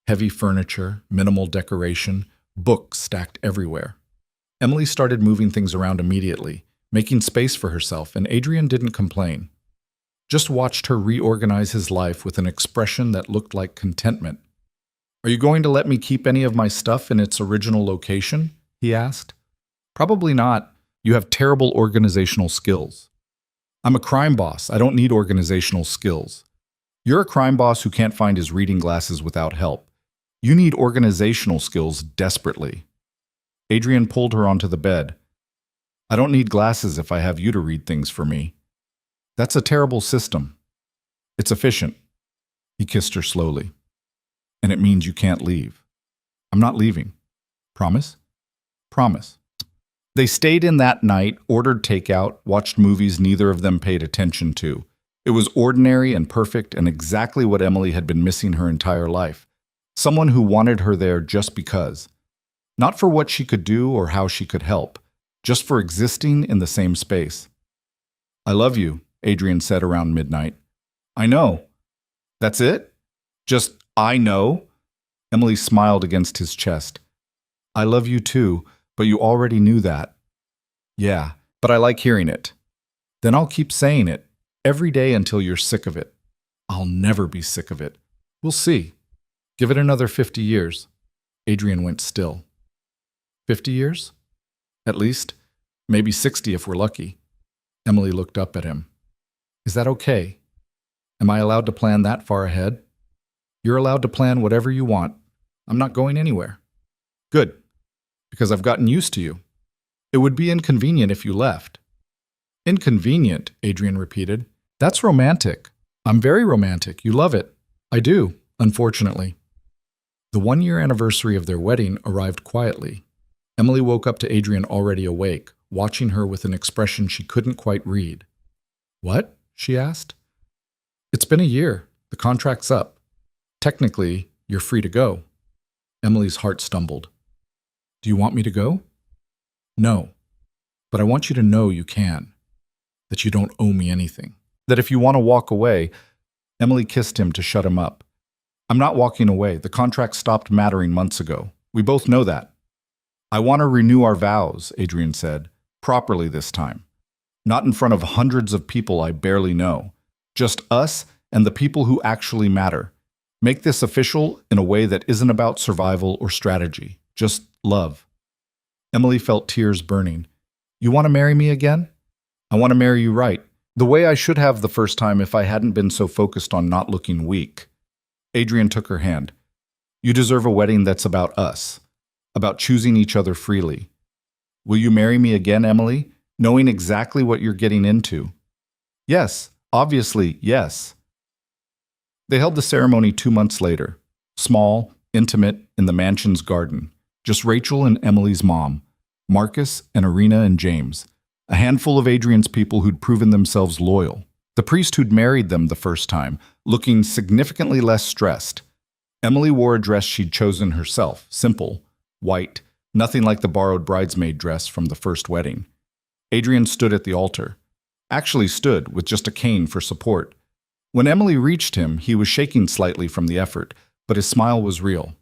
Heavy furniture, minimal decoration, books stacked everywhere. Emily started moving things around immediately, making space for herself, and Adrian didn't complain. Just watched her reorganize his life with an expression that looked like contentment. Are you going to let me keep any of my stuff in its original location? He asked. Probably not. You have terrible organizational skills. I'm a crime boss. I don't need organizational skills. You're a crime boss who can't find his reading glasses without help. You need organizational skills desperately. Adrian pulled her onto the bed. I don't need glasses if I have you to read things for me. That's a terrible system. It's efficient. He kissed her slowly. And it means you can't leave. I'm not leaving. Promise? Promise. They stayed in that night, ordered takeout, watched movies neither of them paid attention to. It was ordinary and perfect and exactly what Emily had been missing her entire life. Someone who wanted her there just because. Not for what she could do or how she could help, just for existing in the same space. I love you, Adrian said around midnight. I know. That's it? Just, I know? Emily smiled against his chest. I love you too, but you already knew that. Yeah, but I like hearing it. Then I'll keep saying it, every day until you're sick of it. I'll never be sick of it. We'll see. Give it another 50 years. Adrian went still. 50 years? At least. Maybe 60 if we're lucky. Emily looked up at him. Is that okay? Am I allowed to plan that far ahead? You're allowed to plan whatever you want. I'm not going anywhere. Good. Because I've gotten used to you. It would be inconvenient if you left. Inconvenient, Adrian repeated. That's romantic. I'm very romantic. You love it. I do, unfortunately. The 1-year anniversary of their wedding arrived quietly. Emily woke up to Adrian already awake, watching her with an expression she couldn't quite read. What? She asked. It's been a year. The contract's up. Technically, you're free to go. Emily's heart stumbled. Do you want me to go? No. But I want you to know you can. That you don't owe me anything. That if you want to walk away, Emily kissed him to shut him up. I'm not walking away. The contract stopped mattering months ago. We both know that. I want to renew our vows, Adrian said, properly this time. Not in front of hundreds of people I barely know. Just us and the people who actually matter. Make this official in a way that isn't about survival or strategy. Just love. Emily felt tears burning. You want to marry me again? I want to marry you right. The way I should have the first time if I hadn't been so focused on not looking weak. Adrian took her hand. You deserve a wedding that's about us. About choosing each other freely. Will you marry me again, Emily? Knowing exactly what you're getting into. Yes, obviously, yes. They held the ceremony 2 months later. Small, intimate, in the mansion's garden. Just Rachel and Emily's mom. Marcus and Irina and James. A handful of Adrian's people who'd proven themselves loyal. The priest who'd married them the first time, looking significantly less stressed. Emily wore a dress she'd chosen herself, simple, white, nothing like the borrowed bridesmaid dress from the first wedding. Adrian stood at the altar. Actually stood, with just a cane for support. When Emily reached him, he was shaking slightly from the effort, but his smile was real.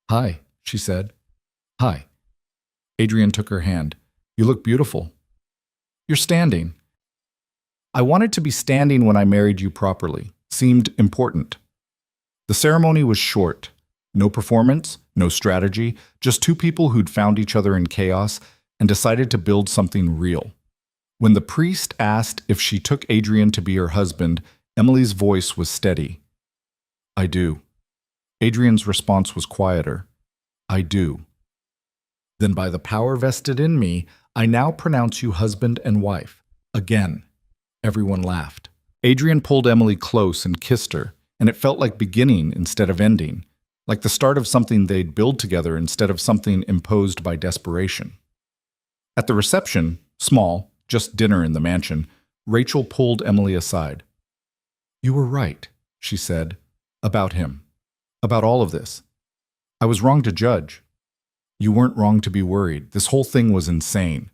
Hi, she said. Hi. Adrian took her hand. You look beautiful. You're standing. I wanted to be standing when I married you properly. Seemed important. The ceremony was short. No performance, no strategy, just two people who'd found each other in chaos and decided to build something real. When the priest asked if she took Adrian to be her husband, Emily's voice was steady. I do. Adrian's response was quieter. I do. Then by the power vested in me, I now pronounce you husband and wife. Again. Everyone laughed. Adrian pulled Emily close and kissed her, and it felt like beginning instead of ending, like the start of something they'd build together instead of something imposed by desperation. At the reception, small, just dinner in the mansion, Rachel pulled Emily aside. "You were right," she said, "about him, about all of this. I was wrong to judge. You weren't wrong to be worried. This whole thing was insane."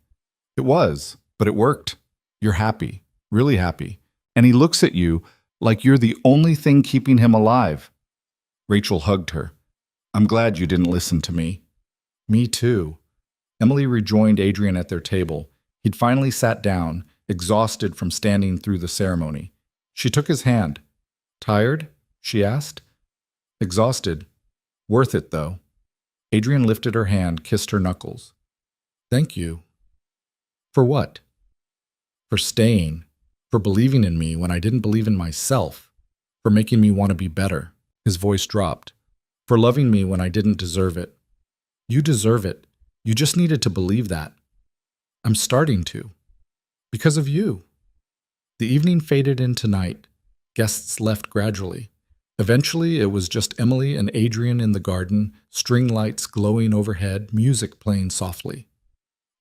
"It was, but it worked. You're happy, really happy. And he looks at you like you're the only thing keeping him alive." Rachel hugged her. "I'm glad you didn't listen to me." "Me too." Emily rejoined Adrian at their table. He'd finally sat down, exhausted from standing through the ceremony. She took his hand. "Tired?" she asked. "Exhausted. Worth it, though." Adrian lifted her hand, kissed her knuckles. "Thank you." "For what?" "For staying. For believing in me when I didn't believe in myself. For making me want to be better." His voice dropped. "For loving me when I didn't deserve it." "You deserve it. You just needed to believe that." "I'm starting to. Because of you." The evening faded into night. Guests left gradually. Eventually, it was just Emily and Adrian in the garden, string lights glowing overhead, music playing softly.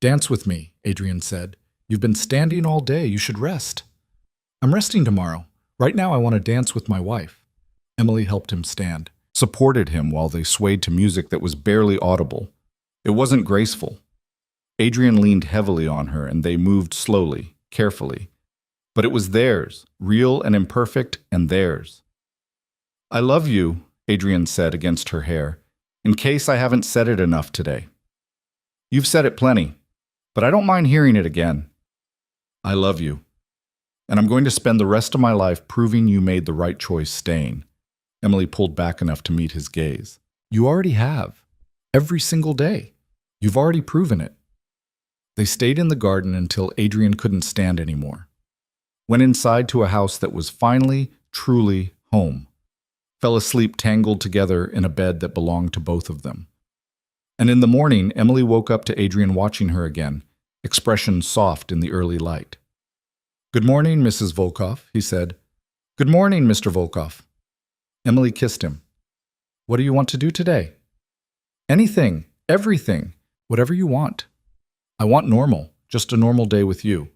"Dance with me," Adrian said. "You've been standing all day. You should rest." "I'm resting tomorrow. Right now I want to dance with my wife." Emily helped him stand, supported him while they swayed to music that was barely audible. It wasn't graceful. Adrian leaned heavily on her, and they moved slowly, carefully. But it was theirs, real and imperfect, and theirs. "I love you," Adrian said against her hair, "in case I haven't said it enough today." "You've said it plenty, but I don't mind hearing it again." "I love you. And I'm going to spend the rest of my life proving you made the right choice staying." Emily pulled back enough to meet his gaze. "You already have. Every single day. You've already proven it." They stayed in the garden until Adrian couldn't stand anymore. Went inside to a house that was finally, truly home. Fell asleep tangled together in a bed that belonged to both of them. And in the morning, Emily woke up to Adrian watching her again, expression soft in the early light. "Good morning, Mrs. Volkov," he said. "Good morning, Mr. Volkov." Emily kissed him. "What do you want to do today?" "Anything, everything, whatever you want. I want normal, just a normal day with you."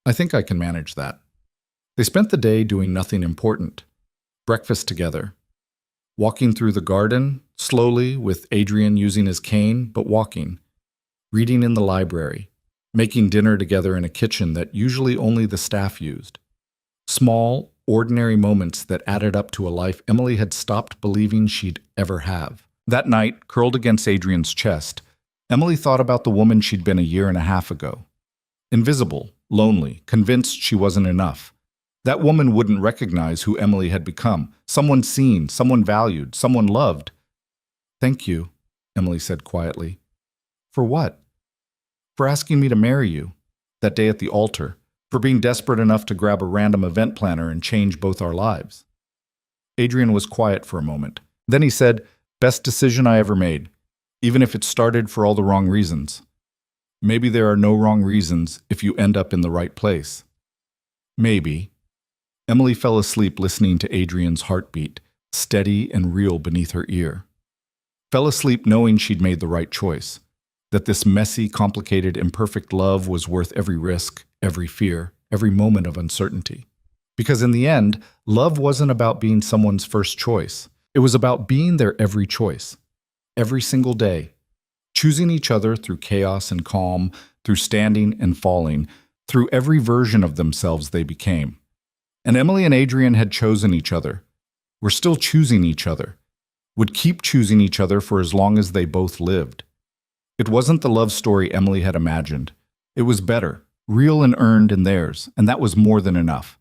"I think I can manage that." They spent the day doing nothing important. Breakfast together. Walking through the garden, slowly, with Adrian using his cane, but walking. Reading in the library. Making dinner together in a kitchen that usually only the staff used. Small, ordinary moments that added up to a life Emily had stopped believing she'd ever have. That night, curled against Adrian's chest, Emily thought about the woman she'd been a year and a half ago. Invisible, lonely, convinced she wasn't enough. That woman wouldn't recognize who Emily had become. Someone seen, someone valued, someone loved. "Thank you," Emily said quietly. "For what?" "For asking me to marry you, that day at the altar, for being desperate enough to grab a random event planner and change both our lives." Adrian was quiet for a moment. Then he said, "Best decision I ever made, even if it started for all the wrong reasons. Maybe there are no wrong reasons if you end up in the right place." "Maybe." Emily fell asleep listening to Adrian's heartbeat, steady and real beneath her ear. Fell asleep knowing she'd made the right choice, that this messy, complicated, imperfect love was worth every risk, every fear, every moment of uncertainty. Because in the end, love wasn't about being someone's first choice. It was about being their every choice, every single day, choosing each other through chaos and calm, through standing and falling, through every version of themselves they became. And Emily and Adrian had chosen each other, were still choosing each other, would keep choosing each other for as long as they both lived. It wasn't the love story Emily had imagined. It was better, real and earned in theirs, and that was more than enough.